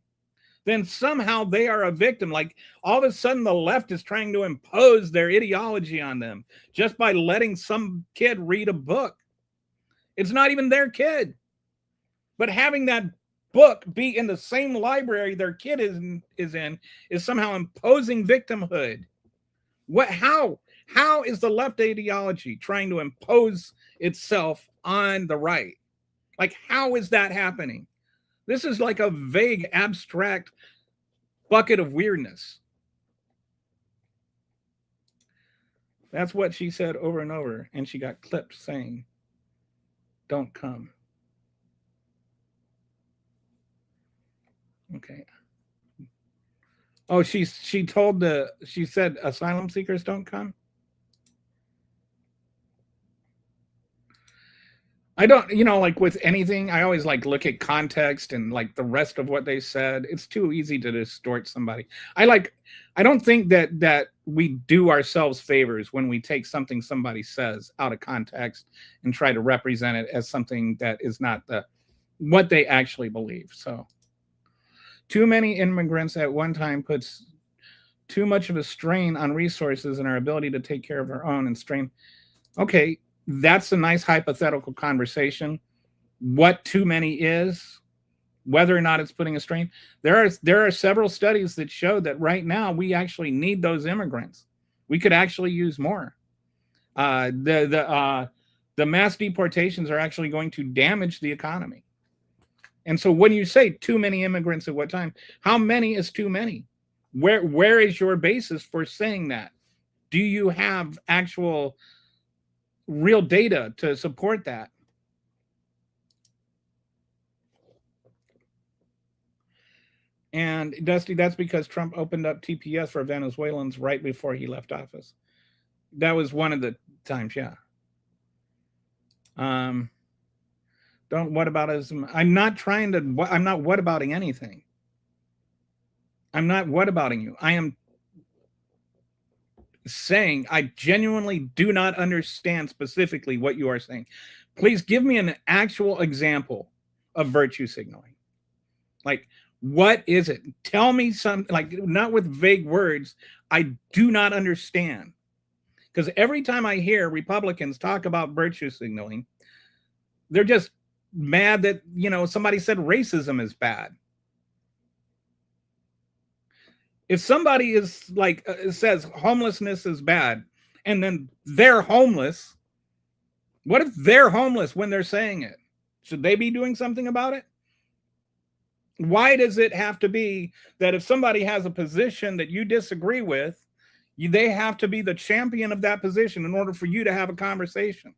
then somehow they are a victim. Like all of a sudden the left is trying to impose their ideology on them just by letting some kid read a book. It's not even their kid. But having that book be in the same library their kid is in is somehow imposing victimhood. How is the left ideology trying to impose itself on the right? Like, how is that happening? This is like a vague, abstract bucket of weirdness. That's what she said over and over, and she got clipped saying, "Don't come." Okay. Oh, she said asylum seekers don't come. I don't, like with anything, I always like look at context and like the rest of what they said. It's too easy to distort somebody. I don't think that we do ourselves favors when we take something somebody says out of context and try to represent it as something that is not what they actually believe. So too many immigrants at one time puts too much of a strain on resources and our ability to take care of our own and strain. Okay, that's a nice hypothetical conversation. What too many is, whether or not it's putting a strain. There are several studies that show that right now we actually need those immigrants. We could actually use more. The mass deportations are actually going to damage the economy. And so when you say too many immigrants at what time, how many is too many? Where is your basis for saying that? Do you have actual real data to support that? And Dusty, that's because Trump opened up TPS for Venezuelans right before he left office. That was one of the times, yeah. Don't whataboutism. I'm not whatabouting anything. I'm not whatabouting you. I am saying I genuinely do not understand specifically what you are saying. Please give me an actual example of virtue signaling. Like, what is it? Tell me something, like, not with vague words. I do not understand. Because every time I hear Republicans talk about virtue signaling, they're just mad that, somebody said racism is bad. If somebody is like says homelessness is bad, and then they're homeless, what if they're homeless when they're saying it? Should they be doing something about it? Why does it have to be that if somebody has a position that you disagree with, they have to be the champion of that position in order for you to have a conversation?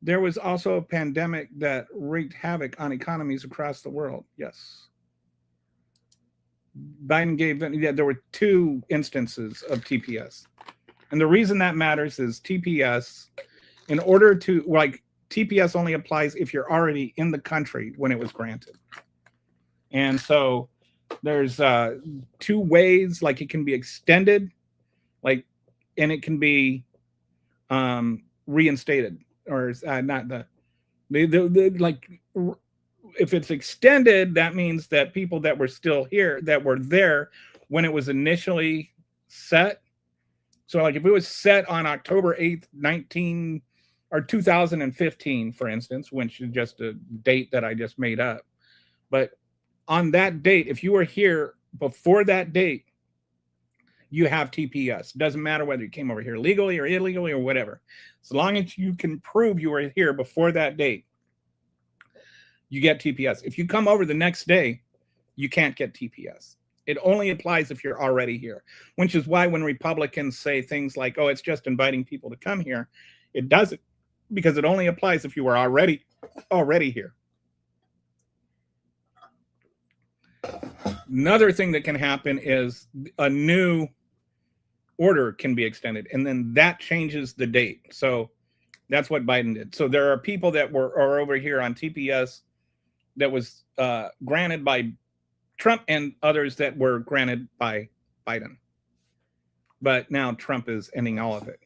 There was also a pandemic that wreaked havoc on economies across the world. Yes. Biden there were 2 instances of TPS. And the reason that matters is TPS, in order to, TPS only applies if you're already in the country when it was granted. And so there's 2 ways, it can be extended, and it can be reinstated, or not if it's extended, that means that people that were still here, that were there when it was initially set. So if it was set on October 8th, 2015, for instance, which is just a date that I just made up. But on that date, if you were here before that date, you have TPS. Doesn't matter whether you came over here legally or illegally or whatever. As long as you can prove you were here before that date, you get TPS. If you come over the next day, you can't get TPS. It only applies if you're already here, which is why when Republicans say things like, oh, it's just inviting people to come here, it doesn't, because it only applies if you were already here. Another thing that can happen is a new order can be extended, and then that changes the date. So that's what Biden did. So there are people that are over here on TPS that was granted by Trump, and others that were granted by Biden. But now Trump is ending all of it.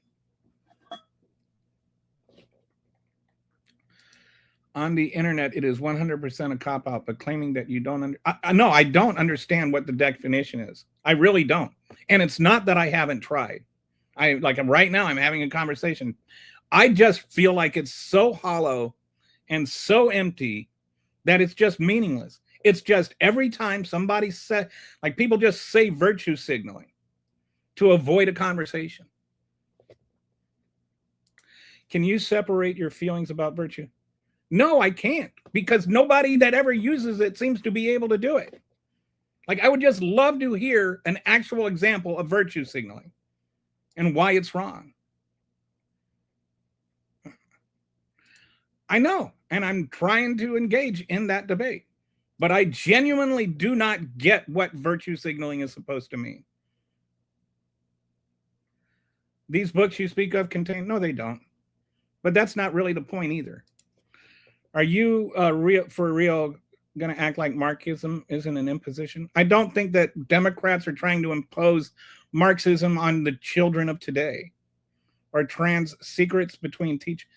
On the internet, it is 100% a cop-out, but claiming that you don't no, I don't understand what the definition is. I really don't. And it's not that I haven't tried. Right now, I'm having a conversation. I just feel like it's so hollow and so empty that it's just meaningless. It's just every time somebody said, like people just say virtue signaling to avoid a conversation. Can you separate your feelings about virtue? No, I can't, because nobody that ever uses it seems to be able to do it. Like, I would just love to hear an actual example of virtue signaling and why it's wrong. I know, and I'm trying to engage in that debate, but I genuinely do not get what virtue signaling is supposed to mean. These books you speak of contain, no, they don't. But that's not really the point either. Are you for real going to act like Marxism isn't an imposition? I don't think that Democrats are trying to impose Marxism on the children of today, or trans secrets between teachers.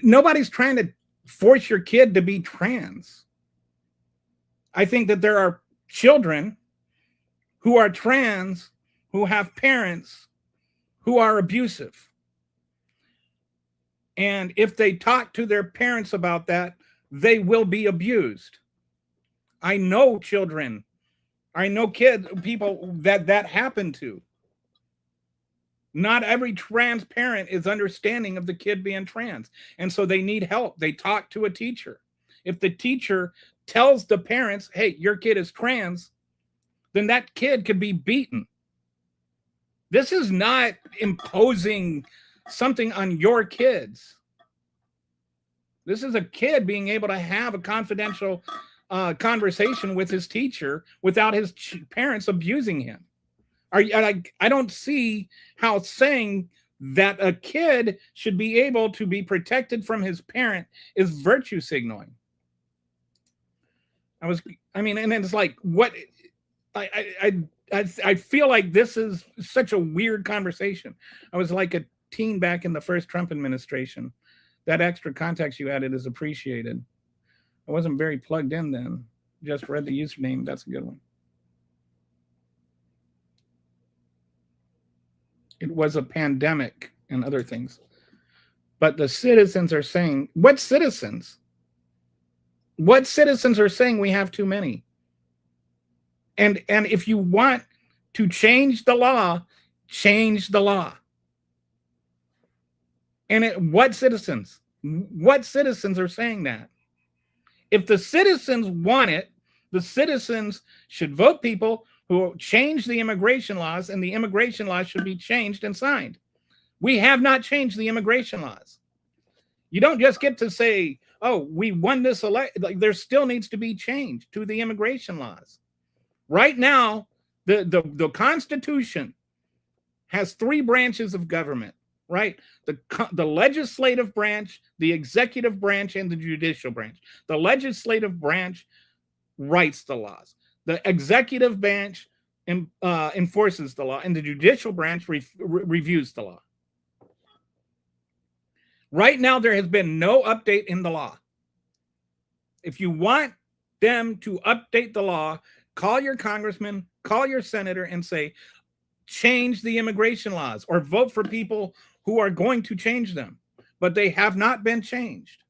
Nobody's trying to force your kid to be trans. I think that there are children who are trans who have parents who are abusive. And if they talk to their parents about that, they will be abused. I know children, I know people that happened to. Not every trans parent is understanding of the kid being trans. And so they need help. They talk to a teacher. If the teacher tells the parents, hey, your kid is trans, then that kid could be beaten. This is not imposing something on your kids. This is a kid being able to have a confidential conversation with his teacher without his parents abusing him. I don't see how saying that a kid should be able to be protected from his parent is virtue signaling. And it's like, what? I feel like this is such a weird conversation. I was like a teen back in the first Trump administration. That extra context you added is appreciated. I wasn't very plugged in then. Just read the username. That's a good one. It was a pandemic and other things. But the citizens are saying, what citizens? What citizens are saying we have too many? And if you want to change the law, change the law. And what citizens? What citizens are saying that? If the citizens want it, the citizens should vote people who change the immigration laws, and the immigration laws should be changed and signed. We have not changed the immigration laws. You don't just get to say, oh, we won this election. Like, there still needs to be change to the immigration laws. Right now, the Constitution has three branches of government, right? The legislative branch, the executive branch, and the judicial branch. The legislative branch writes the laws. The executive branch enforces the law, and the judicial branch reviews the law. Right now, there has been no update in the law. If you want them to update the law, call your congressman, call your senator, and say, change the immigration laws, or vote for people who are going to change them. But they have not been changed.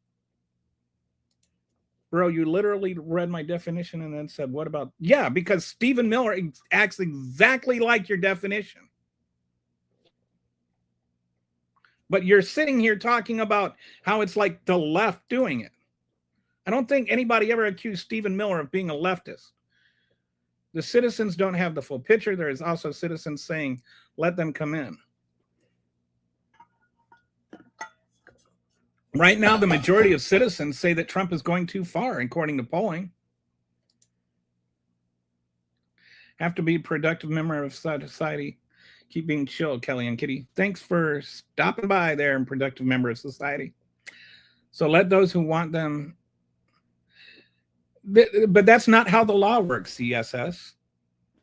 Bro, you literally read my definition and then said, what about? Yeah, because Stephen Miller acts exactly like your definition. But you're sitting here talking about how it's like the left doing it. I don't think anybody ever accused Stephen Miller of being a leftist. The citizens don't have the full picture. There is also citizens saying, let them come in. Right now, the majority of citizens say that Trump is going too far, according to polling. Have to be a productive member of society. Keep being chill, Kelly and Kitty. Thanks for stopping by there, and productive member of society. So let those who want them. But that's not how the law works, CSS.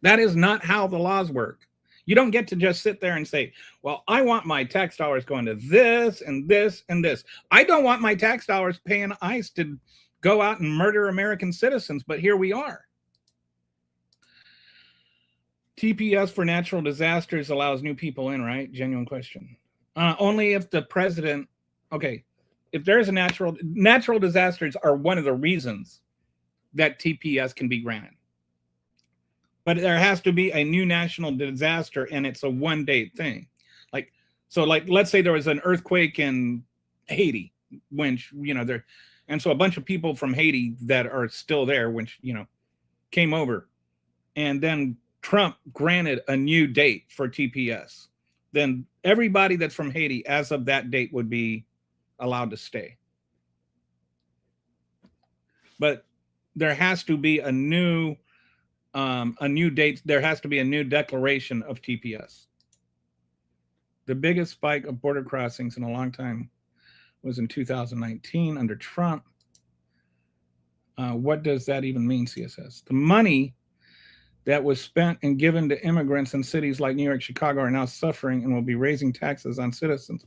That is not how the laws work. You don't get to just sit there and say, well, I want my tax dollars going to this and this and this. I don't want my tax dollars paying ICE to go out and murder American citizens, but here we are. TPS for natural disasters allows new people in, right? Genuine question. Only if the president, okay, if there's a natural disasters are one of the reasons that TPS can be granted. But there has to be a new national disaster, and it's a one-day thing. Like, let's say there was an earthquake in Haiti, which, and so a bunch of people from Haiti that are still there, which, came over, and then Trump granted a new date for TPS. Then everybody that's from Haiti as of that date would be allowed to stay. But there has to be a new date. There has to be a new declaration of TPS. The biggest spike of border crossings in a long time was in 2019 under Trump. What does that even mean, CSS? The money that was spent and given to immigrants in cities like New York, Chicago are now suffering and will be raising taxes on citizens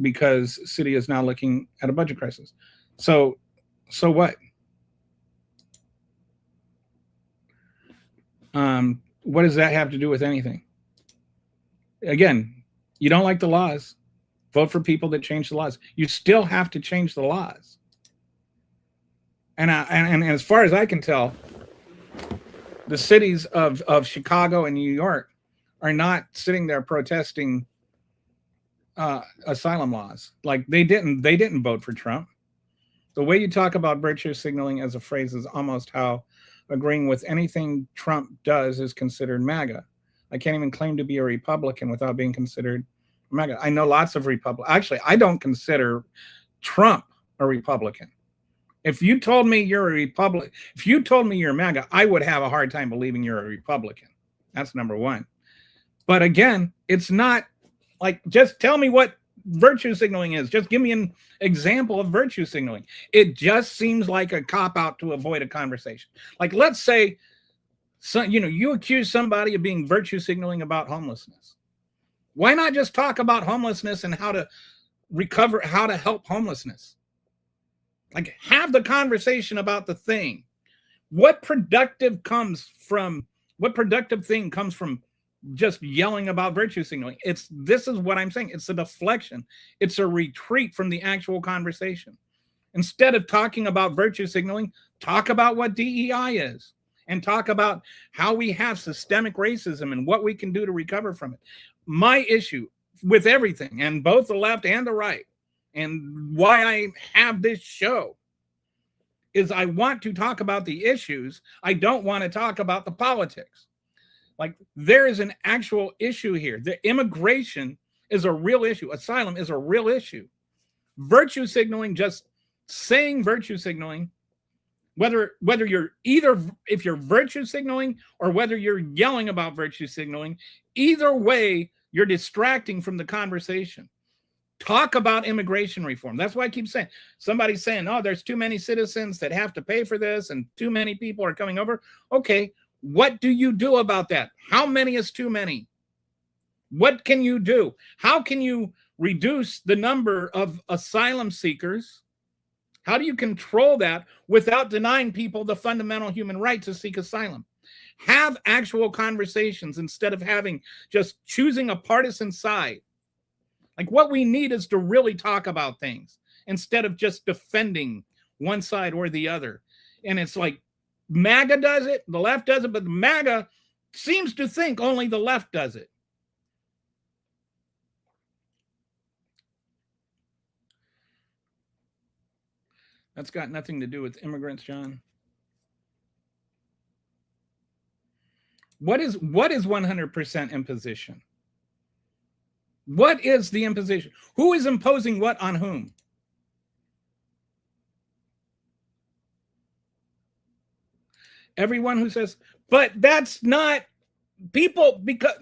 because city is now looking at a budget crisis. So what? What does that have to do with anything? Again, you don't like the laws, vote for people that change the laws. You still have to change the laws. And as far as I can tell, the cities of Chicago and New York are not sitting there protesting asylum laws. Like they didn't vote for Trump. The way you talk about virtue signaling as a phrase is almost how agreeing with anything Trump does is considered MAGA. I can't even claim to be a Republican without being considered MAGA. I know lots of Republicans. Actually, I don't consider Trump a Republican. If you told me you're a Republican, if you told me you're MAGA, I would have a hard time believing you're a Republican. That's number one. But again, it's not like, just tell me what virtue signaling is. Just give me an example of virtue signaling. It just seems like a cop-out to avoid a conversation. Like, let's say, you accuse somebody of being virtue signaling about homelessness. Why not just talk about homelessness and how to recover, how to help homelessness? Like, have the conversation about the thing. What productive thing comes from just yelling about virtue signaling? This is what I'm saying. It's a deflection. It's a retreat from the actual conversation. Instead of talking about virtue signaling, talk about what DEI is and talk about how we have systemic racism and what we can do to recover from it. My issue with everything, and both the left and the right, and why I have this show, is I want to talk about the issues. I don't want to talk about the politics. Like, there is an actual issue here. The immigration is a real issue. Asylum is a real issue. Virtue signaling, just saying virtue signaling, whether you're if you're virtue signaling or whether you're yelling about virtue signaling, either way, you're distracting from the conversation. Talk about immigration reform. That's why I keep saying, somebody's saying, oh, there's too many citizens that have to pay for this and too many people are coming over. Okay. What do you do about that? How many is too many? What can you do? How can you reduce the number of asylum seekers? How do you control that without denying people the fundamental human right to seek asylum? Have actual conversations instead of just choosing a partisan side. Like, what we need is to really talk about things instead of just defending one side or the other. And it's like MAGA does it, the left does it, but the MAGA seems to think only the left does it. That's got nothing to do with immigrants, John. What is 100% imposition? What is the imposition? Who is imposing what on whom? Everyone who says, but that's not people, because,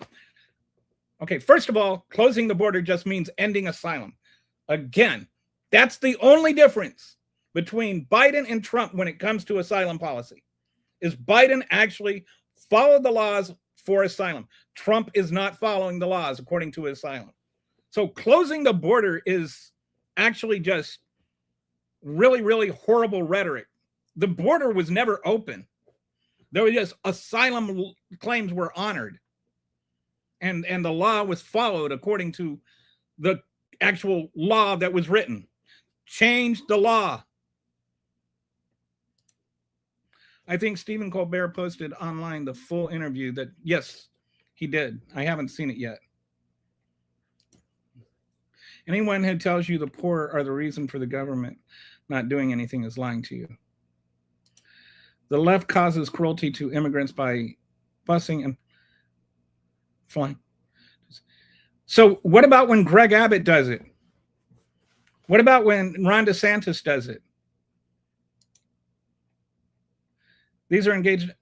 okay, first of all, closing the border just means ending asylum. Again, that's the only difference between Biden and Trump when it comes to asylum policy, is Biden actually followed the laws for asylum. Trump is not following the laws according to asylum. So closing the border is actually just really, really horrible rhetoric. The border was never open. There was just asylum claims were honored. And the law was followed according to the actual law that was written. Change the law. I think Stephen Colbert posted online the full interview that, yes, he did. I haven't seen it yet. Anyone who tells you the poor are the reason for the government not doing anything is lying to you. The left causes cruelty to immigrants by busing and flying. So what about when Greg Abbott does it? What about when Ron DeSantis does it? These are engaged.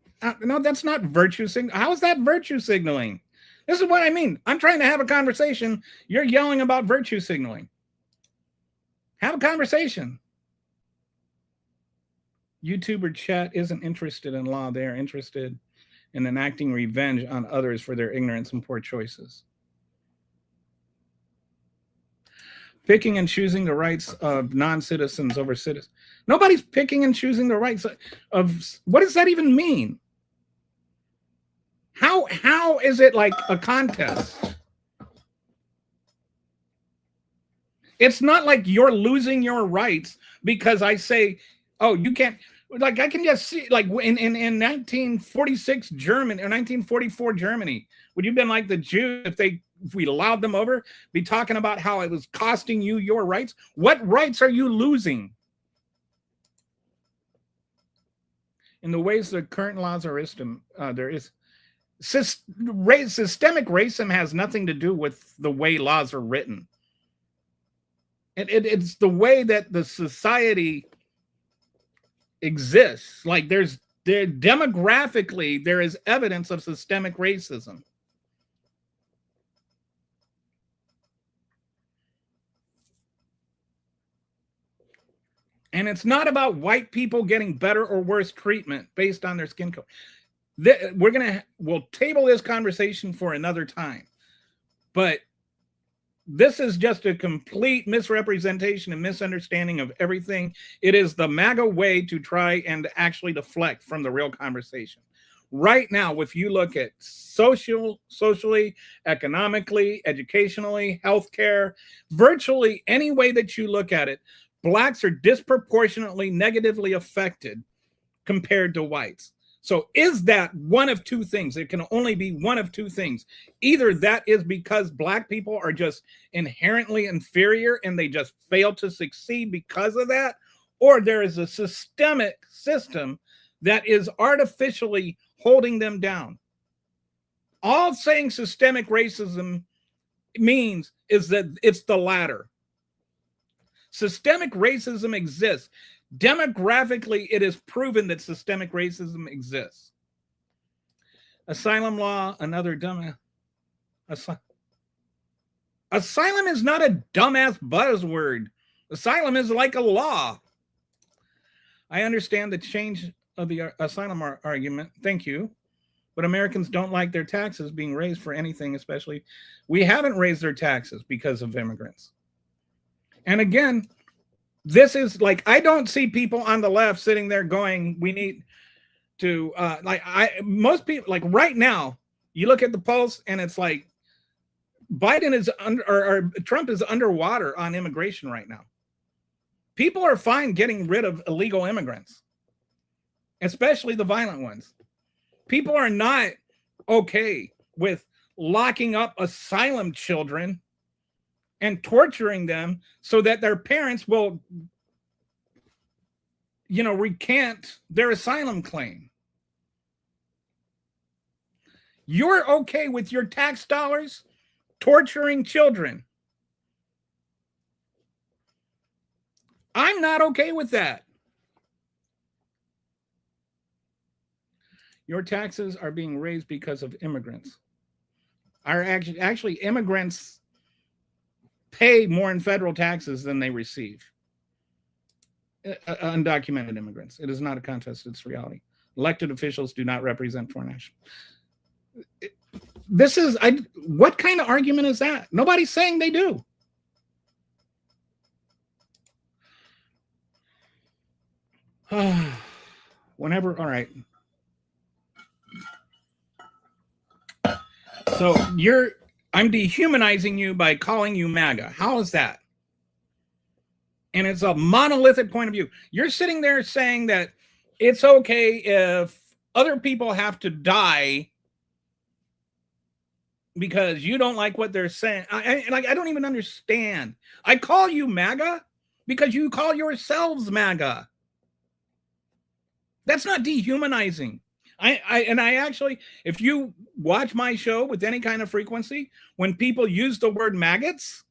No, that's not virtue signaling. How is that virtue signaling? This is what I mean. I'm trying to have a conversation. You're yelling about virtue signaling. Have a conversation. YouTuber chat isn't interested in law. They are interested in enacting revenge on others for their ignorance and poor choices. Picking and choosing the rights of non-citizens over citizens. Nobody's picking and choosing the rights of, what does that even mean? How is it like a contest? It's not like you're losing your rights because I say, oh, you can't, like I can just see, like in 1946 Germany or 1944 Germany, would you have been like the Jews if we allowed them over, be talking about how it was costing you your rights? What rights are you losing? In the ways the current laws are there is systemic racism has nothing to do with the way laws are written. It's the way that the society exists. Like demographically, there is evidence of systemic racism. And it's not about white people getting better or worse treatment based on their skin color. We'll table this conversation for another time. But this is just a complete misrepresentation and misunderstanding of everything. It is the MAGA way to try and actually deflect from the real conversation. Right now, if you look at socially, economically, educationally, healthcare, virtually any way that you look at it, Blacks are disproportionately negatively affected compared to whites. So is that one of two things? It can only be one of two things. Either that is because Black people are just inherently inferior and they just fail to succeed because of that, or there is a systemic system that is artificially holding them down. All saying systemic racism means is that it's the latter. Systemic racism exists. Demographically, it is proven that systemic racism exists. Asylum law, another dumbass. Asylum is not a dumbass buzzword. Asylum is like a law. I understand the change of the asylum argument. Thank you. But Americans don't like their taxes being raised for anything, especially. We haven't raised their taxes because of immigrants. And again, this is like, I don't see people on the left sitting there going, we need to, most people, like right now, you look at the polls and it's like, Biden is or Trump is underwater on immigration right now. People are fine getting rid of illegal immigrants, especially the violent ones. People are not okay with locking up asylum children and torturing them so that their parents will, recant their asylum claim. You're okay with your tax dollars torturing children. I'm not okay with that. Your taxes are being raised because of immigrants. Actually, immigrants pay more in federal taxes than they receive. Undocumented immigrants. It is not a contest, it's reality. Elected officials do not represent foreign nationals. What kind of argument is that? Nobody's saying they do. Whenever, all right. So I'm dehumanizing you by calling you MAGA. How is that? And it's a monolithic point of view. You're sitting there saying that it's okay if other people have to die because you don't like what they're saying. I don't even understand. I call you MAGA because you call yourselves MAGA. That's not dehumanizing. I actually, if you watch my show with any kind of frequency, when people use the word maggots,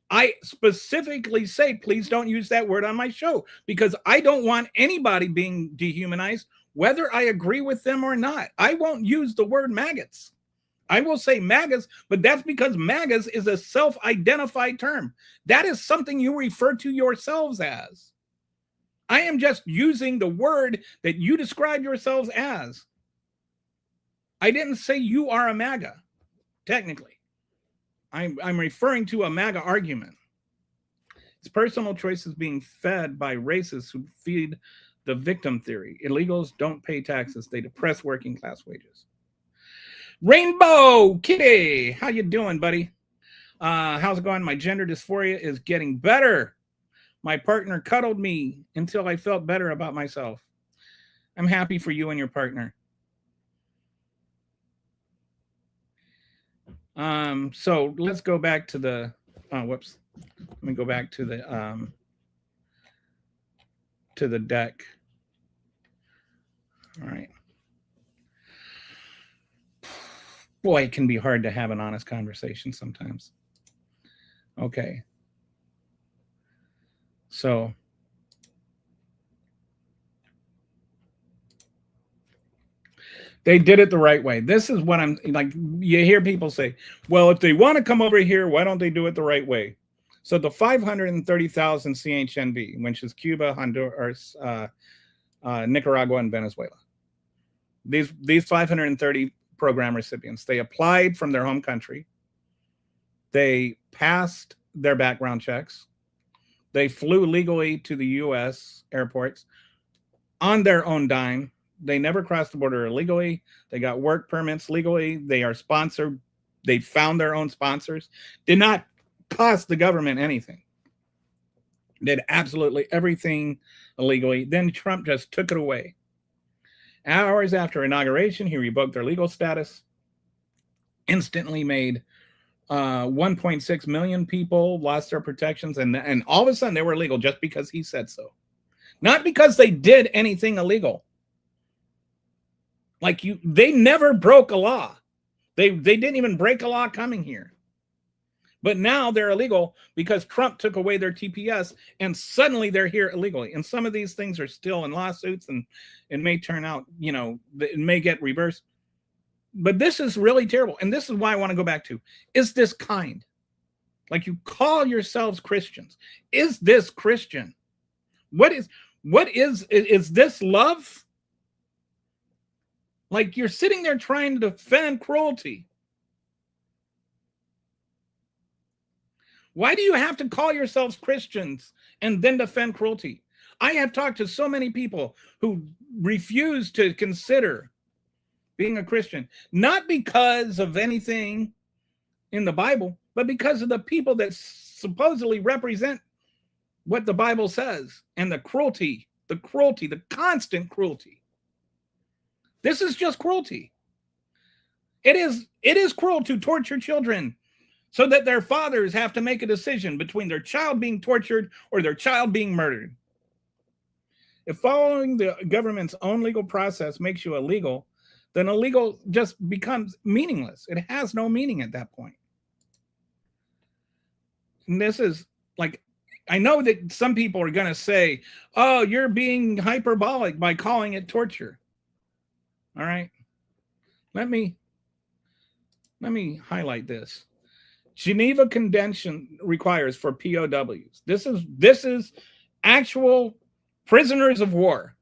I specifically say, please don't use that word on my show, because I don't want anybody being dehumanized, whether I agree with them or not. I won't use the word maggots. I will say MAGAs, but that's because MAGAs is a self-identified term. That is something you refer to yourselves as. I am just using the word that you describe yourselves as. I didn't say you are a MAGA, technically. I'm referring to a MAGA argument. It's personal choices being fed by racists who feed the victim theory. Illegals don't pay taxes. They depress working class wages. Rainbow Kitty, how you doing, buddy? How's it going? My gender dysphoria is getting better. My partner cuddled me until I felt better about myself. I'm happy for you and your partner. So let's go back to the, whoops. Let me go back to the deck. All right. Boy, it can be hard to have an honest conversation sometimes. Okay. So they did it the right way. This is what I'm like. You hear people say, well, if they want to come over here, why don't they do it the right way? So the 530,000 CHNV, which is Cuba, Honduras, Nicaragua, and Venezuela. These 530 program recipients, they applied from their home country. They passed their background checks. They flew legally to the U.S. airports on their own dime. They never crossed the border illegally. They got work permits legally. They are sponsored. They found their own sponsors. Did not cost the government anything. Did absolutely everything illegally. Then Trump just took it away. Hours after inauguration, he revoked their legal status. Instantly made 1.6 million people lost their protections. And all of a sudden they were illegal just because he said so. Not because they did anything illegal. They never broke a law. They didn't even break a law coming here. But now they're illegal because Trump took away their TPS and suddenly they're here illegally. And some of these things are still in lawsuits and it may turn out, it may get reversed. But this is really terrible. And this is why I want to go back to, is this kind? Like, you call yourselves Christians. Is this Christian? What is this love? Like, you're sitting there trying to defend cruelty. Why do you have to call yourselves Christians and then defend cruelty? I have talked to so many people who refuse to consider being a Christian, not because of anything in the Bible, but because of the people that supposedly represent what the Bible says, and the cruelty, the constant cruelty. This is just cruelty. It is cruel to torture children so that their fathers have to make a decision between their child being tortured or their child being murdered. If following the government's own legal process makes you illegal, then illegal just becomes meaningless. It has no meaning at that point. And this is like, I know that some people are going to say, oh, you're being hyperbolic by calling it torture. All right. Let me highlight this. Geneva Convention requires for POWs. This is actual prisoners of war.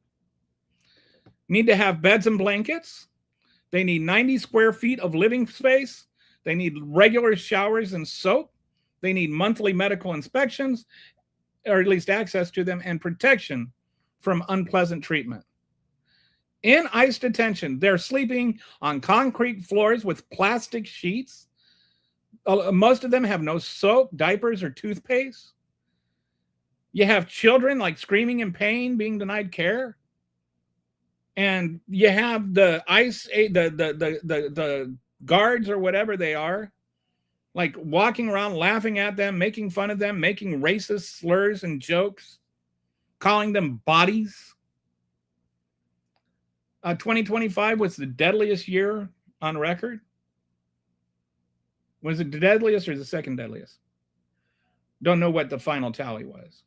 Need to have beds and blankets. They need 90 square feet of living space. They need regular showers and soap. They need monthly medical inspections, or at least access to them, and protection from unpleasant treatment. In ICE detention, they're sleeping on concrete floors with plastic sheets. Most of them have no soap, diapers, or toothpaste. You have children like screaming in pain, being denied care. And you have the ICE, the guards or whatever they are, like walking around laughing at them, making fun of them, making racist slurs and jokes, calling them bodies. 2025 was the deadliest year on record. Was it the deadliest or the second deadliest? Don't know what the final tally was.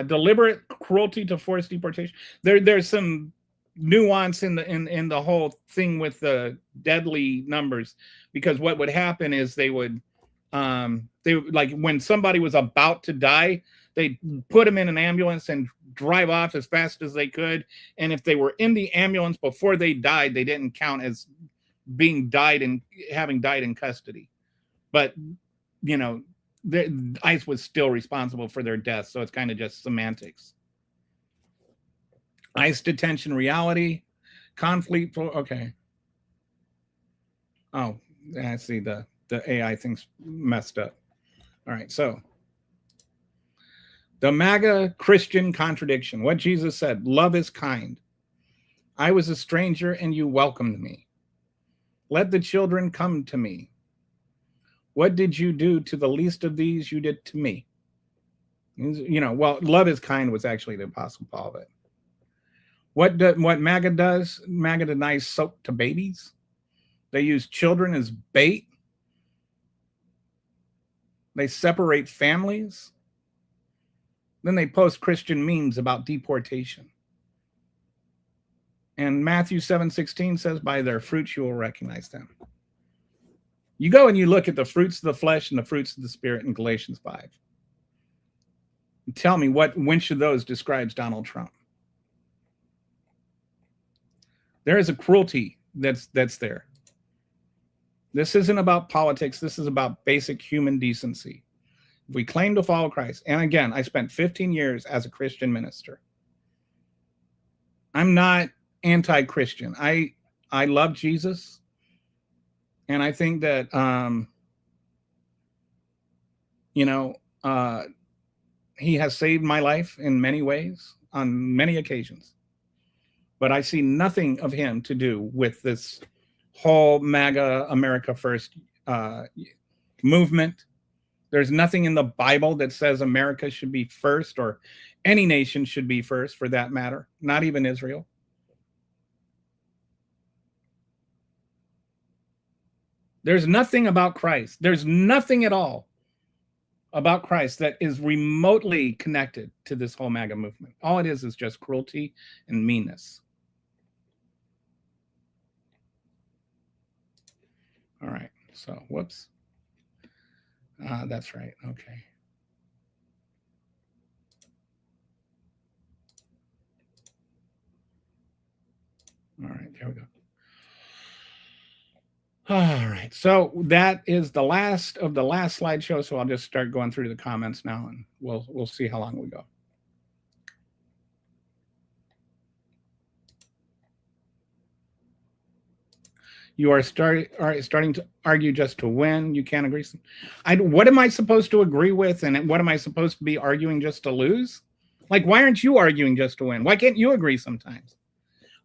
Deliberate cruelty to forced deportation. There's some nuance in the whole thing with the deadly numbers, because what would happen is they would like when somebody was about to die, they'd put them in an ambulance and drive off as fast as they could. And if they were in the ambulance before they died, they didn't count as being died and having died in custody. But you know, ICE was still responsible for their deaths, so it's kind of just semantics. ICE detention reality, conflict. Okay. Oh, I see the AI thing's messed up. All right, so the MAGA Christian contradiction. What Jesus said, love is kind. I was a stranger and you welcomed me. Let the children come to me. What did you do to the least of these? You did to me. You know, well, love is kind was actually the Apostle Paul. But what MAGA does, MAGA denies soap to babies. They use children as bait. They separate families. Then they post Christian memes about deportation. And Matthew 7:16 says, by their fruits you will recognize them. You go and you look at the fruits of the flesh and the fruits of the spirit in Galatians 5. And tell me which of those describes Donald Trump. There is a cruelty that's there. This isn't about politics. This is about basic human decency. If we claim to follow Christ, and again, I spent 15 years as a Christian minister. I'm not anti-Christian. I love Jesus. And I think that, he has saved my life in many ways, on many occasions. But I see nothing of him to do with this whole MAGA America First movement. There's nothing in the Bible that says America should be first, or any nation should be first for that matter, not even Israel. There's nothing about Christ. There's nothing at all about Christ that is remotely connected to this whole MAGA movement. All it is just cruelty and meanness. All right. So, whoops. That's right. Okay. All right. There we go. All right. So that is the last of the last slideshow. So I'll just start going through the comments now, and we'll see how long we go. You are starting to argue just to win. You can't agree. What am I supposed to agree with, and what am I supposed to be arguing just to lose? Like, why aren't you arguing just to win? Why can't you agree sometimes?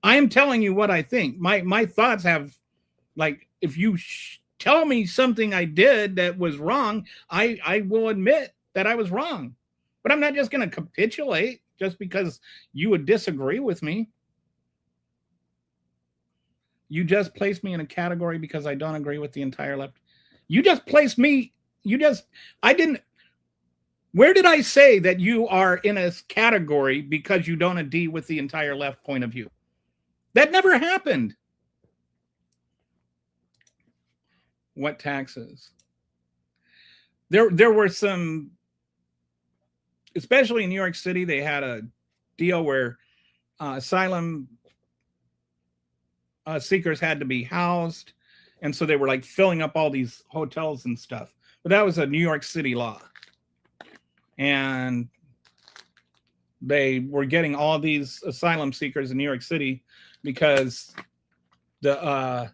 I am telling you what I think. My thoughts have, like, if you tell me something I did that was wrong, I will admit that I was wrong. But I'm not just going to capitulate just because you would disagree with me. You just placed me in a category because I don't agree with the entire left. You just placed me. Where did I say that you are in a category because you don't agree with the entire left point of view? That never happened. What taxes? There were some, especially in New York City, they had a deal where asylum seekers had to be housed. And so they were like filling up all these hotels and stuff. But that was a New York City law. And they were getting all these asylum seekers in New York City because the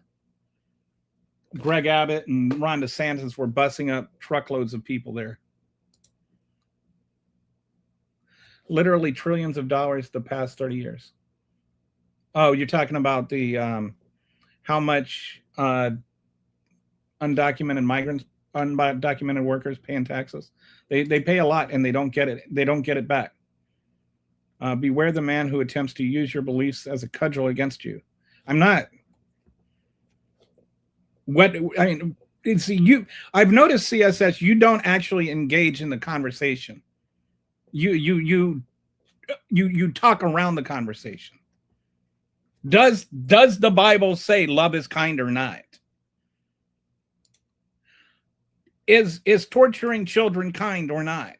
Greg Abbott and Ron DeSantis were busing up truckloads of people there. Literally trillions of dollars the past 30 years. Oh, you're talking about the how much undocumented migrants, undocumented workers paying taxes. They pay a lot and they don't get it. They don't get it back. Beware the man who attempts to use your beliefs as a cudgel against you. I'm not. It's you. I've noticed, CSS, you don't actually engage in the conversation. You talk around the conversation. Does the Bible say love is kind or not? Is torturing children kind or not?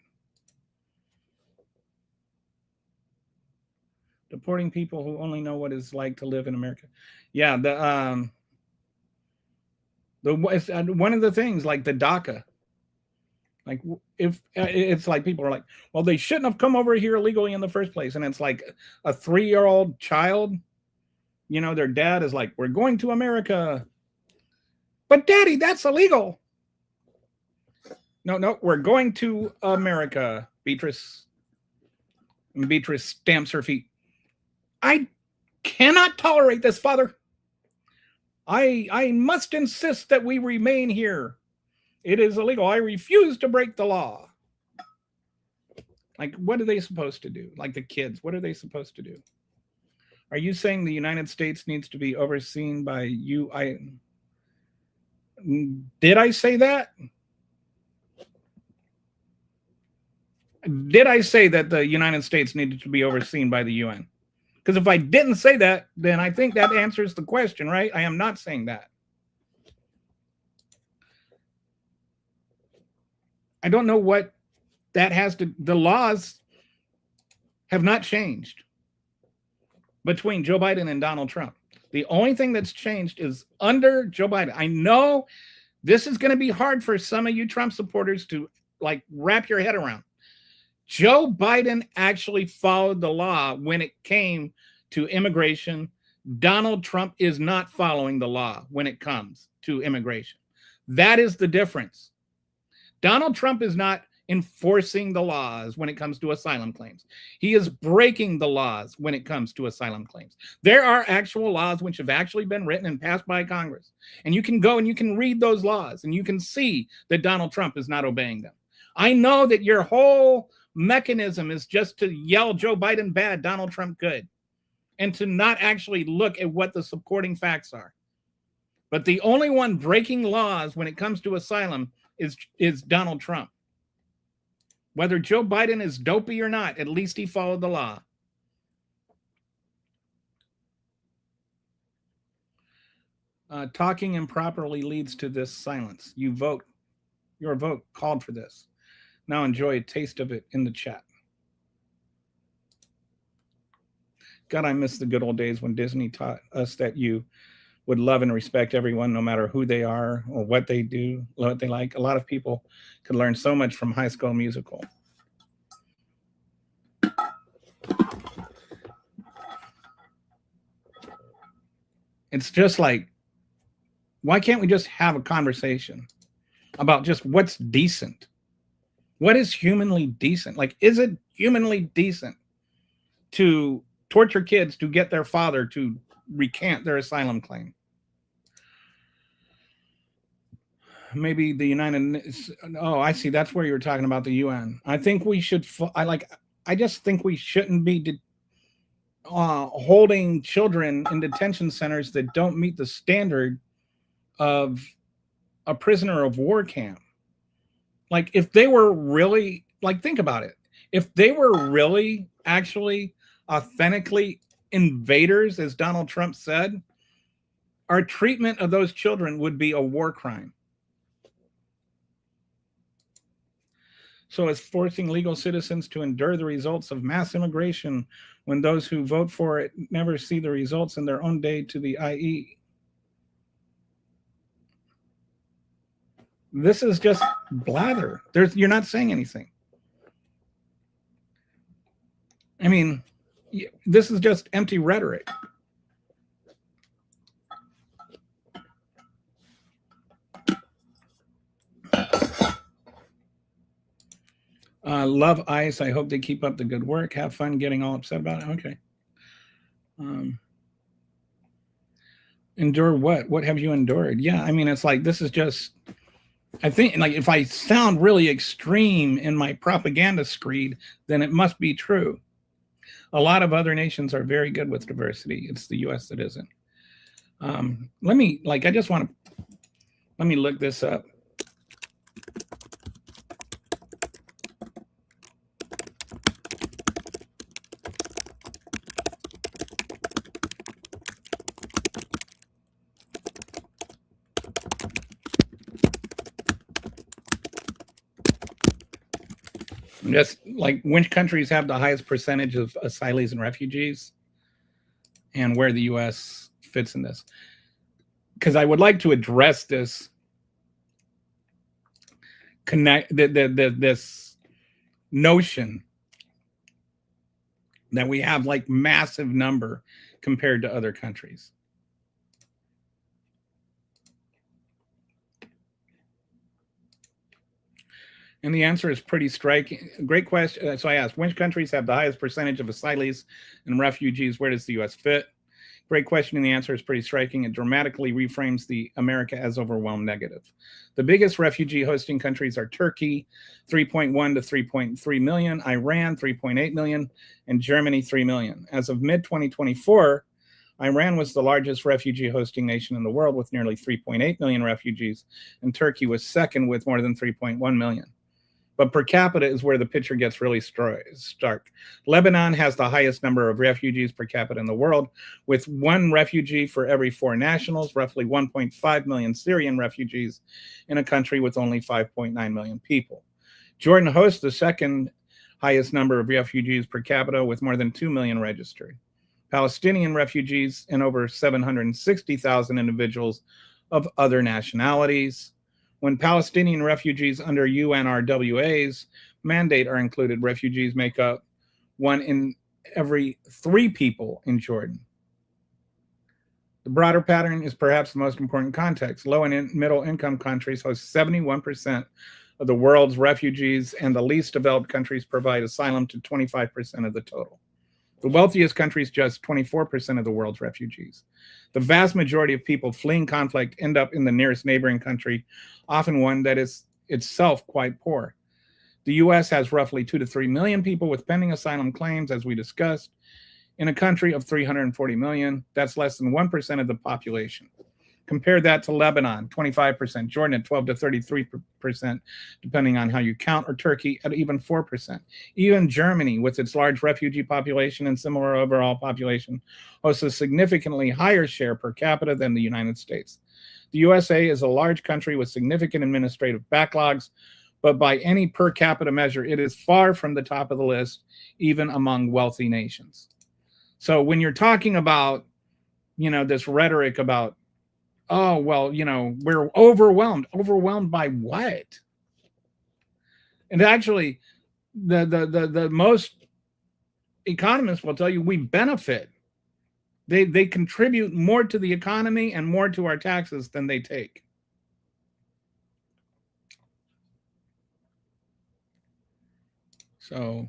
Deporting people who only know what it's like to live in America. Yeah, one of the things, like the DACA, like if it's like people are like, well, they shouldn't have come over here illegally in the first place, and it's like a 3-year-old child, you know, their dad is like, we're going to America, but daddy, that's illegal. No, we're going to America. Beatrice stamps her feet. I cannot tolerate this, Father. I must insist that we remain here. It is illegal. I refuse to break the law. Like, what are they supposed to do? Like the kids, what are they supposed to do? Are you saying the United States needs to be overseen by you? Did I say that? Did I say that the United States needed to be overseen by the UN? Because if I didn't say that, then I think that answers the question, right? I am not saying that. I don't know what that has to. The laws have not changed between Joe Biden and Donald Trump. The only thing that's changed is under Joe Biden. I know this is going to be hard for some of you Trump supporters to like wrap your head around. Joe Biden actually followed the law when it came to immigration. Donald Trump is not following the law when it comes to immigration. That is the difference. Donald Trump is not enforcing the laws when it comes to asylum claims. He is breaking the laws when it comes to asylum claims. There are actual laws which have actually been written and passed by Congress. And you can go and you can read those laws and you can see that Donald Trump is not obeying them. I know that your whole mechanism is just to yell Joe Biden bad, Donald Trump good, and to not actually look at what the supporting facts are. But the only one breaking laws when it comes to asylum is Donald Trump. Whether Joe Biden is dopey or not, at least he followed the law. Talking improperly leads to this silence. Your vote called for this. Now enjoy a taste of it in the chat. God, I miss the good old days when Disney taught us that you would love and respect everyone, no matter who they are or what they do, what they like. A lot of people could learn so much from High School Musical. It's just like Why can't we just have a conversation about just what's decent? What is humanly decent? Like, is it humanly decent to torture kids to get their father to recant their asylum claim? Maybe the I see. That's where you were talking about the UN. I think we should. I just think we shouldn't be holding children in detention centers that don't meet the standard of a prisoner of war camp. Like, if they were really, like, think about it. If they were really, actually, authentically invaders, as Donald Trump said, our treatment of those children would be a war crime. So it's forcing legal citizens to endure the results of mass immigration when those who vote for it never see the results in their own day to the IE. This is just blather. You're not saying anything. I mean, this is just empty rhetoric. Love ICE. I hope they keep up the good work. Have fun getting all upset about it. Okay. Endure what? What have you endured? Yeah, I mean, it's like, this is just, I think, like, if I sound really extreme in my propaganda screed, then it must be true. A lot of other nations are very good with diversity. It's the US that isn't. Let me look this up. Just like, which countries have the highest percentage of asylees and refugees, and where the U.S. fits in this. Because I would like to address this this notion that we have, like, massive number compared to other countries. And the answer is pretty striking. Great question. So I asked, which countries have the highest percentage of asylees and refugees? Where does the U.S. fit? Great question. And the answer is pretty striking. It dramatically reframes the America as overwhelmed negative. The biggest refugee hosting countries are Turkey, 3.1 to 3.3 million, Iran, 3.8 million, and Germany, 3 million. As of mid-2024, Iran was the largest refugee hosting nation in the world with nearly 3.8 million refugees, and Turkey was second with more than 3.1 million. But per capita is where the picture gets really stark. Lebanon has the highest number of refugees per capita in the world, with 1 refugee for every 4 nationals, roughly 1.5 million Syrian refugees in a country with only 5.9 million people. Jordan hosts the second highest number of refugees per capita, with more than 2 million registered. Palestinian refugees and over 760,000 individuals of other nationalities. When Palestinian refugees under UNRWA's mandate are included, refugees make up 1 in every 3 people in Jordan. The broader pattern is perhaps the most important context. Low and middle income countries host 71% of the world's refugees, and the least developed countries provide asylum to 25% of the total. The wealthiest countries just 24% of the world's refugees. The vast majority of people fleeing conflict end up in the nearest neighboring country, often one that is itself quite poor. The US has roughly 2 to 3 million people with pending asylum claims, as we discussed. In a country of 340 million, that's less than 1% of the population. Compare that to Lebanon, 25%, Jordan at 12 to 33%, depending on how you count, or Turkey at even 4%. Even Germany, with its large refugee population and similar overall population, hosts a significantly higher share per capita than the United States. The USA is a large country with significant administrative backlogs, but by any per capita measure, it is far from the top of the list, even among wealthy nations. So when you're talking about, this rhetoric about, oh, well, we're overwhelmed. Overwhelmed by what? And actually, the most economists will tell you we benefit They contribute more to the economy and more to our taxes than they take. So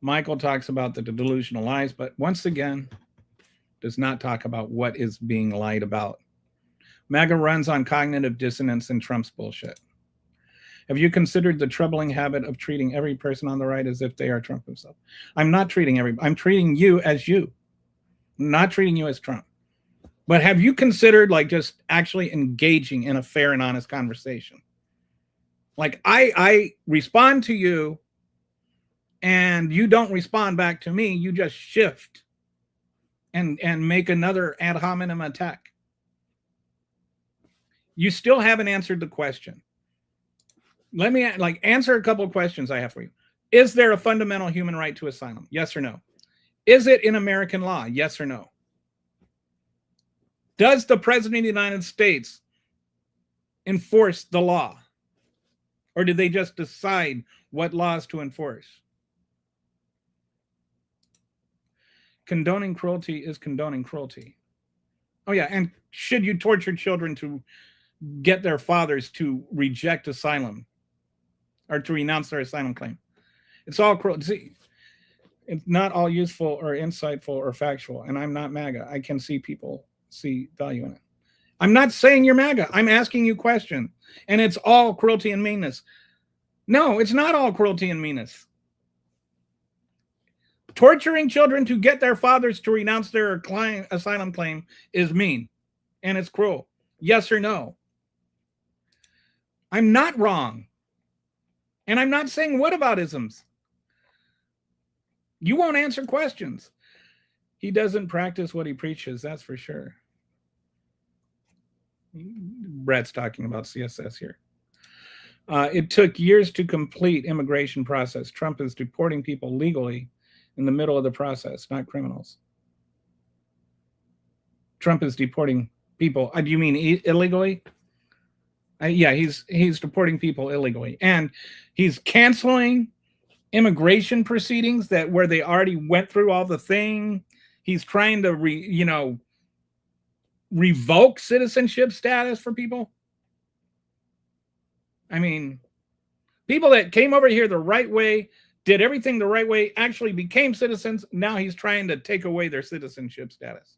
Michael talks about the delusional lies, but once again, does not talk about what is being lied about. MAGA runs on cognitive dissonance and Trump's bullshit. Have you considered the troubling habit of treating every person on the right as if they are Trump himself? I'm not treating everybody. I'm treating you as you, not treating you as Trump. But have you considered like just actually engaging in a fair and honest conversation? Like I respond to you and you don't respond back to me. You just shift and make another ad hominem attack. You still haven't answered the question. Let me answer a couple of questions I have for you. Is there a fundamental human right to asylum? Yes or no? Is it in American law? Yes or no? Does the President of the United States enforce the law? Or do they just decide what laws to enforce? Condoning cruelty is condoning cruelty. Oh yeah, and should you torture children to get their fathers to reject asylum or to renounce their asylum claim? It's all cruel. See, it's not all useful or insightful or factual. And I'm not MAGA. I can see people see value in it. I'm not saying you're MAGA. I'm asking you questions. And it's all cruelty and meanness. No, it's not all cruelty and meanness. Torturing children to get their fathers to renounce their asylum claim is mean. And it's cruel. Yes or no? I'm not wrong. And I'm not saying whataboutisms. You won't answer questions. He doesn't practice what he preaches, that's for sure. Brett's talking about CSS here. It took years to complete immigration process. Trump is deporting people legally in the middle of the process, not criminals. Trump is deporting people. Do you mean illegally? Yeah, he's deporting people illegally, and he's canceling immigration proceedings where they already went through all the thing. He's trying to revoke citizenship status for people. I mean, people that came over here the right way, did everything the right way, actually became citizens. Now he's trying to take away their citizenship status.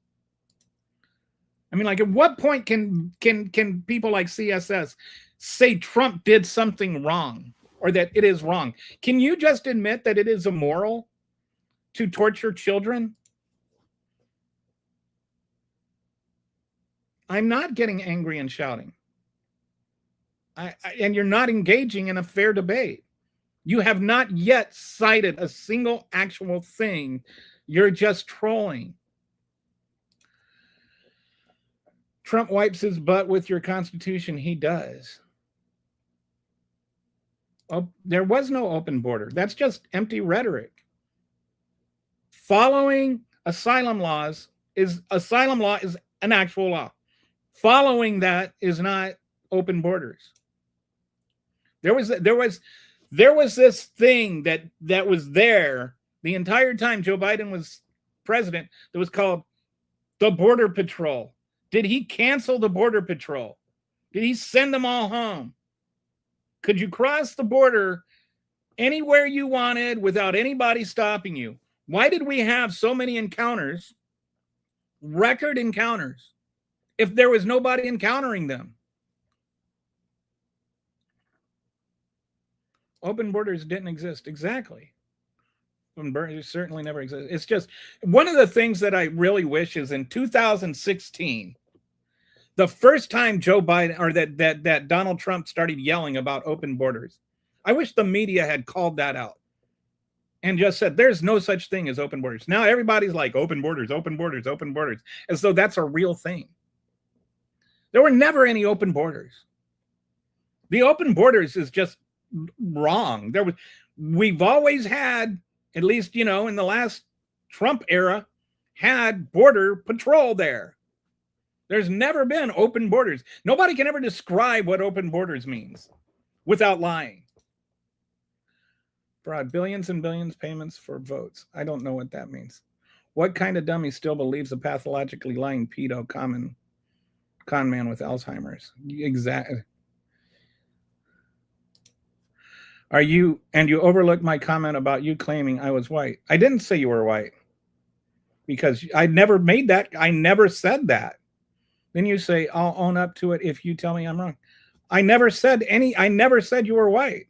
I mean, like, at what point can people like CSS say Trump did something wrong or that it is wrong? Can you just admit that it is immoral to torture children? I'm not getting angry and shouting. And you're not engaging in a fair debate. You have not yet cited a single actual thing. You're just trolling. Trump wipes his butt with your Constitution. He does. Oh, there was no open border. That's just empty rhetoric. Following asylum law is an actual law. Following that is not open borders. There was this thing that was there the entire time Joe Biden was president that was called the Border Patrol. Did he cancel the Border Patrol? Did he send them all home? Could you cross the border anywhere you wanted without anybody stopping you? Why did we have so many encounters, record encounters, if there was nobody encountering them? Open borders didn't exist. Exactly. Open borders certainly never existed. It's just one of the things that I really wish is in 2016, the first time Joe Biden or that Donald Trump started yelling about open borders, I wish the media had called that out and just said, there's no such thing as open borders. Now everybody's like open borders, open borders, open borders, as though that's a real thing. There were never any open borders. The open borders is just wrong. We've always had, at least, in the last Trump era, had border patrol there. There's never been open borders. Nobody can ever describe what open borders means without lying. Fraud, billions and billions payments for votes. I don't know what that means. What kind of dummy still believes a pathologically lying pedo con man with Alzheimer's? Exactly. You overlooked my comment about you claiming I was white. I didn't say you were white because I never made that. I never said that. Then you say, I'll own up to it if you tell me I'm wrong. I never said you were white.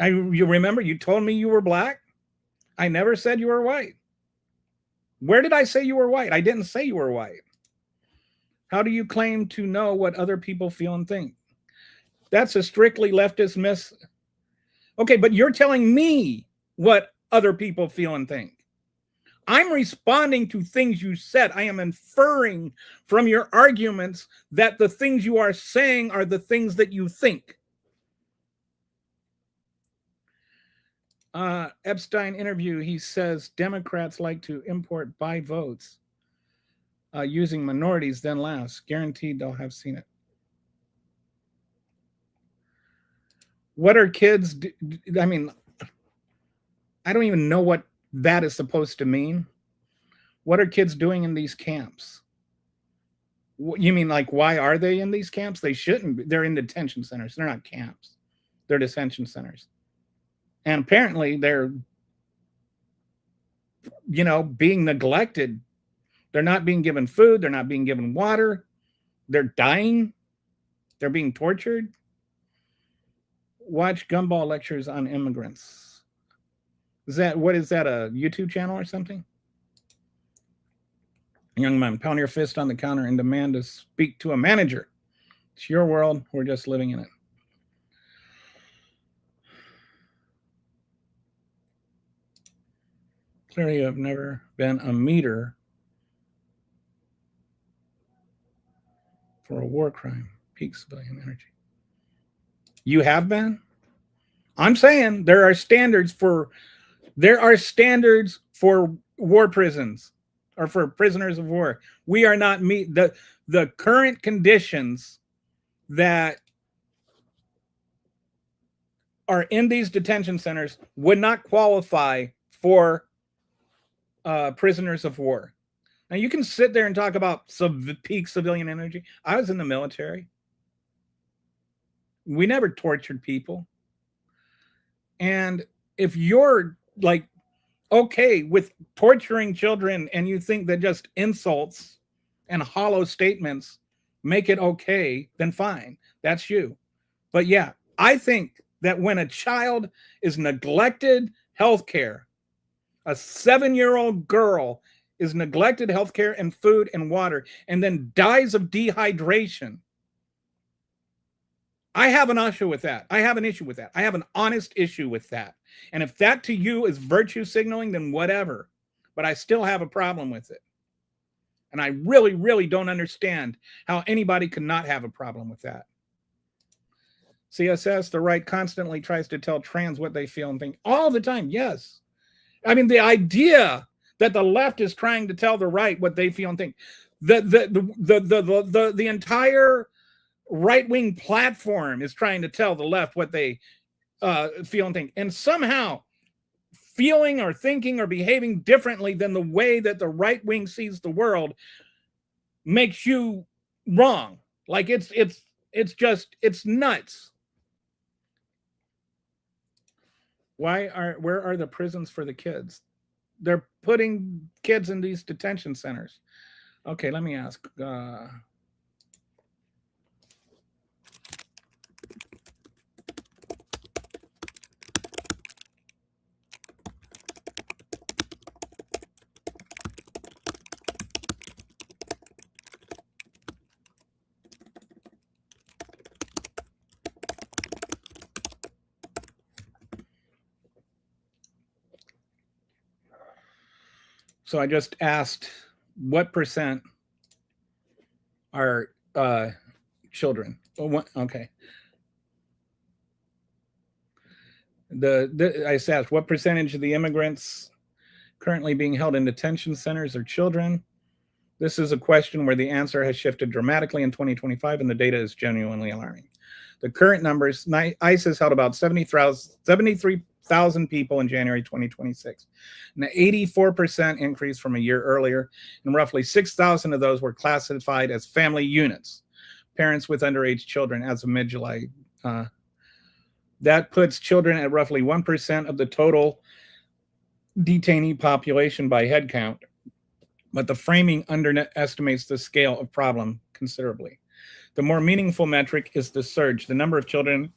You remember you told me you were black? I never said you were white. Where did I say you were white? I didn't say you were white. How do you claim to know what other people feel and think? That's a strictly leftist miss. Okay, but you're telling me what other people feel and think. I'm responding to things you said. I am inferring from your arguments that the things you are saying are the things that you think. Epstein interview, he says Democrats like to import by votes using minorities, then laughs. Guaranteed they'll have seen it. What are kids I mean, I don't even know what that is supposed to mean. What are kids doing in these camps? You mean like, why are they in these camps? They shouldn't be. They're in detention centers. They're not camps. They're detention centers. And apparently they're, being neglected. They're not being given food. They're not being given water. They're dying. They're being tortured. Watch Gumball lectures on immigrants. What is that, a YouTube channel or something? Young man, pound your fist on the counter and demand to speak to a manager. It's your world. We're just living in it. Clearly, you have never been a meter for a war crime. Peak civilian energy. You have been? I'm saying there are standards for war prisons or for prisoners of war. We are not the current conditions that are in these detention centers would not qualify for prisoners of war. Now you can sit there and talk about peak civilian energy. I was in the military. We never tortured people. And if you're like okay with torturing children and you think that just insults and hollow statements make it okay, then fine. That's you. But yeah, I think that when a child is neglected healthcare, a 7-year-old girl is neglected healthcare and food and water and then dies of dehydration, I have an issue with that. I have an honest issue with that. And if that to you is virtue signaling, then whatever. But I still have a problem with it. And I really, really don't understand how anybody could not have a problem with that. CSS, the right constantly tries to tell trans what they feel and think all the time. Yes. I mean, the idea that the left is trying to tell the right what they feel and think. The entire right-wing platform is trying to tell the left what they feel and think. And somehow feeling or thinking or behaving differently than the way that the right wing sees the world makes you wrong. Like it's nuts. Where are the prisons for the kids? They're putting kids in these detention centers. Okay, let me ask. So I just asked, what percent are children? Okay. I asked, what percentage of the immigrants currently being held in detention centers are children? This is a question where the answer has shifted dramatically in 2025, and the data is genuinely alarming. The current numbers, ICE has held about 73 1,000 people in January 2026, an 84% increase from a year earlier, and roughly 6,000 of those were classified as family units, parents with underage children as of mid-July. That puts children at roughly 1% of the total detainee population by head count, but the framing underestimates the scale of problem considerably. The more meaningful metric is the surge. The number of children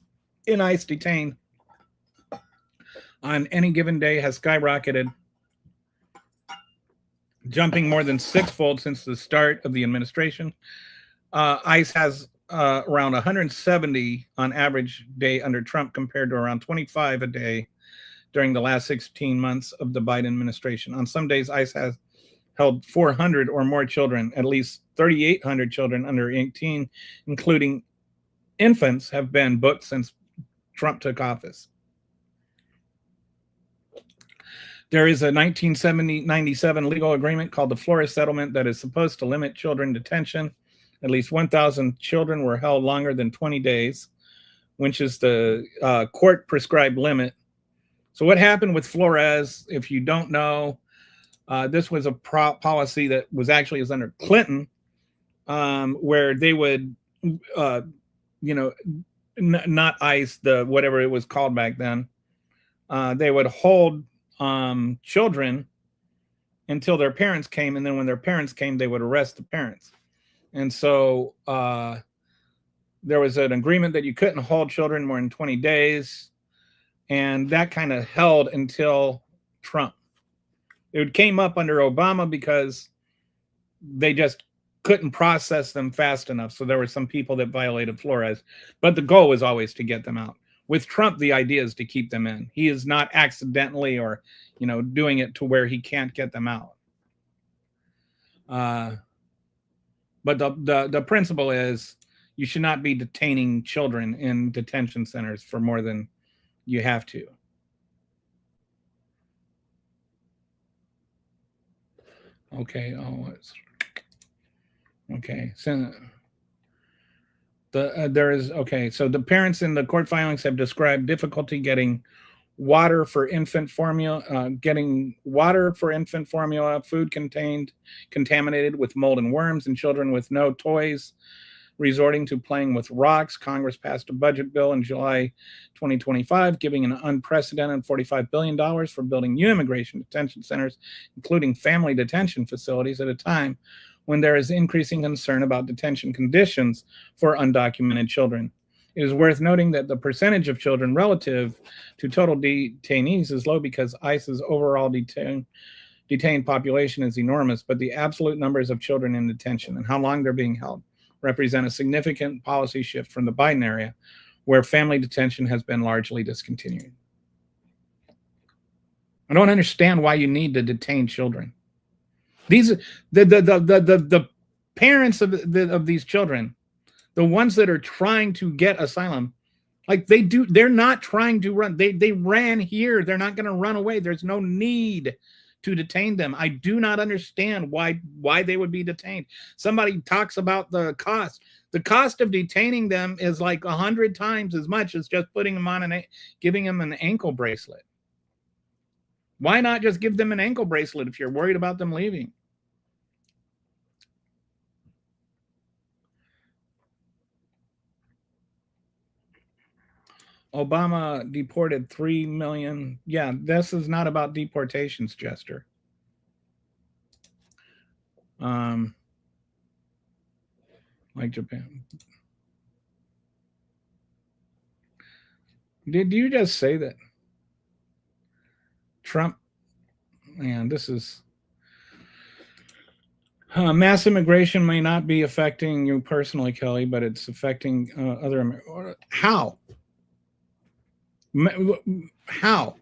in ICE detained on any given day has skyrocketed, jumping more than sixfold since the start of the administration. ICE has around 170 on average day under Trump compared to around 25 a day during the last 16 months of the Biden administration. On some days, ICE has held 400 or more children. At least 3,800 children under 18, including infants, have been booked since Trump took office. There is a 1997 legal agreement called the Flores Settlement that is supposed to limit children detention. At least 1,000 children were held longer than 20 days, which is the court-prescribed limit. So what happened with Flores, if you don't know, this was a policy that was actually under Clinton, where they would, not ICE, the whatever it was called back then, they would hold children until their parents came, and then when their parents came, they would arrest the parents. And so there was an agreement that you couldn't hold children more than 20 days, and that kind of held until Trump. It came up under Obama because they just couldn't process them fast enough. So there were some people that violated Flores, but the goal was always to get them out. With Trump, the idea is to keep them in. He is not accidentally or, doing it to where he can't get them out. But the principle is you should not be detaining children in detention centers for more than you have to. Okay. Okay. So so the parents in the court filings have described difficulty getting water for infant formula, food contaminated with mold and worms, and children with no toys resorting to playing with rocks. Congress passed a budget bill in July 2025, giving an unprecedented $45 billion for building new immigration detention centers, including family detention facilities, at a time when there is increasing concern about detention conditions for undocumented children. It is worth noting that the percentage of children relative to total detainees is low because ICE's overall detained population is enormous, but the absolute numbers of children in detention and how long they're being held represent a significant policy shift from the Biden era, where family detention has been largely discontinued. I don't understand why you need to detain children. These the parents of these children, the ones that are trying to get asylum, they're not trying to run. They ran here. They're not going to run away. There's no need to detain them. I do not understand why they would be detained. Somebody talks about the cost. The cost of detaining them is like 100 times as much as just putting them on giving them an ankle bracelet. Why not just give them an ankle bracelet if you're worried about them leaving? Obama deported 3 million. Yeah, this is not about deportations, Jester. Like Japan. Did you just say that Trump? Man, this is mass immigration may not be affecting you personally, Kelly, but it's affecting other. How? How?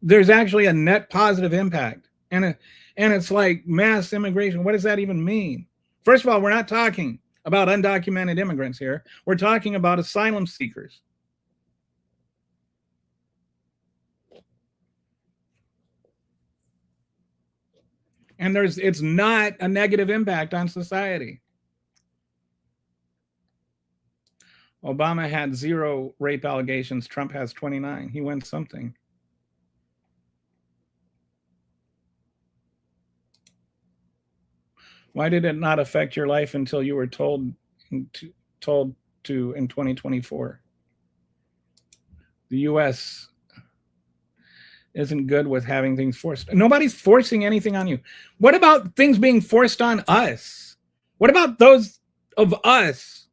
There's actually a net positive impact, and it's like mass immigration. What does that even mean? First of all, we're not talking about undocumented immigrants here. We're talking about asylum seekers. And it's not a negative impact on society. Obama had 0 rape allegations. Trump has 29. He wins something. Why did it not affect your life until you were told to in 2024? The U.S. isn't good with having things forced. Nobody's forcing anything on you. What about things being forced on us? What about those of us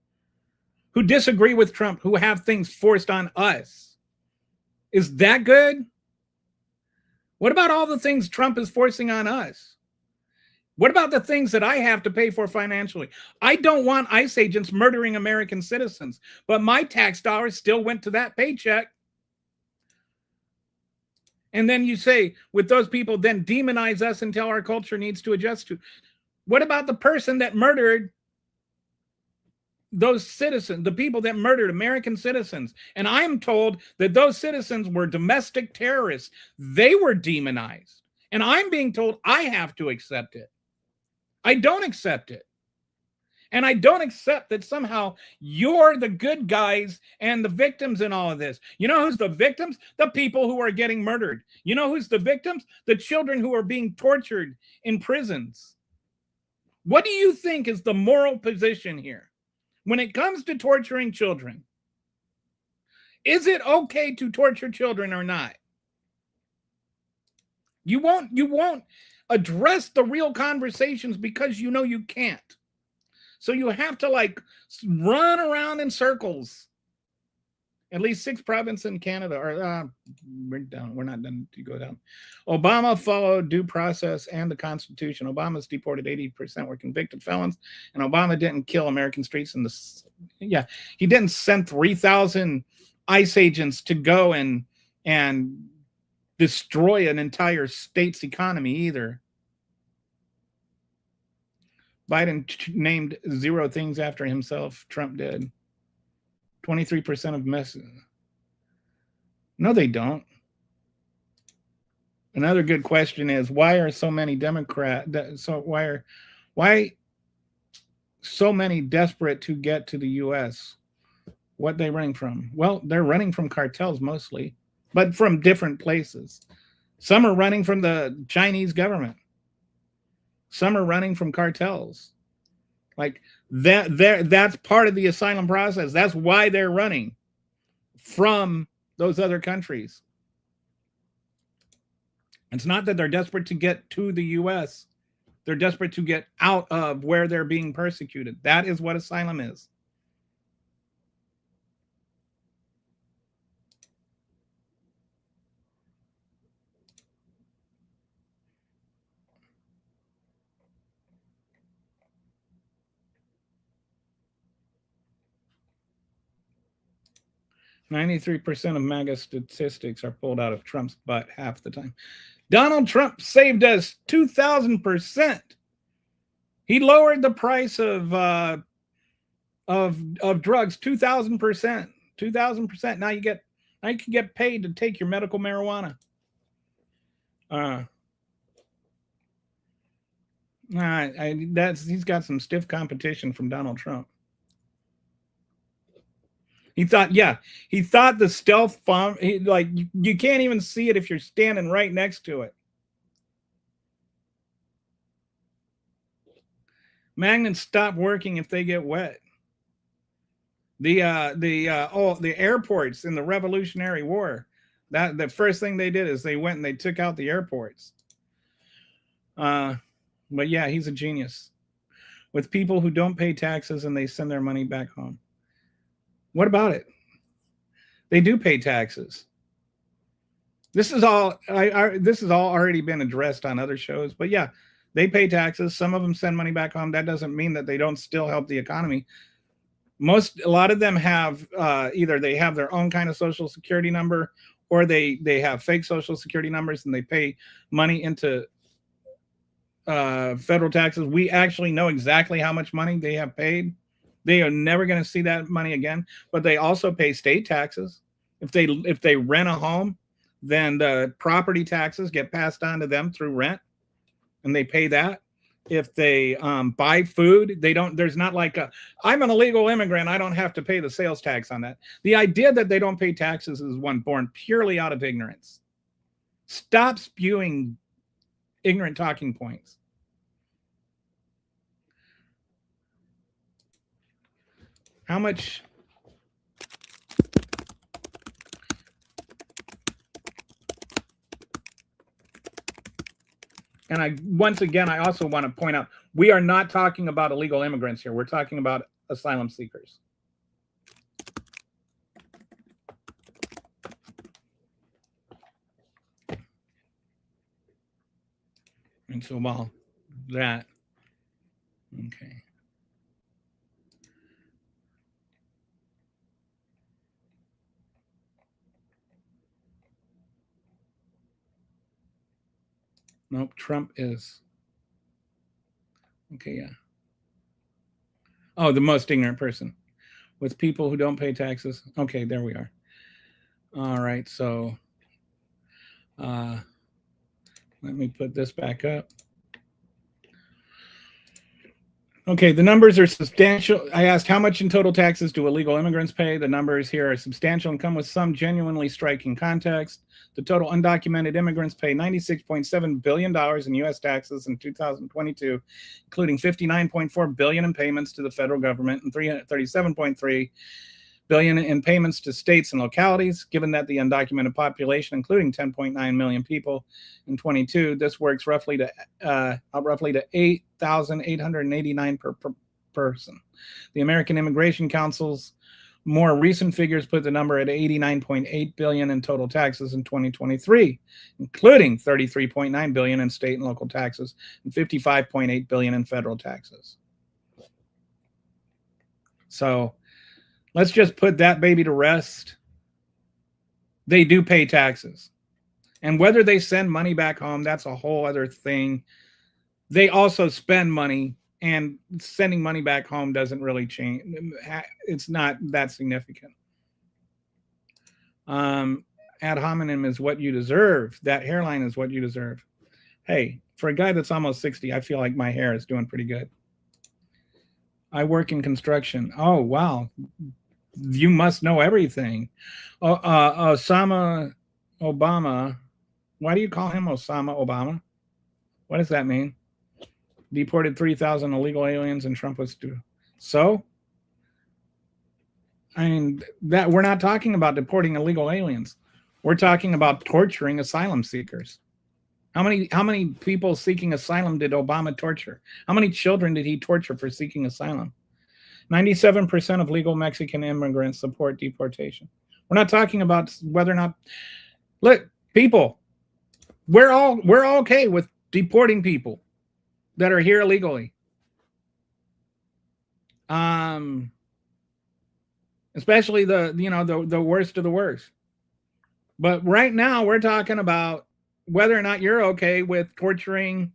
who disagree with Trump, who have things forced on us? Is that good? What about all the things Trump is forcing on us? What about the things that I have to pay for financially? I don't want ICE agents murdering American citizens, but my tax dollars still went to that paycheck. And then you say, with those people, then demonize us until our culture needs to adjust to. What about the person that murdered those citizens, the people that murdered American citizens? And I'm told that those citizens were domestic terrorists. They were demonized. And I'm being told I have to accept it. I don't accept it. And I don't accept that somehow you're the good guys and the victims in all of this. You know who's the victims? The people who are getting murdered. You know who's the victims? The children who are being tortured in prisons. What do you think is the moral position here when it comes to torturing children? Is it okay to torture children or not? You won't address the real conversations because you know you can't. So you have to run around in circles. At least 6 provinces in Canada are we're down. We're not done to go down. Obama followed due process and the Constitution. Obama's deported 80% were convicted felons, and Obama didn't kill American streets he didn't send 3,000 ICE agents to go and destroy an entire state's economy either. Biden named 0 things after himself. Trump did. 23% of messes. No, they don't. Another good question is, why are so many why so many desperate to get to the U.S.? What they running from? Well, they're running from cartels mostly, but from different places. Some are running from the Chinese government. Some are running from cartels. That's part of the asylum process. That's why they're running from those other countries. It's not that they're desperate to get to the U.S. They're desperate to get out of where they're being persecuted. That is what asylum is. %93 of MAGA statistics are pulled out of Trump's butt half the time. Donald Trump saved us 2,000%. He lowered the price of drugs 2,000%. 2,000%. Now you can get paid to take your medical marijuana. He's got some stiff competition from Donald Trump. He thought the stealth bomb, you can't even see it if you're standing right next to it. Magnets stop working if they get wet. The airports in the Revolutionary War, that the first thing they did is they went and they took out the airports. But yeah, he's a genius. With people who don't pay taxes and they send their money back home. What about it? They do pay taxes. This is all already been addressed on other shows, but yeah, they pay taxes. Some of them send money back home. That doesn't mean that they don't still help the economy. A lot of them have either they have their own kind of social security number, or they have fake social security numbers and they pay money into federal taxes. We actually know exactly how much money they have paid. They are never going to see that money again, but they also pay state taxes. If they rent a home, then the property taxes get passed on to them through rent, and they pay that. if they buy food, they don't, there's not like I'm an illegal immigrant, I don't have to pay the sales tax on that. The idea that they don't pay taxes is one born purely out of ignorance. Stop spewing ignorant talking points. How much? And once again, I also want to point out, we are not talking about illegal immigrants here. We're talking about asylum seekers. And so while that, okay. Nope, Trump is. Okay, yeah. Oh, the most ignorant person. With people who don't pay taxes. Okay, there we are. All right, so let me put this back up. Okay, the numbers are substantial. I asked how much in total taxes do illegal immigrants pay? The numbers here are substantial and come with some genuinely striking context. The total undocumented immigrants pay $96.7 billion in U.S. taxes in 2022, including $59.4 billion in payments to the federal government and $337.3 billion in payments to states and localities. Given that the undocumented population, including 10.9 million people in 22, this works roughly to 8,889 per person. The American Immigration Council's more recent figures put the number at 89.8 billion in total taxes in 2023, including 33.9 billion in state and local taxes and 55.8 billion in federal taxes. So let's just put that baby to rest. They do pay taxes. And whether they send money back home, that's a whole other thing. They also spend money, and sending money back home doesn't really change. It's not that significant. Ad hominem is what you deserve. That hairline is what you deserve. Hey, for a guy that's almost 60, I feel like my hair is doing pretty good. I work in construction. Oh, wow. You must know everything. Osama Obama. Why do you call him Osama Obama? What does that mean? Deported 3,000 illegal aliens and Trump was due. So, I mean, that we're not talking about deporting illegal aliens. We're talking about torturing asylum seekers. How many people seeking asylum did Obama torture? How many children did he torture for seeking asylum? 97% of legal Mexican immigrants support deportation. We're not talking about whether or not. Look, people, we're all okay with deporting people that are here illegally. Especially the worst of the worst. But right now we're talking about whether or not you're okay with torturing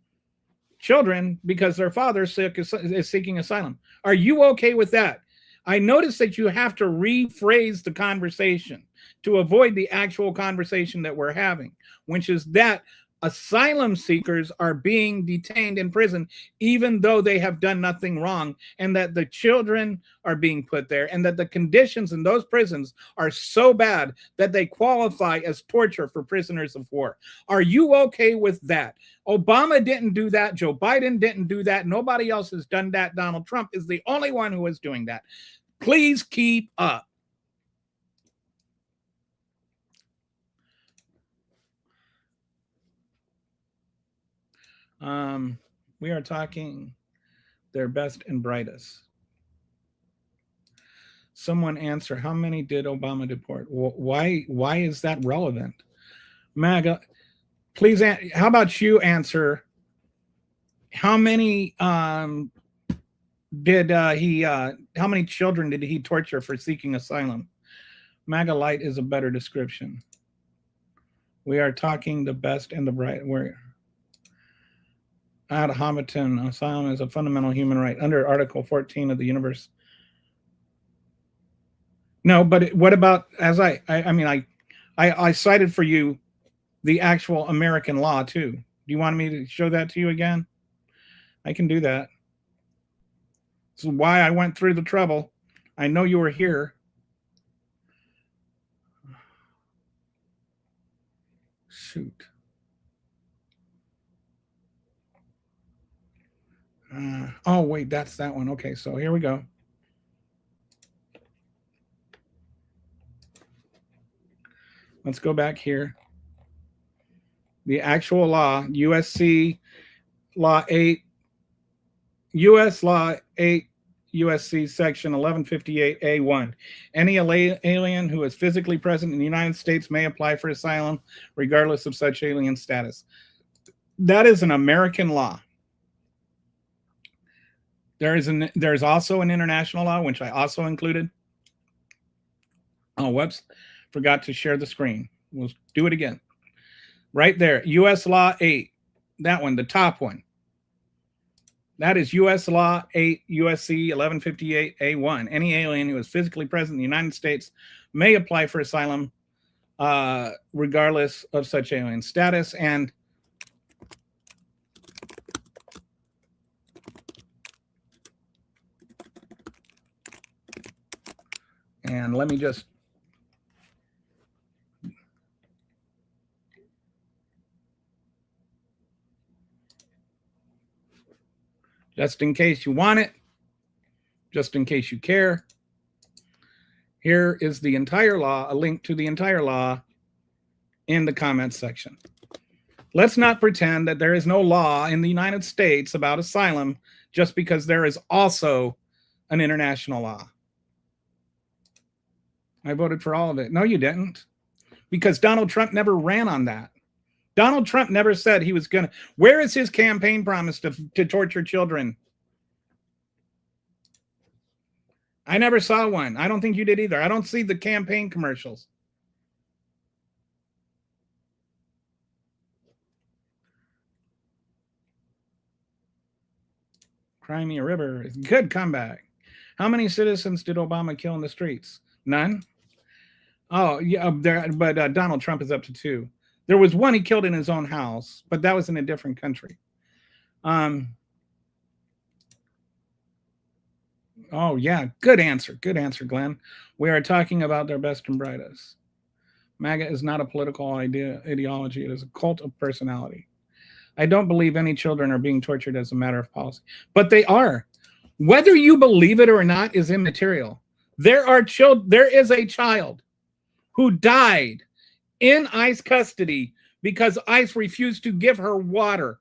children because their father is seeking asylum. Are you okay with that? I noticed that you have to rephrase the conversation to avoid the actual conversation that we're having, which is that asylum seekers are being detained in prison even though they have done nothing wrong, and that the children are being put there, and that the conditions in those prisons are so bad that they qualify as torture for prisoners of war. Are you okay with that? Obama didn't do that. Joe Biden didn't do that. Nobody else has done that. Donald Trump is the only one who is doing that. Please keep up. We are talking their best and brightest. Someone answer, how many did Obama deport? Why is that relevant? MAGA, please, how about you answer, how many how many children did he torture for seeking asylum? MAGA Light is a better description. We are talking the best and the bright. Ad hominem, asylum is a fundamental human right under Article 14 of the universe. No, but what about, as I cited for you the actual American law too. Do you want me to show that to you again? I can do that. This is why I went through the trouble. I know you were here. Shoot. Oh, wait, that's that one. Okay, so here we go. Let's go back here. The actual law, USC Law 8, U.S. Law 8, USC Section 1158A1. Any alien who is physically present in the United States may apply for asylum, regardless of such alien status. That is an American law. There's also an international law, which I also included. Oh, whoops. Forgot to share the screen. We'll do it again. Right there, U.S. Law 8. That one, the top one. That is U.S. Law 8, USC 1158A1. Any alien who is physically present in the United States may apply for asylum, regardless of such alien status. And let me just in case you want it, just in case you care, here is the entire law, a link to the entire law in the comments section. Let's not pretend that there is no law in the United States about asylum just because there is also an international law. I voted for all of it. No, you didn't, because Donald Trump never ran on that. Donald Trump never said he was going to. Where is his campaign promise to torture children? I never saw one. I don't think you did either. I don't see the campaign commercials. Crimea River is good comeback. How many citizens did Obama kill in the streets? None. Oh, yeah, but Donald Trump is up to 2. There was one he killed in his own house, but that was in a different country. Oh, yeah. Good answer. Good answer, Glenn. We are talking about their best and brightest. MAGA is not a political ideology. It is a cult of personality. I don't believe any children are being tortured as a matter of policy, but they are. Whether you believe it or not is immaterial. There is a child who died in ICE custody because ICE refused to give her water.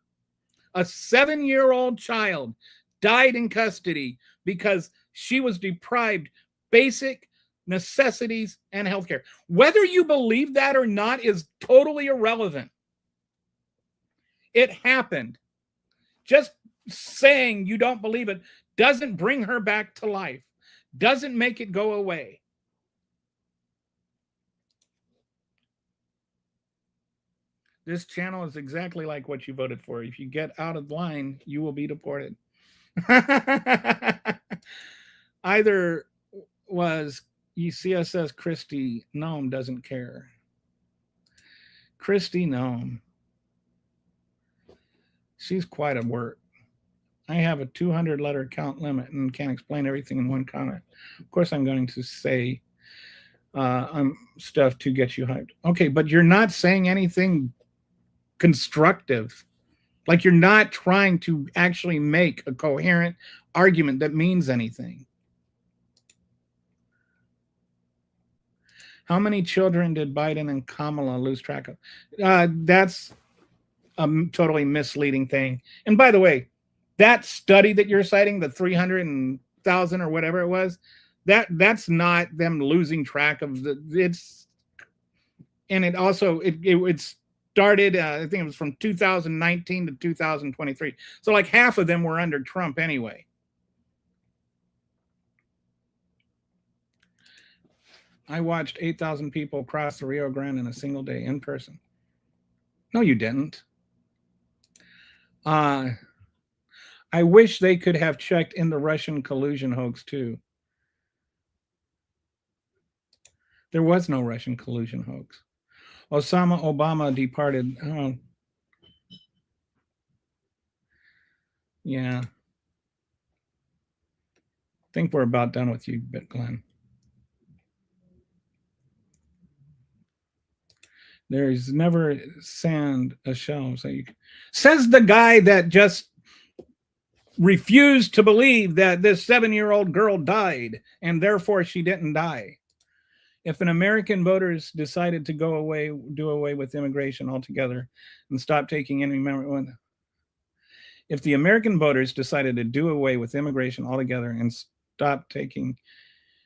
A 7-year-old child died in custody because she was deprived basic necessities and healthcare. Whether you believe that or not is totally irrelevant. It happened. Just saying you don't believe it doesn't bring her back to life, doesn't make it go away. This channel is exactly like what you voted for. If you get out of line, you will be deported. Either was CSS Christy Gnome doesn't care. Christy Gnome. She's quite a work. I have a 200-letter count limit and can't explain everything in one comment. Of course, I'm going to say stuff to get you hyped. Okay, but you're not saying anything constructive. Like, you're not trying to actually make a coherent argument that means anything. How many children did Biden and Kamala lose track of? That's a totally misleading thing. And by the way, that study that you're citing, the 300,000 or whatever it was, that's not them losing track of it's started, I think it was from 2019 to 2023. So like half of them were under Trump anyway. I watched 8,000 people cross the Rio Grande in a single day in person. No, you didn't. I wish they could have checked in the Russian collusion hoax too. There was no Russian collusion hoax. Obama departed. Oh. Yeah. I think we're about done with you, Glenn. There's never sand a shell. So says the guy that just refused to believe that this 7-year-old girl died and therefore she didn't die. If an American voters decided to do away with immigration altogether and stop taking any if the American voters decided to do away with immigration altogether and stop taking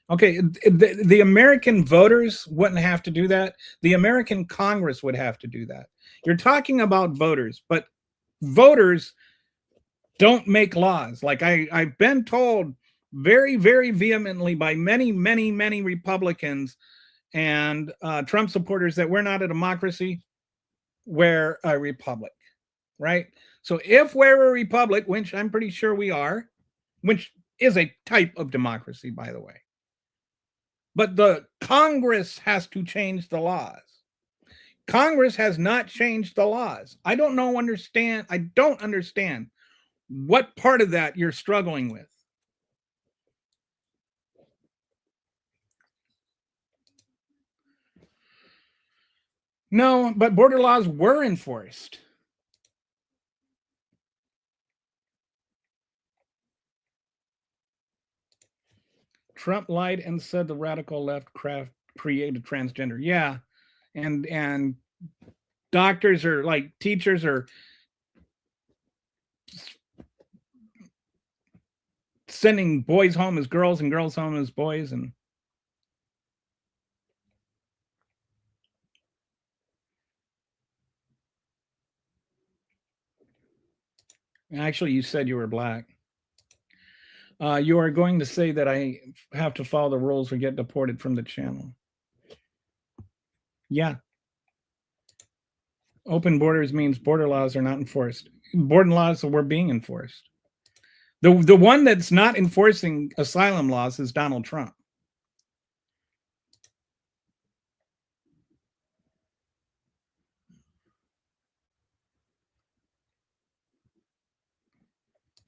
the American voters wouldn't have to do that. The American Congress would have to do that. You're talking about voters, but voters don't make laws. Like I've been told very, very vehemently by many, many, many Republicans and Trump supporters that we're not a democracy, we're a republic, right? So if we're a republic, which I'm pretty sure we are, which is a type of democracy, by the way, but the Congress has to change the laws. Congress has not changed the laws. I don't understand what part of that you're struggling with. No, but border laws were enforced. Trump lied and said the radical left created transgender. Yeah. And doctors or like teachers are sending boys home as girls and girls home as boys. And actually, you said you were black. You are going to say that I have to follow the rules or get deported from the channel. Yeah. Open borders means border laws are not enforced. Border laws were being enforced. The one that's not enforcing asylum laws is Donald Trump.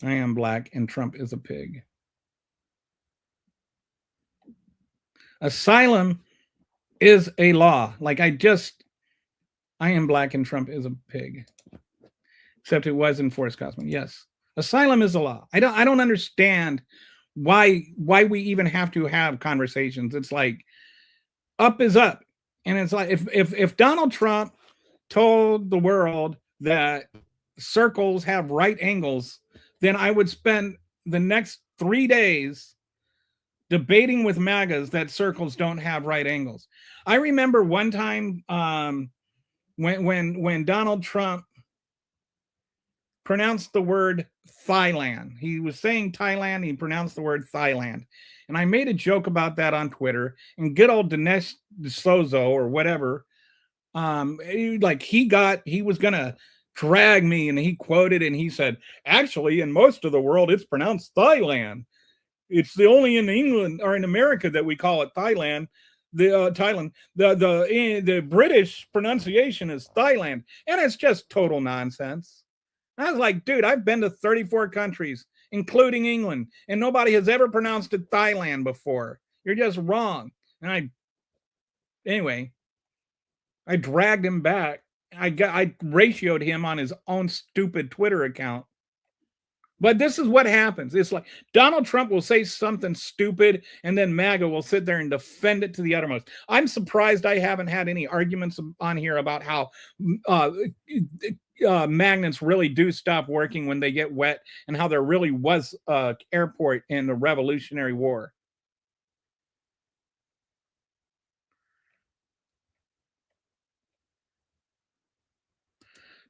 I am black and Trump is a pig. Asylum is a law. Like I am black and Trump is a pig. Except it was enforced, Cosman. Yes. Asylum is a law. I don't understand why we even have to have conversations. It's like up is up. And it's like if Donald Trump told the world that circles have right angles, then I would spend the next 3 days debating with MAGAs that circles don't have right angles. I remember one time when Donald Trump pronounced the word Thailand. He was saying Thailand, he pronounced the word Thailand. And I made a joke about that on Twitter, and good old Dinesh D'Souza or whatever, he was gonna drag me, and he quoted and he said, actually, in most of the world, it's pronounced Thailand. It's the only in England or in America that we call it Thailand. The British pronunciation is Thailand, and it's just total nonsense. I was like, dude, I've been to 34 countries, including England, and nobody has ever pronounced it Thailand before. You're just wrong. And I dragged him back. I ratioed him on his own stupid Twitter account. But this is what happens. It's like Donald Trump will say something stupid, and then MAGA will sit there and defend it to the uttermost. I'm surprised I haven't had any arguments on here about how magnets really do stop working when they get wet, and how there really was an airport in the Revolutionary War.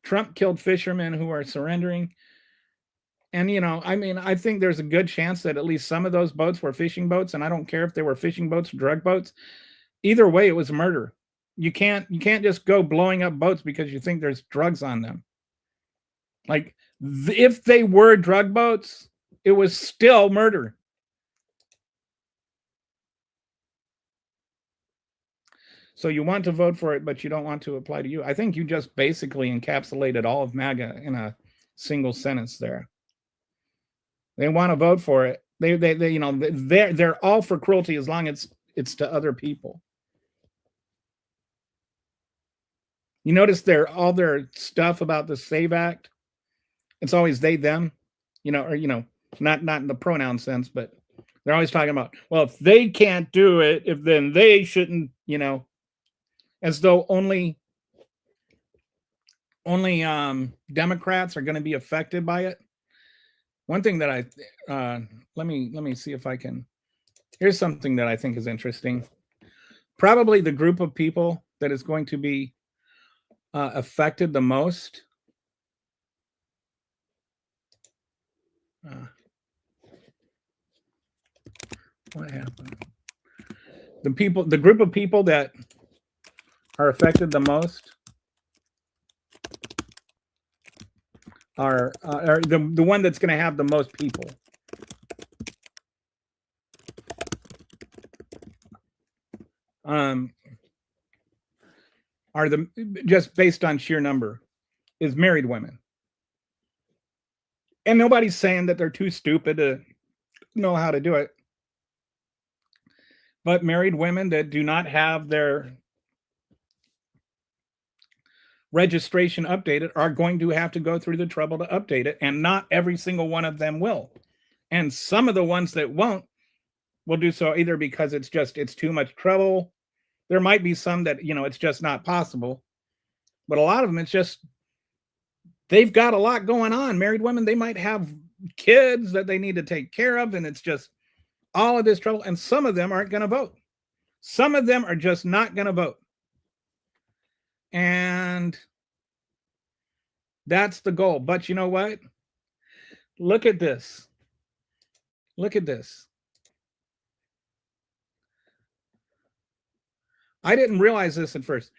Trump killed fishermen who are surrendering. And, I think there's a good chance that at least some of those boats were fishing boats. And I don't care if they were fishing boats or drug boats. Either way, it was murder. You can't just go blowing up boats because you think there's drugs on them. Like, if they were drug boats, it was still murder. So you want to vote for it, but you don't want to apply to you. I think you just basically encapsulated all of MAGA in a single sentence there. They want to vote for it. They you know, they're all for cruelty as long as it's to other people. You notice all their stuff about the SAVE Act. It's always they, them, you know, or not in the pronoun sense, but they're always talking about, well, if they can't do it, if then they shouldn't, as though only Democrats are going to be affected by it. One thing that let me see if I can. Here's something that I think is interesting. Probably the group of people that is going to be affected the most. What happened? The group of people that are affected the most are the one that's going to have the most people. Are just based on sheer number is married women. And nobody's saying that they're too stupid to know how to do it. But married women that do not have their registration updated are going to have to go through the trouble to update it, and not every single one of them will. And some of the ones that won't will do so either because it's too much trouble. There might be some that, it's just not possible. But a lot of them, it's just, they've got a lot going on. Married women, they might have kids that they need to take care of, and it's just all of this trouble. And some of them aren't going to vote. Some of them are just not going to vote. And that's the goal. But you know what? Look at this. Look at this. I didn't realize this at first.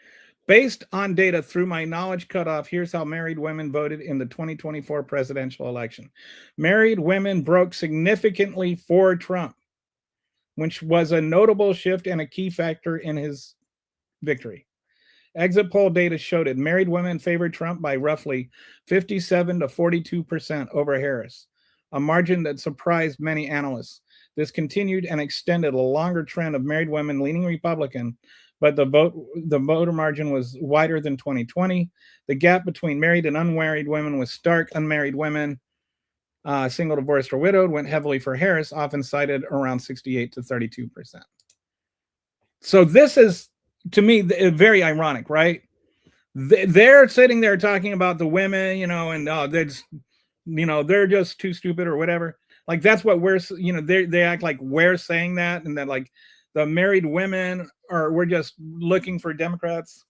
Based on data through my knowledge cutoff, here's how married women voted in the 2024 presidential election. Married women broke significantly for Trump, which was a notable shift and a key factor in his victory. Exit poll data showed it. Married women favored Trump by roughly 57 to 42% over Harris, a margin that surprised many analysts. This continued and extended a longer trend of married women leaning Republican, but the voter margin was wider than 2020. The gap between married and unmarried women was stark. Unmarried women, single, divorced, or widowed, went heavily for Harris, often cited around 68 to 32%. So this is, to me, very ironic, right? They're sitting there talking about the women, and they're just too stupid or whatever. Like, that's what they act like we're saying that, and that like the married women we're just looking for Democrats.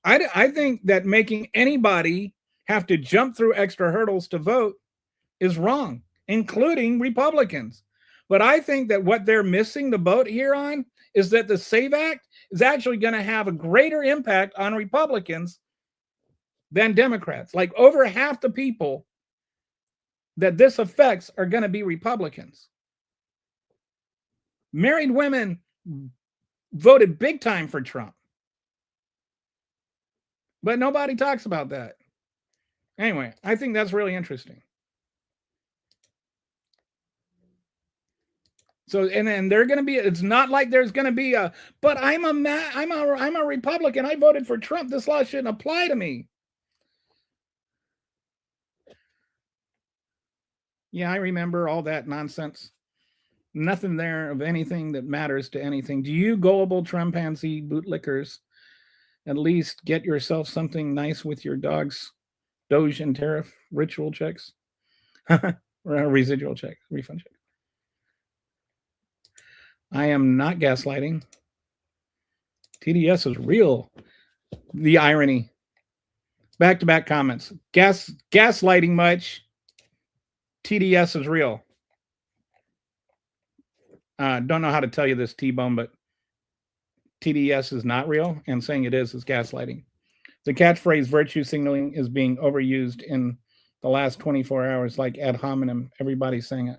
I think that making anybody have to jump through extra hurdles to vote is wrong, including Republicans. But I think that what they're missing the boat here on is that the SAVE Act is actually going to have a greater impact on Republicans than Democrats. Like, over half the people that this affects are going to be Republicans. Married women voted big time for Trump. But nobody talks about that. Anyway, I think that's really interesting. So, and they're going to be, it's not like there's going to be but I'm a Republican. I voted for Trump. This law shouldn't apply to me. Yeah, I remember all that nonsense. Nothing there of anything that matters to anything. Do you gullible Trumpanzee bootlickers at least get yourself something nice with your dog's Doge and tariff ritual checks? Or residual check, refund check. I am not gaslighting. TDS is real. The irony. Back-to-back comments. Gaslighting much. TDS is real. Don't know how to tell you this, T-Bone, but TDS is not real, and saying it is gaslighting. The catchphrase virtue signaling is being overused in the last 24 hours like ad hominem. Everybody's saying it.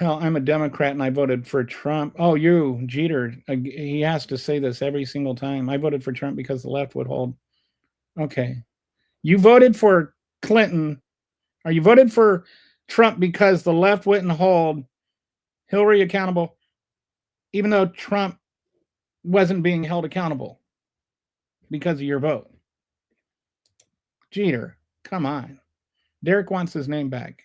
Hell, I'm a Democrat and I voted for Trump. Oh, you, Jeter, he has to say this every single time. I voted for Trump because the left would hold. Okay. You voted for Clinton, or you voted for Trump because the left wouldn't hold Hillary accountable, even though Trump wasn't being held accountable because of your vote. Jeter, come on. Derek wants his name back.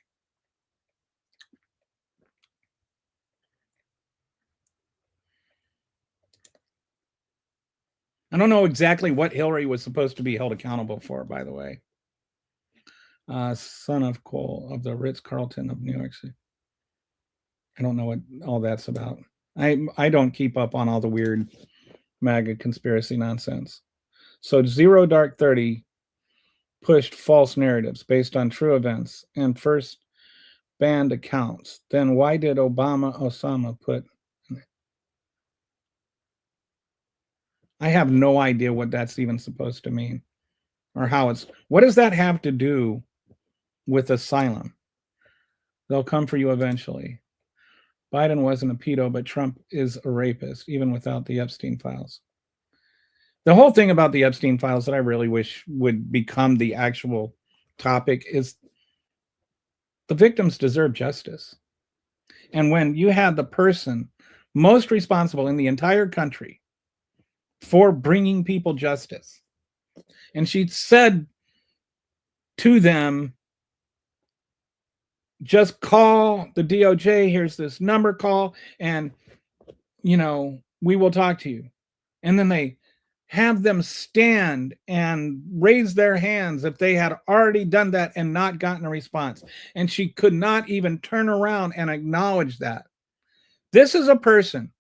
I don't know exactly what Hillary was supposed to be held accountable for, by the way. Son of Cole of the Ritz-Carlton of New York City. I don't know what all that's about. I don't keep up on all the weird MAGA conspiracy nonsense. So Zero Dark 30 pushed false narratives based on true events and first banned accounts. Then why did Osama put... I have no idea what that's even supposed to mean or how it's... What does that have to do with asylum? They'll come for you eventually. Biden wasn't a pedo, but Trump is a rapist, even without the Epstein files. The whole thing about the Epstein files that I really wish would become the actual topic is the victims deserve justice. And when you had the person most responsible in the entire country for bringing people justice, and she said to them, just call the DOJ, here's this number, call, and, we will talk to you. And then they have them stand and raise their hands if they had already done that and not gotten a response. And she could not even turn around and acknowledge that. This is a person,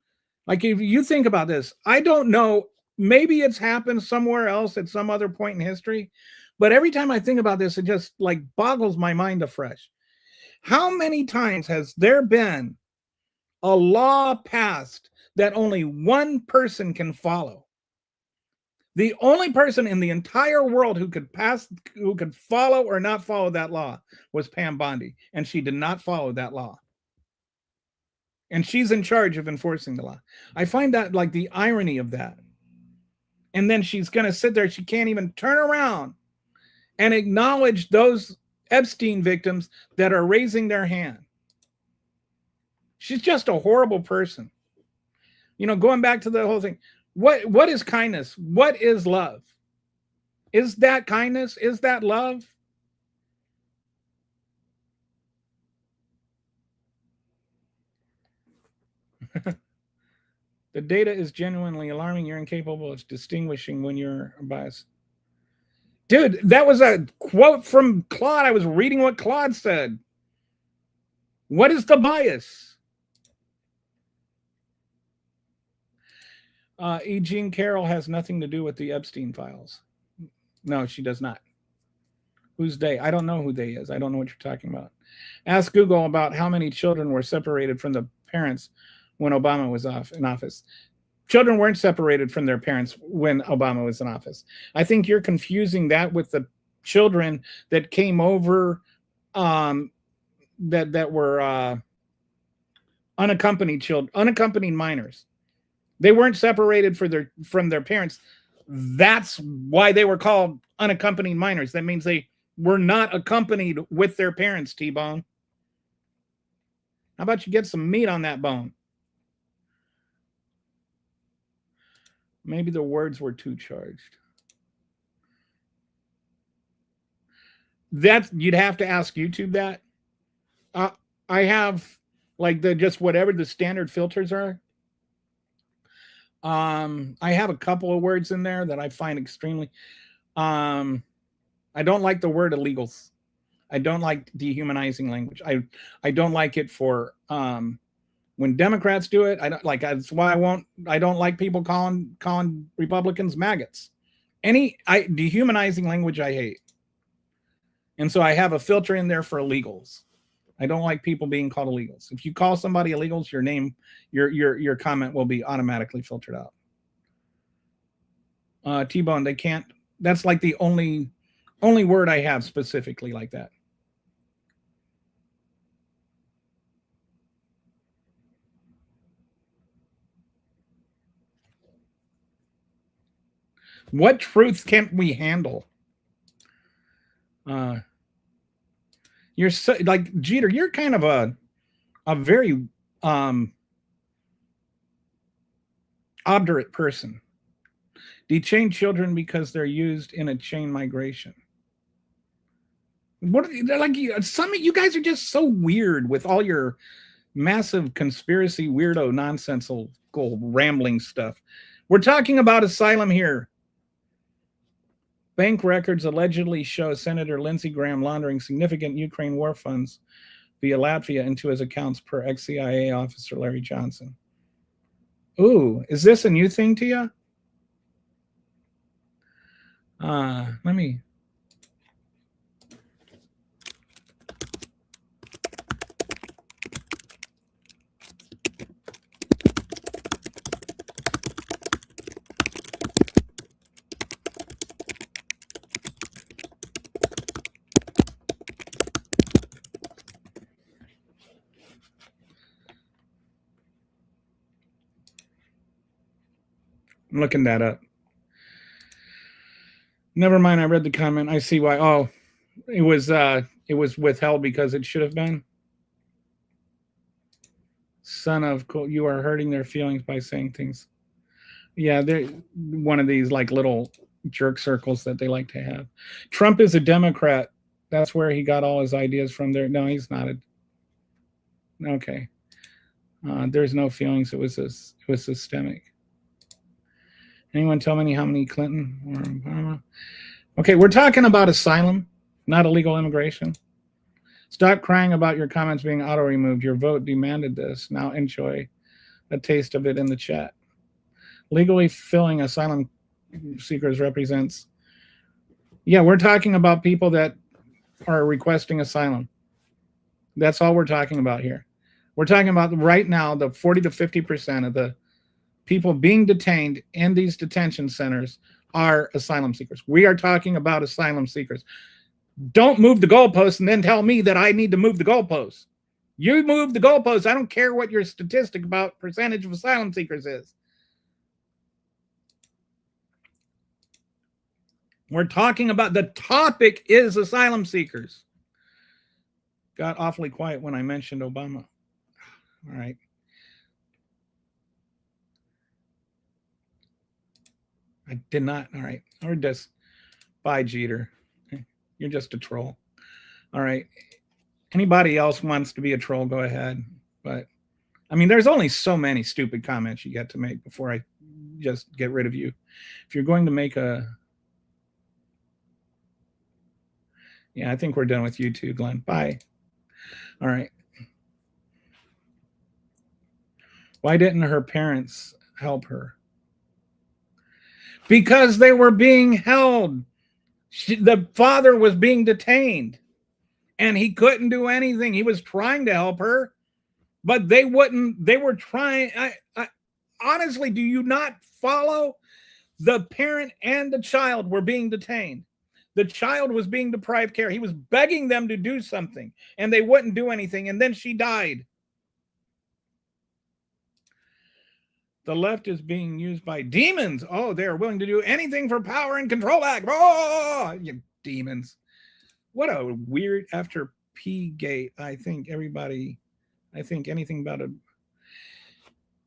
like, if you think about this, I don't know, maybe it's happened somewhere else at some other point in history, but every time I think about this, it just like boggles my mind afresh. How many times has there been a law passed that only one person can follow? The only person in the entire world who could follow or not follow that law was Pam Bondi, and she did not follow that law. And she's in charge of enforcing the law. I find that, like, the irony of that. And then she's going to sit there. She can't even turn around and acknowledge those Epstein victims that are raising their hand. She's just a horrible person. Going back to the whole thing, what is kindness? What is love? Is that kindness? Is that love? The data is genuinely alarming. You're incapable of distinguishing when you're biased. Dude, that was a quote from Claude. I was reading what Claude said. What is the bias? E. Jean Carroll has nothing to do with the Epstein files. No, she does not. Who's they? I don't know who they is. I don't know what you're talking about. Ask Google about how many children were separated from the parents when Obama was in office. Children weren't separated from their parents when Obama was in office. I think you're confusing that with the children that came over that were unaccompanied minors. They weren't separated from their parents. That's why they were called unaccompanied minors. That means they were not accompanied with their parents, T-Bone. How about you get some meat on that bone? Maybe the words were too charged. You'd have to ask YouTube that. I have like just whatever the standard filters are. I have a couple of words in there that I find extremely. I don't like the word illegals. I don't like dehumanizing language. I don't like it for when Democrats do it. I don't like. That's why I don't like people calling Republicans maggots. Dehumanizing language I hate. And so I have a filter in there for illegals. I don't like people being called illegals. If you call somebody illegals, your name, your comment will be automatically filtered out. T-Bone, they can't. That's like the only word I have specifically like that. What truth can't we handle? You're so, like, Jeter, you're kind of a very obdurate person. Dechain children because they're used in a chain migration. What are you, like? Some of you guys are just so weird with all your massive conspiracy weirdo nonsensical rambling stuff. We're talking about asylum here. Bank records allegedly show Senator Lindsey Graham laundering significant Ukraine war funds via Latvia into his accounts per ex-CIA officer Larry Johnson. Ooh, is this a new thing to you? Let me... I'm looking that up. Never mind, I read the comment. I see why. Oh, it was withheld because it should have been. Son of, you are hurting their feelings by saying things. Yeah, they're one of these like little jerk circles that they like to have. Trump is a Democrat. That's where he got all his ideas from there. No, he's not. Okay. There's no feelings. It was systemic. Anyone tell me how many Clinton or Obama? Okay, we're talking about asylum, not illegal immigration. Stop crying about your comments being auto-removed. Your vote demanded this. Now enjoy a taste of it in the chat. Legally filling asylum seekers represents... Yeah, we're talking about people that are requesting asylum. That's all we're talking about here. We're talking about right now the 40 to 50% of the people being detained in these detention centers are asylum seekers. We are talking about asylum seekers. Don't move the goalposts and then tell me that I need to move the goalposts. You move the goalposts. I don't care what your statistic about percentage of asylum seekers is. We're talking about the topic is asylum seekers. Got awfully quiet when I mentioned Obama. All right. I did not. All right. Or just bye, Jeter. You're just a troll. All right. Anybody else wants to be a troll, go ahead. But I mean, there's only so many stupid comments you get to make before I just get rid of you. If you're going to make a... Yeah, I think we're done with you too, Glenn. Bye. All right. Why didn't her parents help her? Because they were being held. The father was being detained and he couldn't do anything. He was trying to help her, but they wouldn't. They were trying. Honestly, do you not follow? The parent and the child were being detained. The child was being deprived care. He was begging them to do something and they wouldn't do anything. And then she died. The left is being used by demons. Oh, they're willing to do anything for power and control back. Oh, you demons. What a weird, after P-gate, I think anything about it.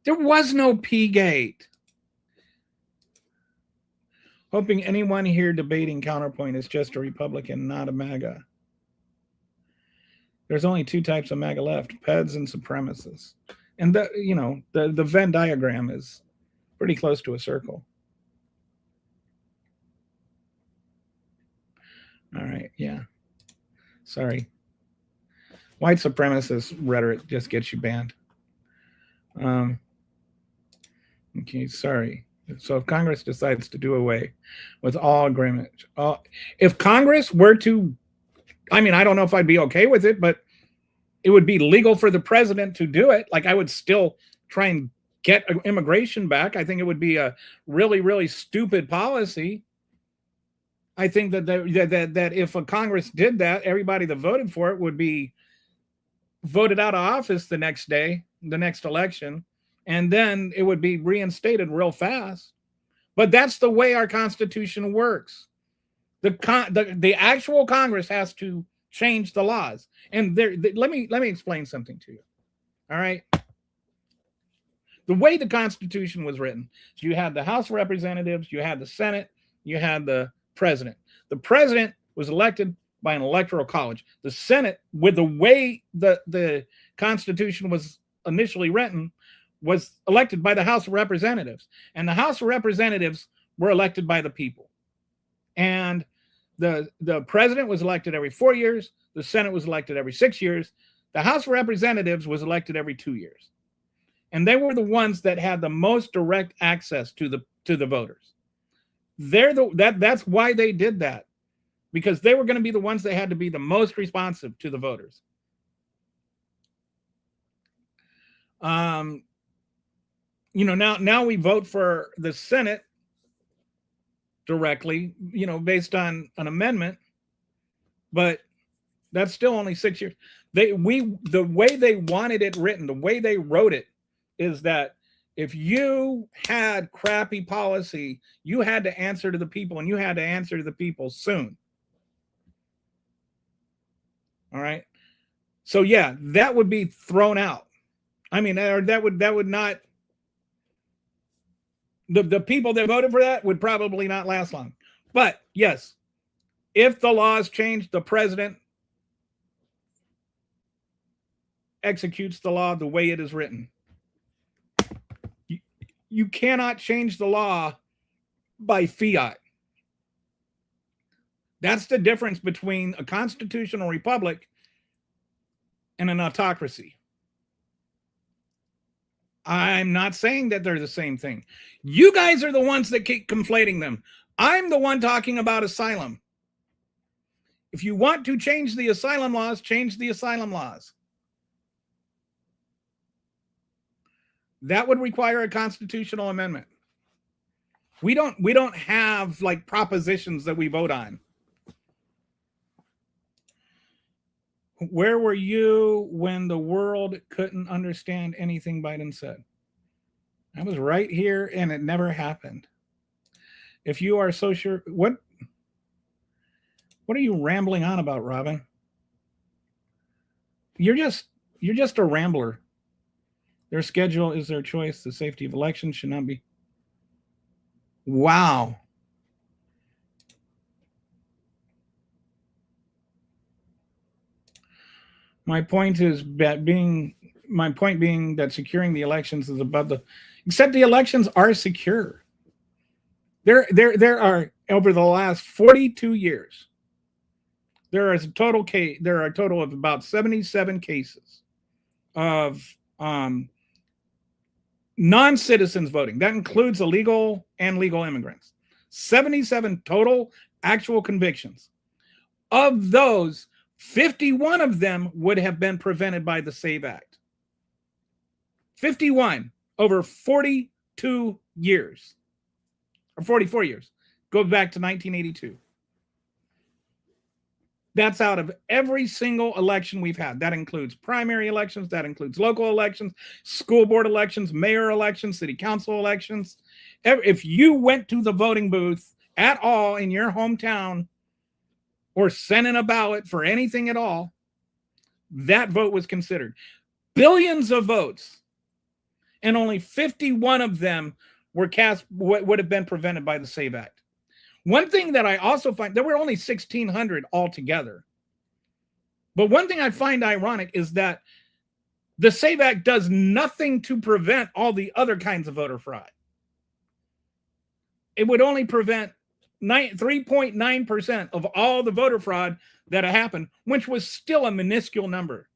There was no P-gate. Hoping anyone here debating Counterpoint is just a Republican, not a MAGA. There's only two types of MAGA left, peds and supremacists. And the Venn diagram is pretty close to a circle. All right, yeah. Sorry. White supremacist rhetoric just gets you banned. Okay, sorry. So if Congress decides to do away with all agreement, if Congress were to, I mean, I don't know if I'd be okay with it, but it would be legal for the president to do it. Like, I would still try and get immigration back. I think it would be a really, really stupid policy. I think that if a Congress did that, everybody that voted for it would be voted out of office the next day, the next election, and then it would be reinstated real fast. But that's the way our Constitution works. The actual Congress has to change the laws. And let me explain something to you. All right. The way the Constitution was written, you had the House of Representatives, you had the Senate, you had the president. The president was elected by an electoral college. The Senate, with the way the Constitution was initially written, was elected by the House of Representatives. And the House of Representatives were elected by the people. And the president was elected every 4 years. The Senate was elected every 6 years. The House of Representatives was elected every 2 years. And they were the ones that had the most direct access to the voters. That's why they did that, because they were going to be the ones that had to be the most responsive to the voters. Now we vote for the Senate directly, based on an amendment, but that's still only 6 years. The way they wanted it written, the way they wrote it, is that if you had crappy policy, you had to answer to the people, and you had to answer to the people soon. All right. So yeah, that would be thrown out. I mean, or that would not. The people that voted for that would probably not last long. But yes, if the laws change, the president executes the law the way it is written. You cannot change the law by fiat. That's the difference between a constitutional republic and an autocracy. I'm not saying that they're the same thing. You guys are the ones that keep conflating them. I'm the one talking about asylum. If you want to change the asylum laws, change the asylum laws. That would require a constitutional amendment. We don't have like propositions that we vote on. Where were you when the world couldn't understand anything Biden said? I was right here, and it never happened. If you are so sure, what are you rambling on about, Robin? You're just a rambler. Their schedule is their choice. The safety of elections should not be. Wow. My point being that securing the elections is above except the elections are secure. There are, over the last 42 years, there are a total of about 77 cases of non-citizens voting. That includes illegal and legal immigrants. 77 total actual convictions. Of those, 51 of them would have been prevented by the SAVE Act. 51 over 42 years. Or 44 years. Go back to 1982. That's out of every single election we've had. That includes primary elections. That includes local elections, school board elections, mayor elections, city council elections. If you went to the voting booth at all in your hometown or sent in a ballot for anything at all, that vote was considered. Billions of votes, and only 51 of them were cast, would have been prevented by the SAVE Act. One thing that I also find, there were only 1,600 altogether. But one thing I find ironic is that the SAVE Act does nothing to prevent all the other kinds of voter fraud. It would only prevent 3.9% of all the voter fraud that happened, which was still a minuscule number.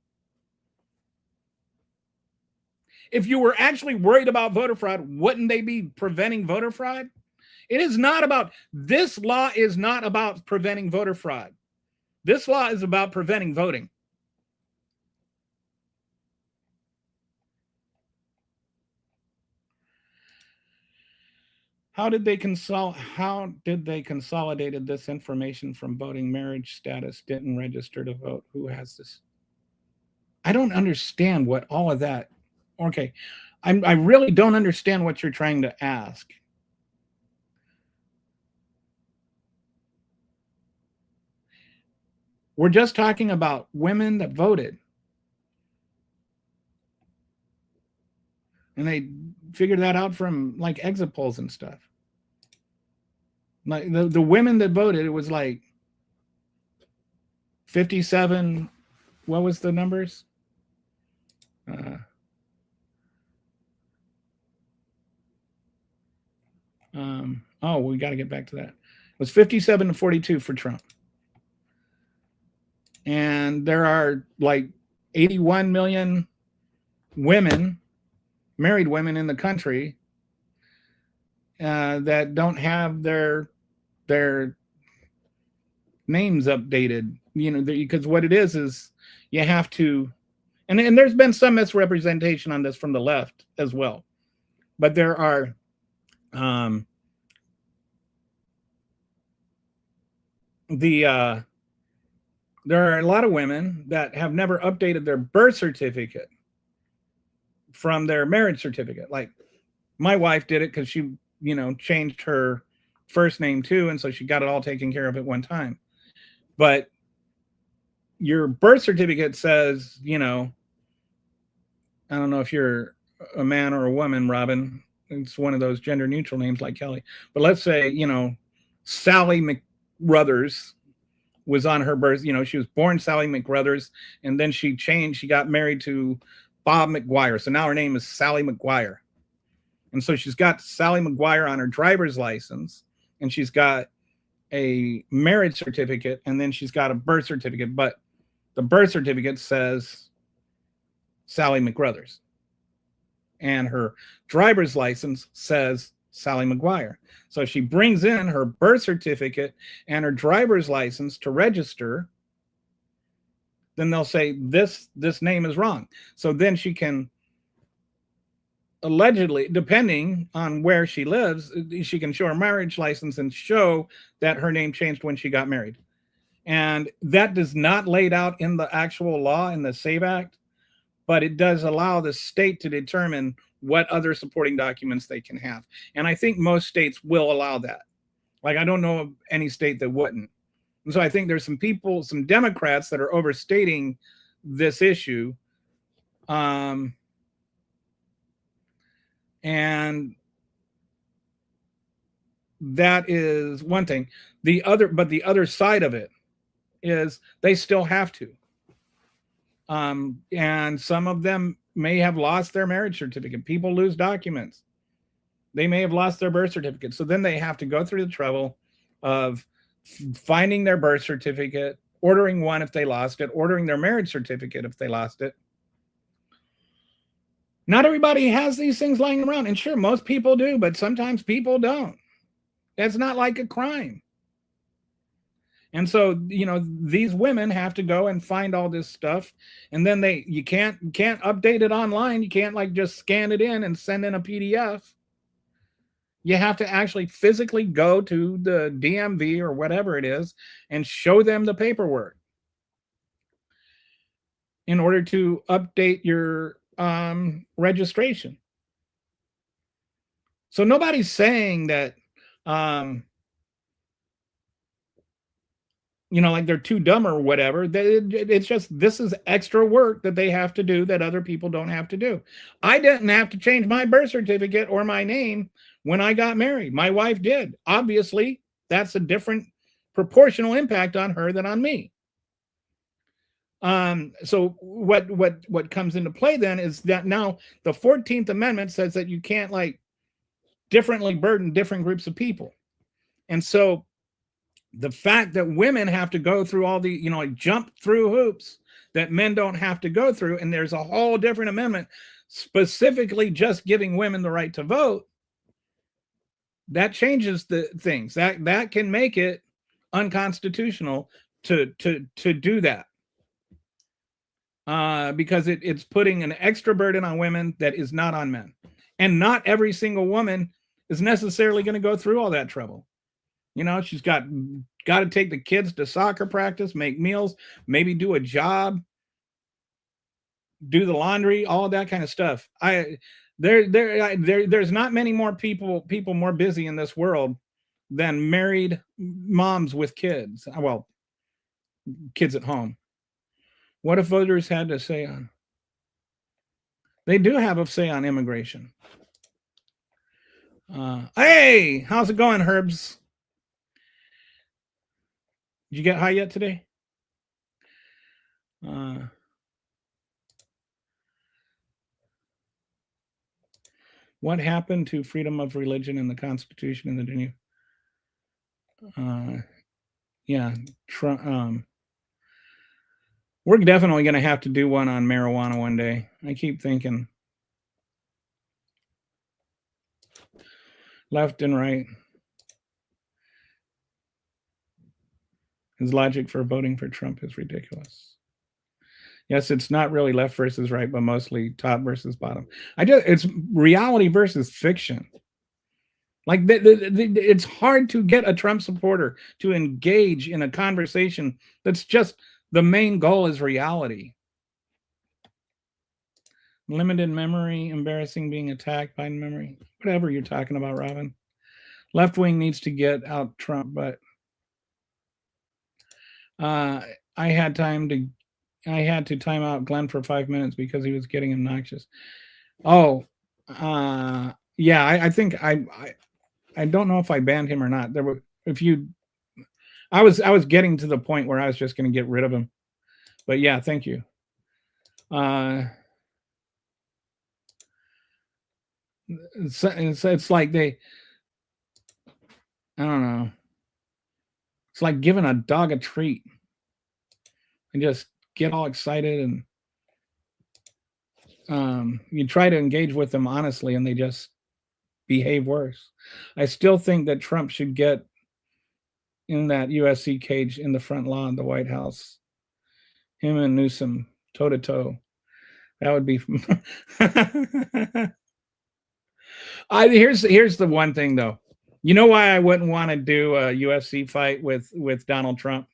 If you were actually worried about voter fraud, wouldn't they be preventing voter fraud? It is not about, this law is not about preventing voter fraud. This law is about preventing voting. How did they consolidated this information from voting? Marriage status, didn't register to vote. Who has this? I don't understand what all of that. Okay. I really don't understand what you're trying to ask. We're just talking about women that voted. And they figured that out from like exit polls and stuff. Like the women that voted, it was like 57. What was the numbers? Oh, we got to get back to that. It was 57 to 42 for Trump. And there are like 81 million women, married women in the country that don't have their names updated, because what it is you have to, and there's been some misrepresentation on this from the left as well, but there are there are a lot of women that have never updated their birth certificate from their marriage certificate. Like my wife did it because she, changed her first name too, and so she got it all taken care of at one time. But your birth certificate says, I don't know if you're a man or a woman, Robin. It's one of those gender neutral names like Kelly. But let's say, Sally McRuthers was on her birth. She was born Sally McRuthers, and then she got married to Bob McGuire. So now her name is Sally McGuire. And so she's got Sally McGuire on her driver's license, and she's got a marriage certificate, and then she's got a birth certificate. But the birth certificate says Sally McRuthers, and her driver's license says Sally McGuire. So she brings in her birth certificate and her driver's license to register. Then they'll say this name is wrong. So then she can allegedly, depending on where she lives, she can show her marriage license and show that her name changed when she got married. And that does not laid out in the actual law in the SAVE Act, but it does allow the state to determine what other supporting documents they can have. And I think most states will allow that. Like, I don't know of any state that wouldn't. And so I think there's some people, some Democrats that are overstating this issue. And that is one thing. But the other side of it is they still have to. And some of them may have lost their marriage certificate. People lose documents. They may have lost their birth certificate. So then they have to go through the trouble of finding their birth certificate, ordering one if they lost it, ordering their marriage certificate if they lost it. Not everybody has these things lying around. And sure, most people do, but sometimes people don't. It's not like a crime. And so, these women have to go and find all this stuff. And then you can't update it online. You can't like just scan it in and send in a PDF. You have to actually physically go to the DMV or whatever it is and show them the paperwork in order to update your registration. So nobody's saying that, like they're too dumb or whatever. It's just, this is extra work that they have to do that other people don't have to do. I didn't have to change my birth certificate or my name when I got married. My wife did. Obviously, that's a different proportional impact on her than on me. So what comes into play then is that now the 14th Amendment says that you can't like differently burden different groups of people. And so the fact that women have to go through all the, like jump through hoops that men don't have to go through, and there's a whole different amendment specifically just giving women the right to vote, that changes the things. That can make it unconstitutional to do that. Because it's putting an extra burden on women that is not on men. And not every single woman is necessarily going to go through all that trouble. She's got to take the kids to soccer practice, make meals, maybe do a job, do the laundry, all that kind of stuff. There's not many more people more busy in this world than married moms with kids. Well, kids at home. What if voters had to say on? They do have a say on immigration. Hey, how's it going, Herbs? Did you get high yet today? What happened to freedom of religion in the Constitution in the new? Yeah, Trump. We're definitely going to have to do one on marijuana one day. I keep thinking. Left and right. His logic for voting for Trump is ridiculous. Yes, it's not really left versus right, but mostly top versus bottom. It's reality versus fiction. Like it's hard to get a Trump supporter to engage in a conversation that's just the main goal is reality. Limited memory, embarrassing being attacked by memory. Whatever you're talking about, Robin. Left wing needs to get out Trump, but I had to time out Glenn for 5 minutes because he was getting obnoxious. Oh, yeah, I think I don't know if I banned him or not. I was getting to the point where I was just going to get rid of him. But yeah, thank you. It's like I don't know. It's like giving a dog a treat and just get all excited and you try to engage with them honestly and they just behave worse. I still think that Trump should get in that USC cage in the front lawn of the White House. Him and Newsom toe to toe. That would be. Here's the one thing though. You know why I wouldn't want to do a UFC fight with Donald Trump?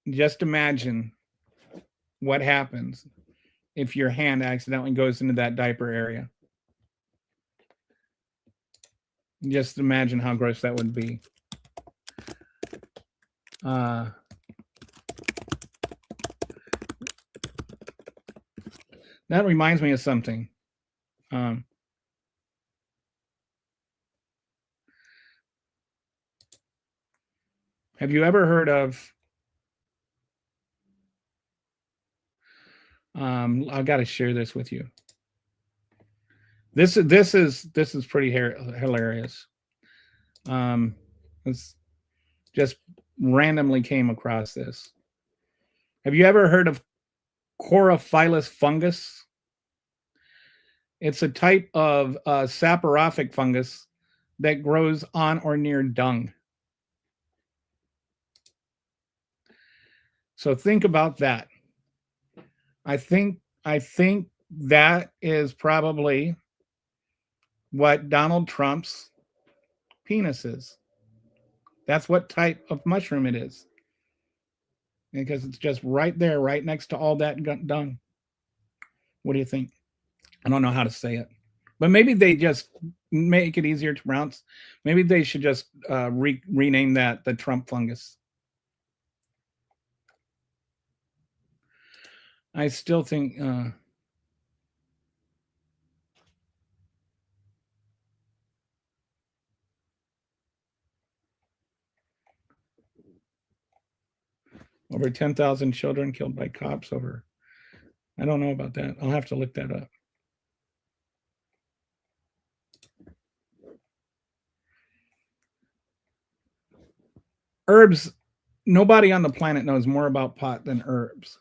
Just imagine what happens if your hand accidentally goes into that diaper area. Just imagine how gross that would be. That reminds me of something. Have you ever heard of? I got to share this with you. This is pretty hilarious. It's just randomly came across this. Have you ever heard of Chorophilus fungus? It's a type of saprophytic fungus that grows on or near dung. So think about that. I think that is probably what Donald Trump's penis is. That's what type of mushroom it is. Because it's just right there, right next to all that dung. What do you think? I don't know how to say it. But maybe they just make it easier to pronounce. Maybe they should just rename that the Trump fungus. I still think over 10,000 children killed by cops over. I don't know about that. I'll have to look that up. Herbs. Nobody on the planet knows more about pot than herbs.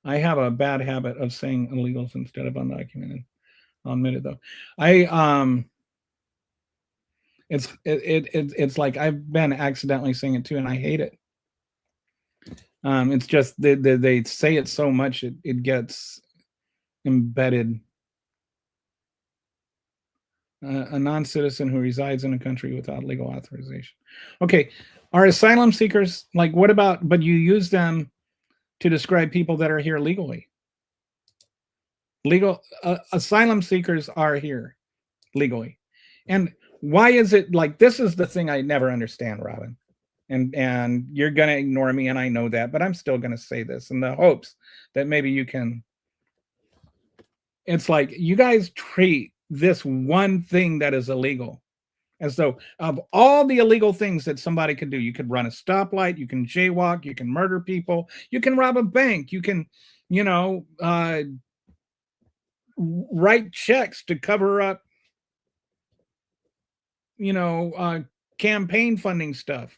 I have a bad habit of saying illegals instead of undocumented. I'll admit it though. It's like I've been accidentally saying it too, and I hate it. It's just they say it so much it gets embedded. A non-citizen who resides in a country without legal authorization. Okay, are asylum seekers like what about? But you use them to describe people that are here legally. Legal asylum seekers are here legally, and Why is it like, this is the thing I never understand, Robin. And you're going to ignore me, and I know that, but I'm still going to say this in the hopes that maybe you can. It's like you guys treat this one thing that is illegal as though of all the illegal things that somebody could do. You could run a stoplight, you can jaywalk, you can murder people, you can rob a bank, you can, write checks to cover up, campaign funding stuff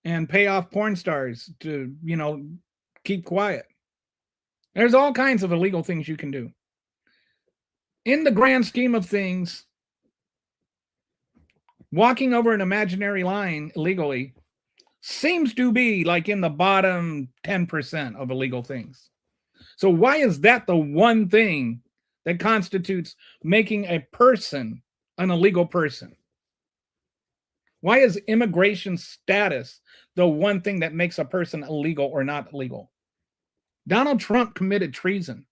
and pay off porn stars to, keep quiet. There's all kinds of illegal things you can do. In the grand scheme of things, walking over an imaginary line illegally seems to be like in the bottom 10% of illegal things. So why is that the one thing that constitutes making a person an illegal person? Why is immigration status the one thing that makes a person illegal or not illegal? Donald Trump committed treason.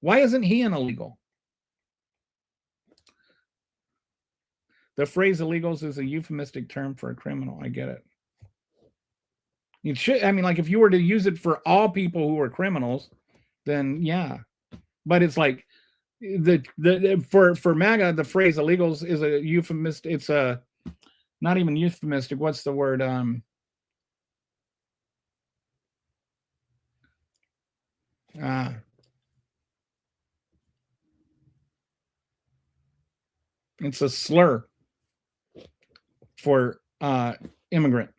Why isn't he an illegal? The phrase illegals is a euphemistic term for a criminal. I get it. You should, like if you were to use it for all people who are criminals, then yeah. But it's like for MAGA, the phrase illegals is a euphemistic. It's a not even euphemistic. What's the word? It's a slur for immigrant.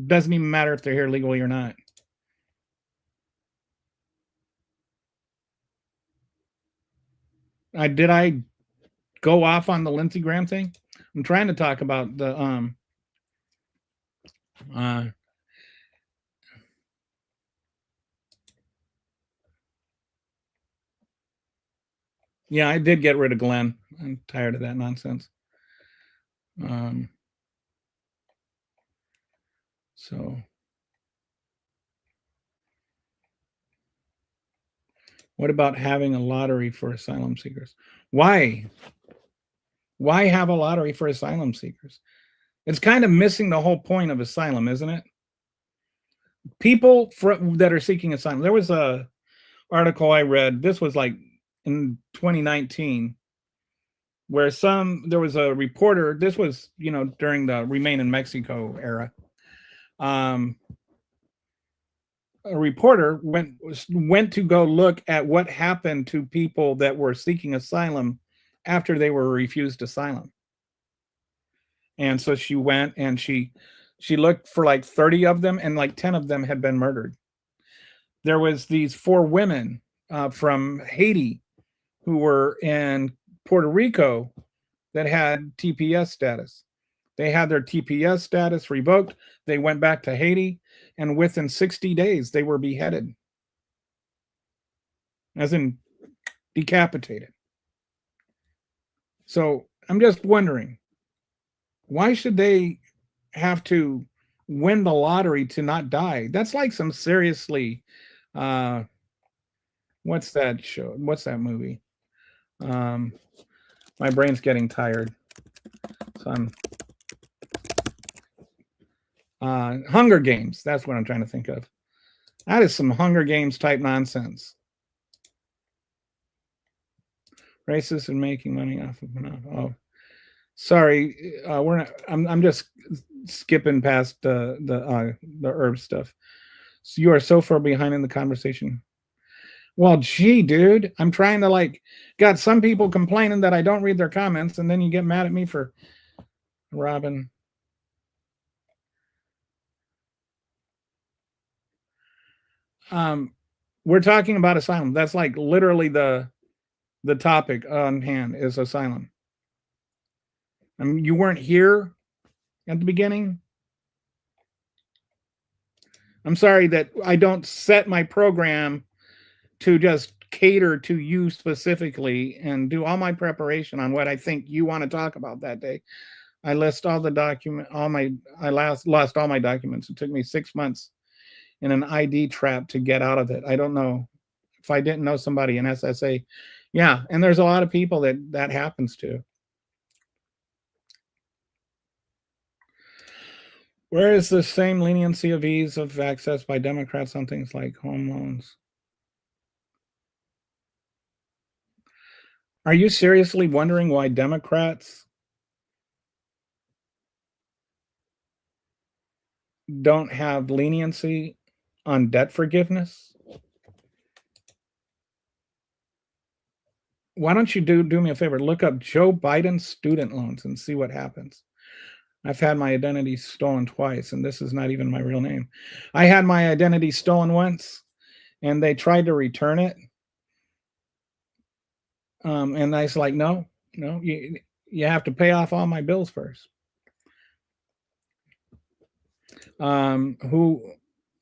Doesn't even matter if they're here legally or not. Did I go off on the Lindsey Graham thing? I'm trying to talk about the yeah, I did get rid of Glenn. I'm tired of that nonsense. So what about having a lottery for asylum seekers? Why? Why have a lottery for asylum seekers? It's kind of missing the whole point of asylum, isn't it? People that are seeking asylum. There was a article I read. This was like in 2019, where there was a reporter. This was, during the Remain in Mexico era. A reporter went to go look at what happened to people that were seeking asylum after they were refused asylum. And so she went and she looked for like 30 of them, and like 10 of them had been murdered. There was these 4 women from Haiti who were in Puerto Rico that had TPS status. They had their TPS status revoked. They went back to Haiti, and within 60 days, they were beheaded. As in decapitated. So I'm just wondering, why should they have to win the lottery to not die? That's like some seriously, what's that show? What's that movie? My brain's getting tired. So I'm Hunger Games. That's what I'm trying to think of. That is some Hunger Games type nonsense. Racist and making money off of it. Oh, sorry. We're not. I'm just skipping past the herb stuff. So you are so far behind in the conversation. Well, gee, dude, I'm trying to got some people complaining that I don't read their comments, and then you get mad at me for Robin. We're talking about asylum. That's like literally the topic on hand is asylum. You weren't here at the beginning. I'm sorry that I don't set my program to just cater to you specifically and do all my preparation on what I think you want to talk about that day. I list all the I lost all my documents. It took me 6 months in an ID trap to get out of it. I don't know if I didn't know somebody in SSA. Yeah, and there's a lot of people that happens to. Where is the same leniency of ease of access by Democrats on things like home loans? Are you seriously wondering why Democrats don't have leniency on debt forgiveness? Why don't you do me a favor? Look up Joe Biden's student loans and see what happens. I've had my identity stolen twice, and this is not even my real name. I had my identity stolen once, and they tried to return it. And I was like, no, you have to pay off all my bills first. Who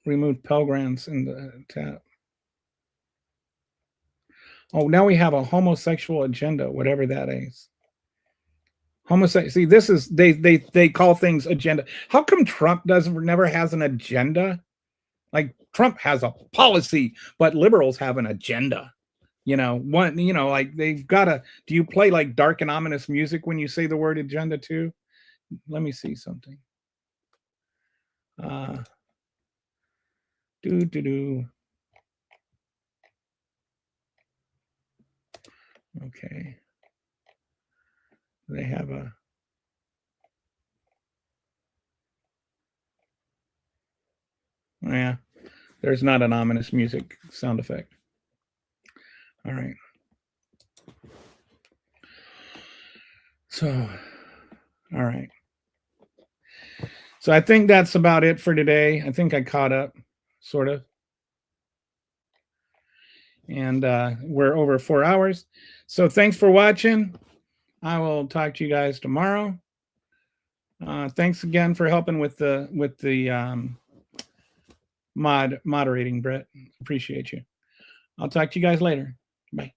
removed Pell Grants in the tab? Oh, now we have a homosexual agenda, whatever that is. Homosexual. See, this is they call things agenda. How come Trump never has an agenda? Like Trump has a policy, but liberals have an agenda. Like they've got to. Do you play like dark and ominous music when you say the word agenda too? Let me see something. Okay. They have a. Yeah, there's not an ominous music sound effect. All right. So, all right. So I think that's about it for today. I think I caught up, sort of. And we're over 4 hours. So thanks for watching. I will talk to you guys tomorrow. Thanks again for helping with the moderating, Brett. Appreciate you. I'll talk to you guys later. Bye.